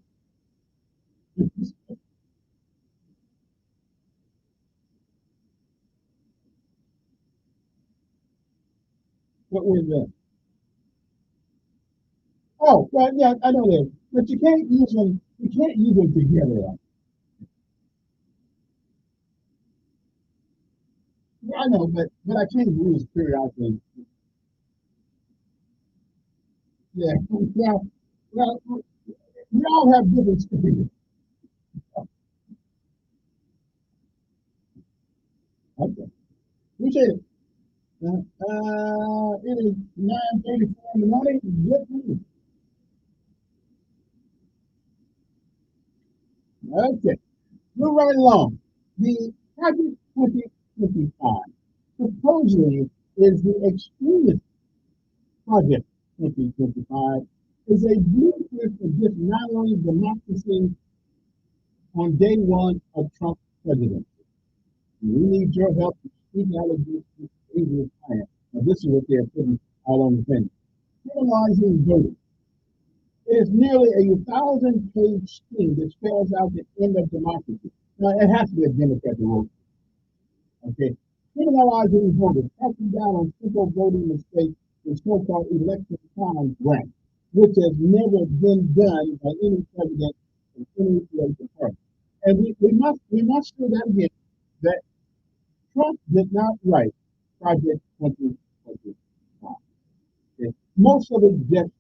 What was that? Oh, well, yeah, I know that, but you can't use them. You can't use them together. Yeah, I know, but I can't use periodically. Yeah, yeah. Well, we all have different speeds. Okay, appreciate it. It is 9:34 in the morning. Good morning. Okay, we're right along. The Project 2025 supposedly is the extremist Project 2025 is a blueprint for just not only democracy on day one of Trump's presidency. We need your help to speak out against this dangerous plan. Now, this is what they're putting out on the thing. Criminalizing voting. It is nearly a 1,000-page scheme that spells out the end of democracy. Now, it has to be a Democrat to vote. Okay? Criminalizing voters, cracking down on simple voting mistakes and so-called election crime grant, which has never been done by any president in any political party. And we must say that again, that Trump did not write Project 2025. Okay? Most of it just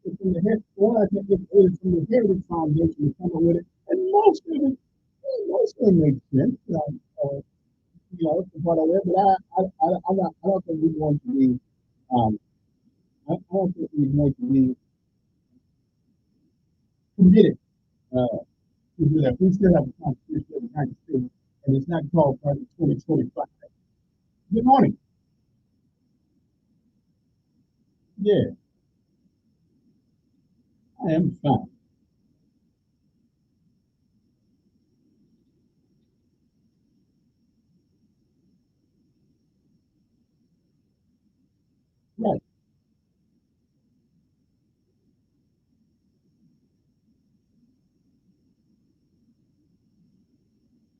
it's from the head, well, I think it is from the Heritage Foundation to come up with it, and most of it makes sense. From what I read, but I don't think we want to be, um, I don't think we want to be committed to do that. We still have a Constitution of the United States, and it's not called Project 2025. Good morning. Yeah, I am fine. Right.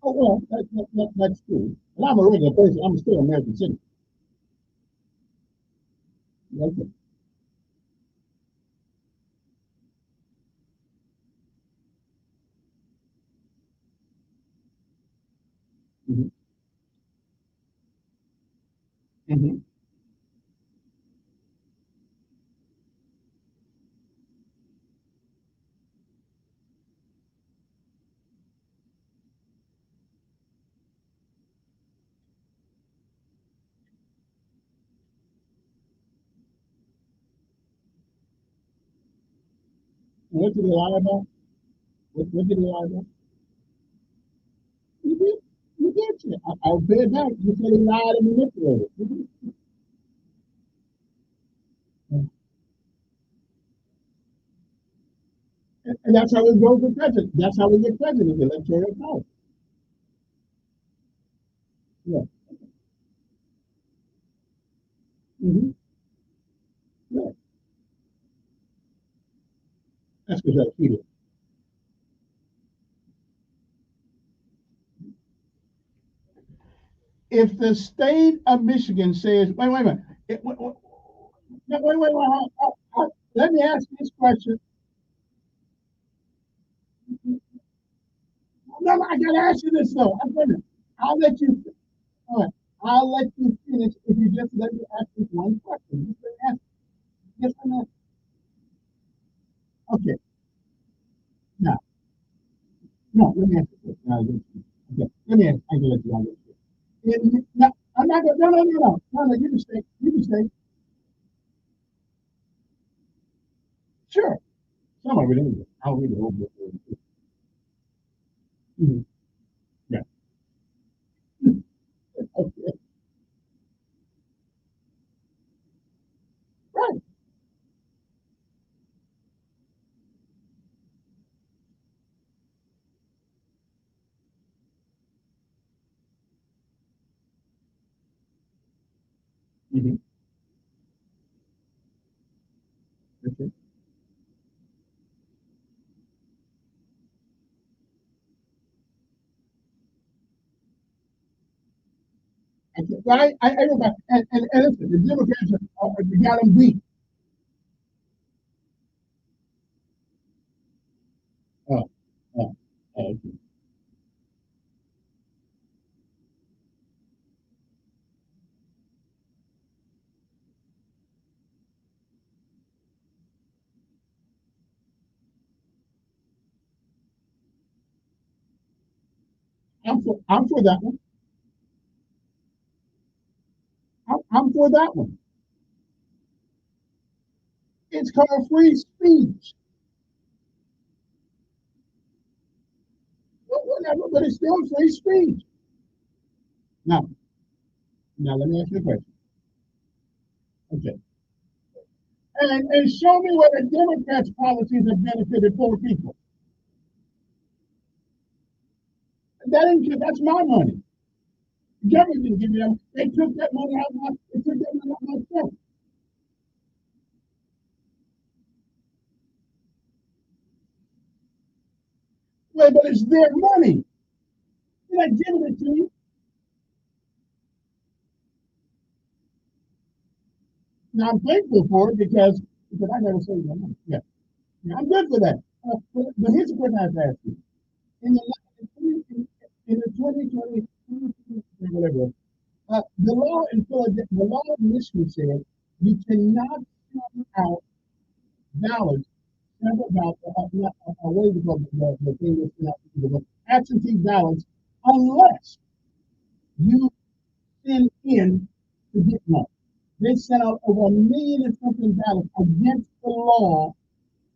Oh, well, that's true. And I'm a regular person. I'm still an American citizen. Okay. Mm-hmm. Mm-hmm. What did they lie about? What did they lie about? You did. You did. I'll pay it back. You said he lied and manipulated. And that's how we go for president. That's how we get president, electoral college. Yeah. Mm-hmm. Yeah. That's because you're cheated. If the state of Michigan says, wait a minute, wait, wait, wait, wait, Let me ask you this question. No, I gotta ask you this though. I'm gonna. I'll let you. All right. I'll let you finish if you just let me ask this one question. Just let me ask. Yes or no? Okay. Now, no. Let me ask you this. Okay. Let me ask. I'm gonna let you. I'll let you. No, I'm not gonna. No. You can stay. You can stay. Sure. Some of it anyway. I'll read it over. Mm-hmm. Yeah. Okay. Right. Mm-hmm. Okay. Right? I know that. And listen, the Democrats got them beat. Oh, okay. I'm for that one. I'm for that one. It's called free speech. Whatever, but it's still free speech. Now, let me ask you a question. Okay. And show me where the Democrats' policies have benefited poor people. That's my money. The government didn't give me that. They took that money out of my stuff. Well, but it's their money. They're not giving it to you. Now I'm thankful for it because I never saved my money. Yeah. I'm good for that. But here's the question I have to ask you. In the 2020, whatever, the law in Philadelphia, the law in Michigan said you cannot send out ballots, what is it called, the thing that's not, the absentee ballots, unless you send in to get one. They sent out over 1 million and something ballots against the law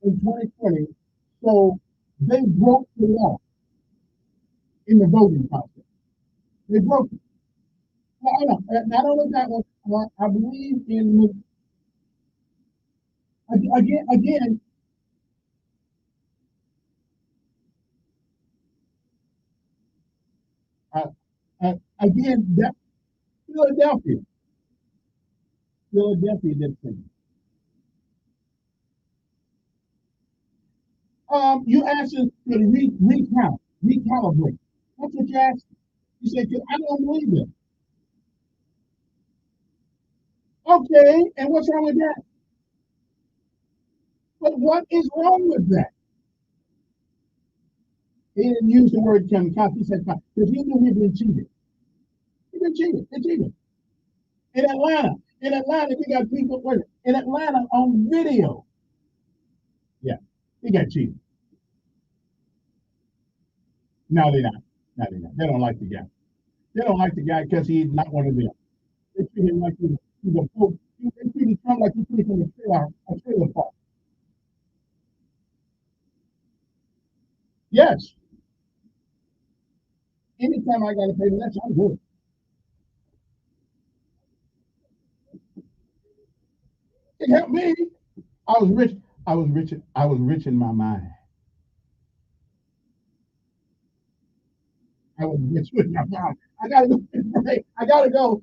in 2020, so they broke the law in the voting process. They broke it. Well, not only that one, I believe in again. Again, that Philadelphia, did things. You asked us to recalibrate. That's what you asked. You said, I don't believe it. Okay, and what's wrong with that? But what is wrong with that? He didn't use the word kamikaze. He said because he knew he'd been cheated. He'd been cheated. They cheated. In Atlanta, we got people in Atlanta on video. Yeah, he got cheated. No, they're not. No, they're not. They don't like the guy. They don't like the guy because he's not one of them. They treat him like he's a fool. They treat Trump like he's from a trailer park. Yes. Anytime I got to pay less, I'm good. It helped me. I was rich. I was rich. I was rich in my mind. I was rich with my mind. I gotta go. I gotta go.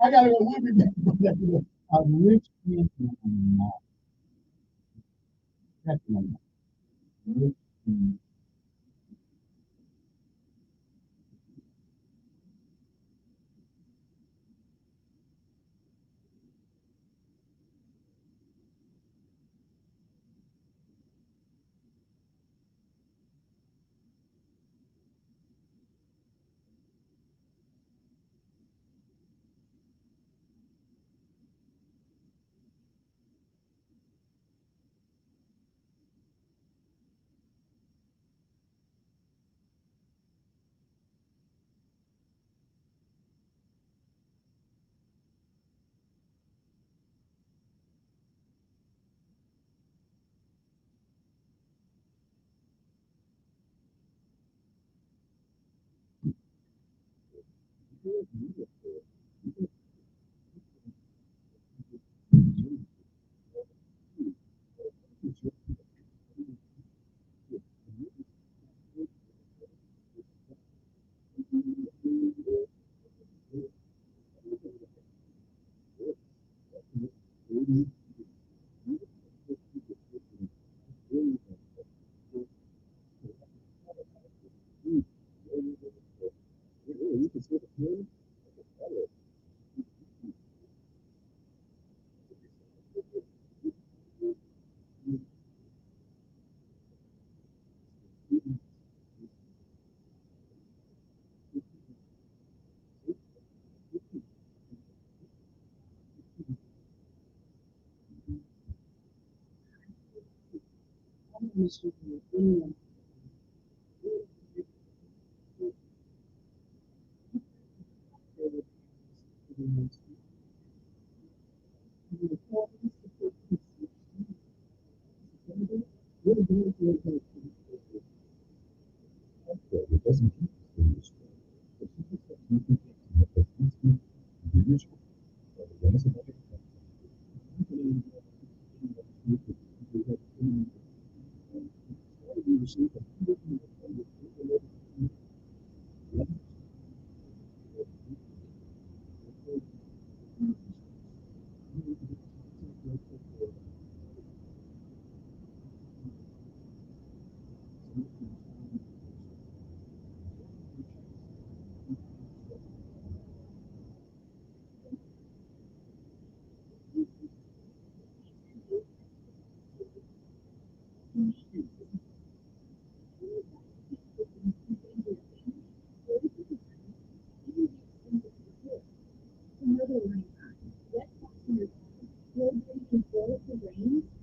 I gotta go. We'll be back. I'm rich in my mind. That's my mind. Rich in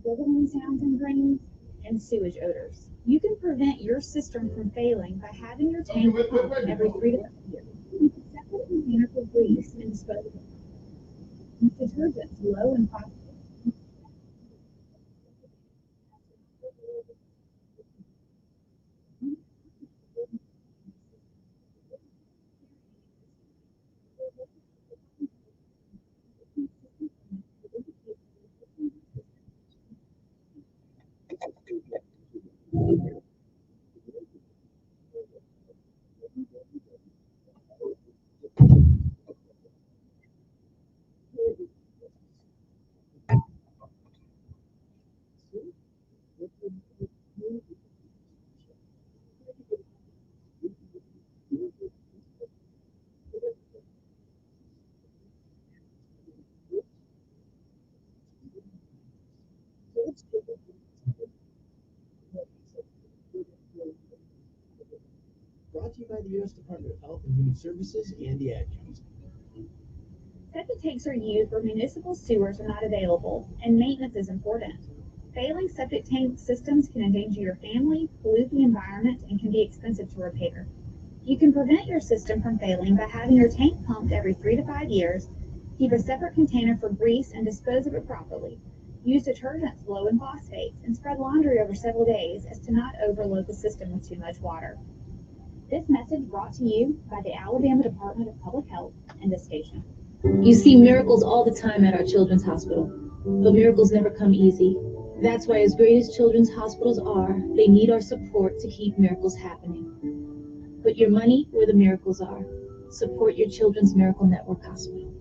Building sounds and drains, and sewage odors. You can prevent your system from failing by having your tank pumped every 3 to 5 years. Keep a separate container for grease and disposable. Use detergents low in phosphorus. Brought to you by the U.S. Department of Health and Human Services and the Ad Council. Septic tanks are used where municipal sewers are not available, and maintenance is important. Failing septic tank systems can endanger your family, pollute the environment, and can be expensive to repair. You can prevent your system from failing by having your tank pumped every 3 to 5 years, keep a separate container for grease and dispose of it properly. Use detergents low in phosphates and spread laundry over several days as to not overload the system with too much water. This message brought to you by the Alabama Department of Public Health and this station. You see miracles all the time at our children's hospital, but miracles never come easy. That's why, as great as children's hospitals are, they need our support to keep miracles happening. Put your money where the miracles are. Support your Children's Miracle Network Hospital.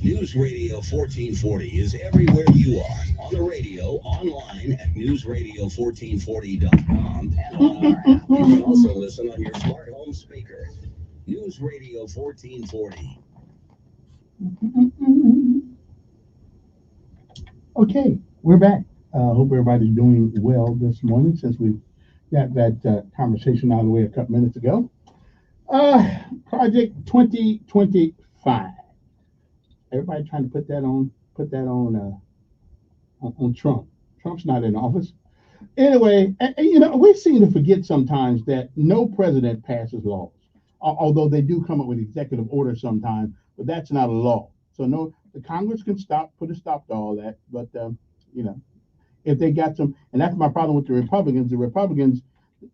News Radio 1440 is everywhere you are. On the radio, online at newsradio1440.com, and on our app. You can also listen on your smart home speaker. News Radio 1440. Okay, we're back. Hope everybody's doing well this morning since we got that conversation out of the way a couple minutes ago. Project 2025. Everybody trying to put that on Trump. Trump's not in office. Anyway, we seem to forget sometimes that no president passes laws, although they do come up with executive orders sometimes, but that's not a law. So no, the Congress can put a stop to all that. But if they got some, and that's my problem with the Republicans. The Republicans,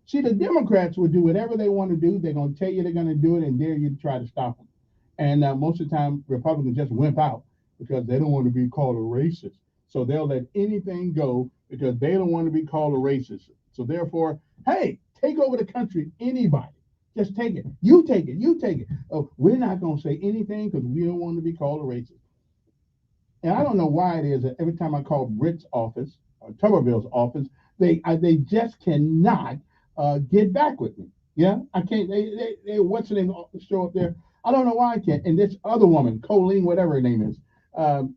see, the Democrats will do whatever they want to do. They're going to tell you they're going to do it and dare you to try to stop them. And most of the time, Republicans just wimp out because they don't want to be called a racist. So they'll let anything go because they don't want to be called a racist. So therefore, hey, take over the country, anybody. Just take it. You take it. You take it. Oh, we're not going to say anything because we don't want to be called a racist. And I don't know why it is that every time I call Britt's office or Tuberville's office, they just cannot get back with me. Yeah, I can't. They what's the name show up there? I don't know why I can't. And this other woman, Colleen, whatever her name is, um,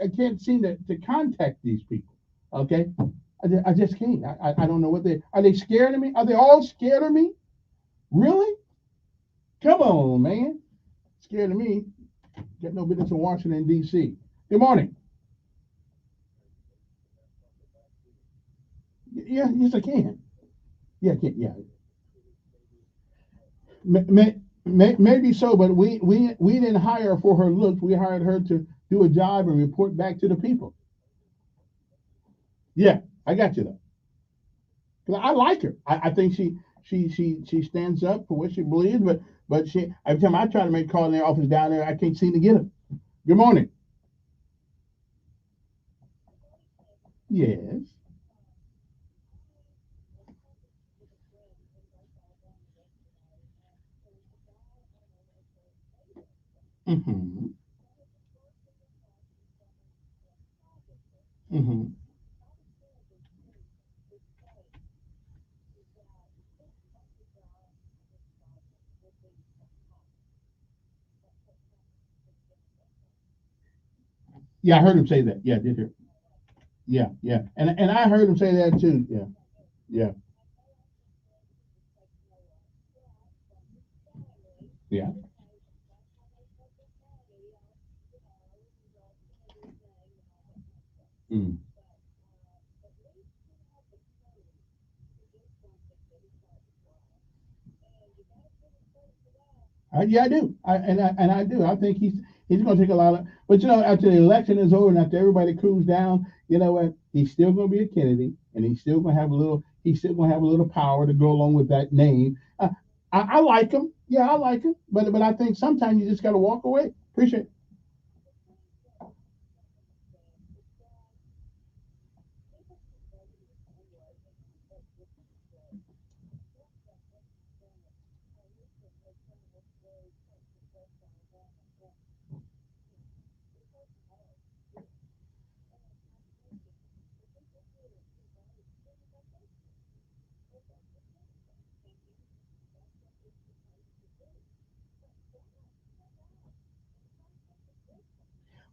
I can't seem to contact these people. Okay, I just can't. I don't know what they are. They scared of me? Are they all scared of me? Really? Come on, man. Scared of me? Get no business in Washington D.C. Good morning. Yeah, yes, I can. Yeah, I can. Yeah, maybe so, but we didn't hire her for her looks. We hired her to do a job and report back to the people. Yeah, I got you though. 'Cause I like her. I think she stands up for what she believes. But she every time I try to make calls in their office down there, I can't seem to get her. Good morning. Yes. Mm-hmm. Mm-hmm. Yeah, I heard him say that. Yeah, I did hear. Yeah, yeah, and I heard him say that too. Yeah, yeah, yeah. Mm. Yeah, I do. I do. I think he's going to take a lot of. But after the election is over and after everybody cools down, you know what? He's still going to be a Kennedy, and he's still going to have a little. He's still going to have a little power to go along with that name. I like him. Yeah, I like him. But I think sometimes you just got to walk away. Appreciate it.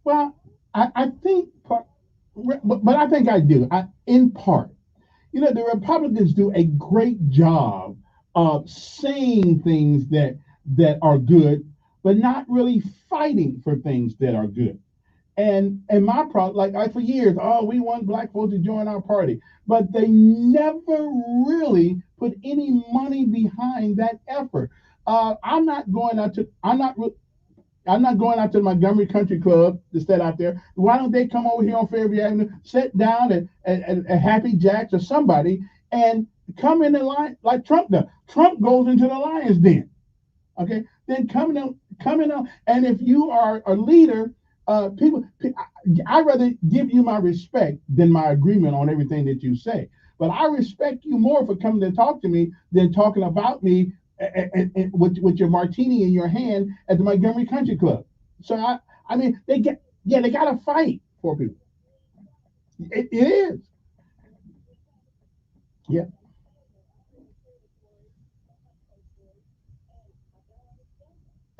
Well, I think part, but I think I do. In part. The Republicans do a great job of saying things that are good, but not really fighting for things that are good. And my problem, like for years, oh, we want black folks to join our party, but they never really put any money behind that effort. I'm not going out to the Montgomery Country Club to sit out there. Why don't they come over here on Fairview Avenue, sit down at Happy Jacks or somebody, and come in the line like Trump does? Trump goes into the lion's den. Okay, then come in, and if you are a leader, I'd rather give you my respect than my agreement on everything that you say. But I respect you more for coming to talk to me than talking about me with your martini in your hand at the Montgomery Country Club. So I mean, they got to fight for people. It is, yeah.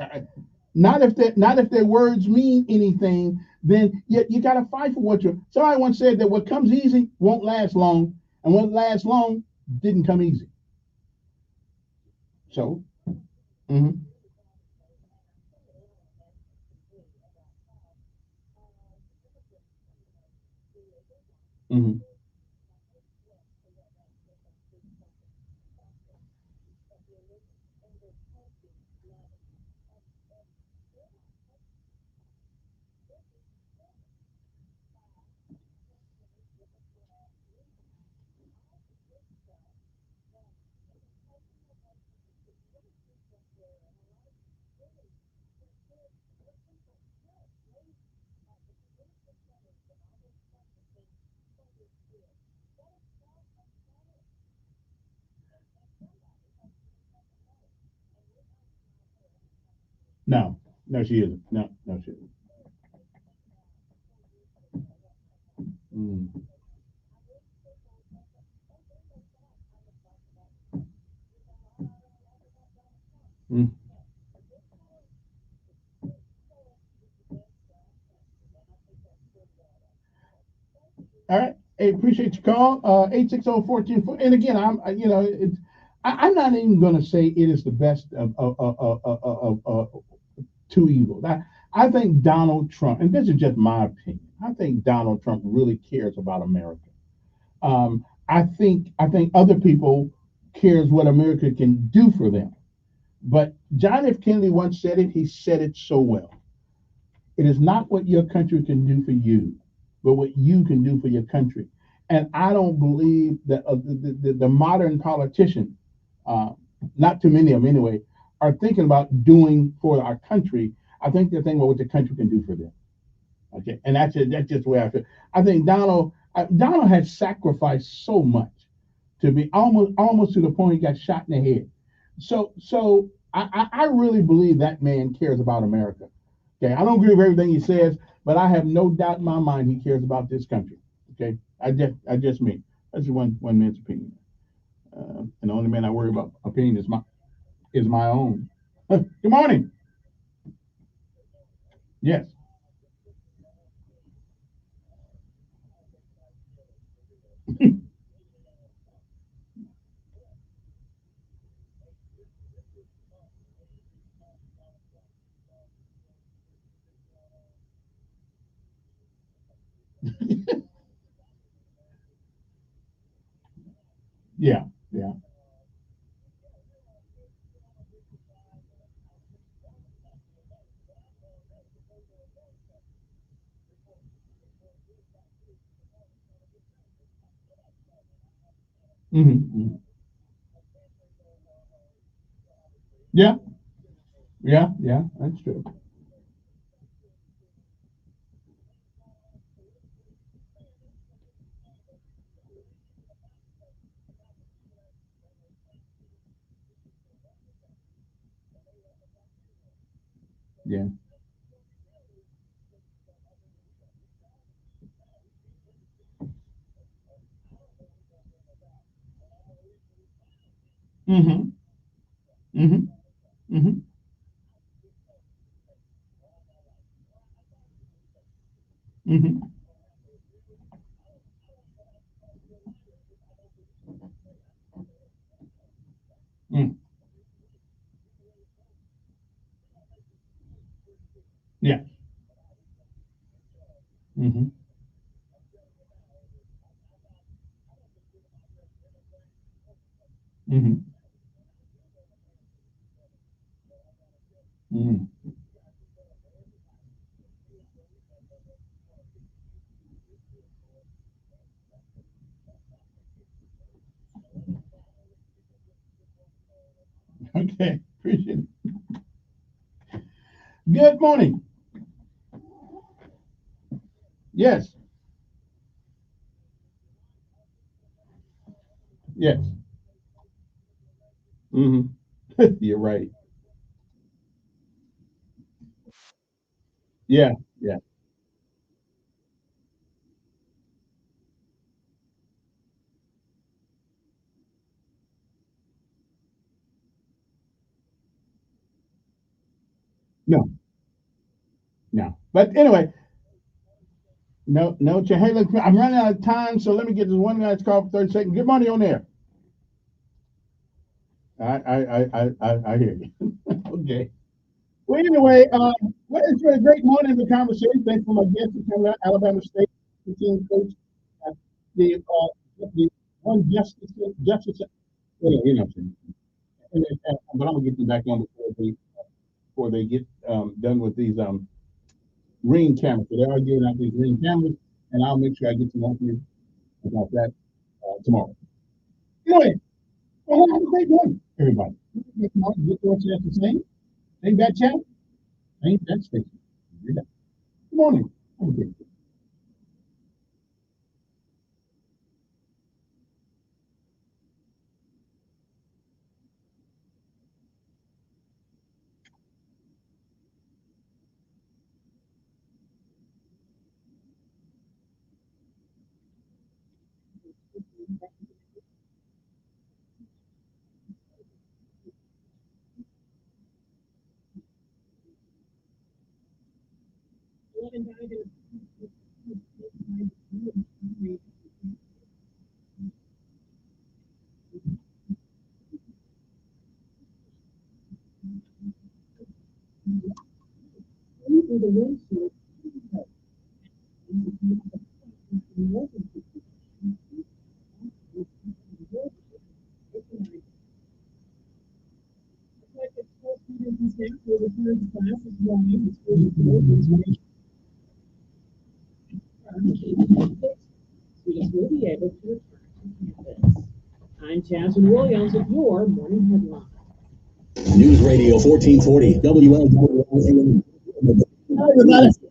Uh, not if their words mean anything, then you got to fight for what you're. Somebody once said that what comes easy won't last long, and what lasts long didn't come easy. So, mm-hmm, mm-hmm. No, no, she isn't. No, no, she isn't. Mm. Mm. All right. Hey, appreciate your call. 860 And again, you know, I'm not even going to say it is the best of two evils. I think Donald Trump, and this is just my opinion, I think Donald Trump really cares about America. I think other people cares what America can do for them. But John F. Kennedy once said it. He said it so well. It is not what your country can do for you, but what you can do for your country. And I don't believe that the modern politician, uh, not too many of them anyway, are thinking about doing for our country. I think they're thinking about what the country can do for them. Okay, and that's just the way I feel. I think Donald has sacrificed so much to be almost to the point he got shot in the head. So I really believe that man cares about America. Okay, I don't agree with everything he says, but I have no doubt in my mind he cares about this country. Okay, I just me. That's one man's opinion, and the only man I worry about opinion is my own. Good morning. Yes. Yeah. Yeah. Hmm. Yeah. Yeah. Yeah. That's true. Yeah. Hmm. Hmm. Hmm. Hmm. Mm. Yeah. Hmm. Hmm. Mm. Okay. Appreciate it. Good morning. Yes. Yes. Hmm. You're right. Yeah. Yeah. No. No. But anyway, no. No. Hey, look, I'm running out of time, so let me get this one guy's call for 30 seconds. Good morning on there. I hear you. Okay. Well, anyway, well, it's been a great morning of the conversation. Thanks for my guest coming out, Alabama State team coach, uh, the one justice. You know what I'm saying. But I'm gonna get you back on before they get done with these ring cameras. So they are giving out these ring cameras, and I'll make sure I get you on here about that tomorrow. Anyway, well, have a great morning, everybody. Get what you have to say. Ain't that chat? Ain't that station? Good morning. Have a great day. Students will be able to return to campus. I'm Jasmine Williams with your morning headline. News Radio 1440 WLWL. Everybody.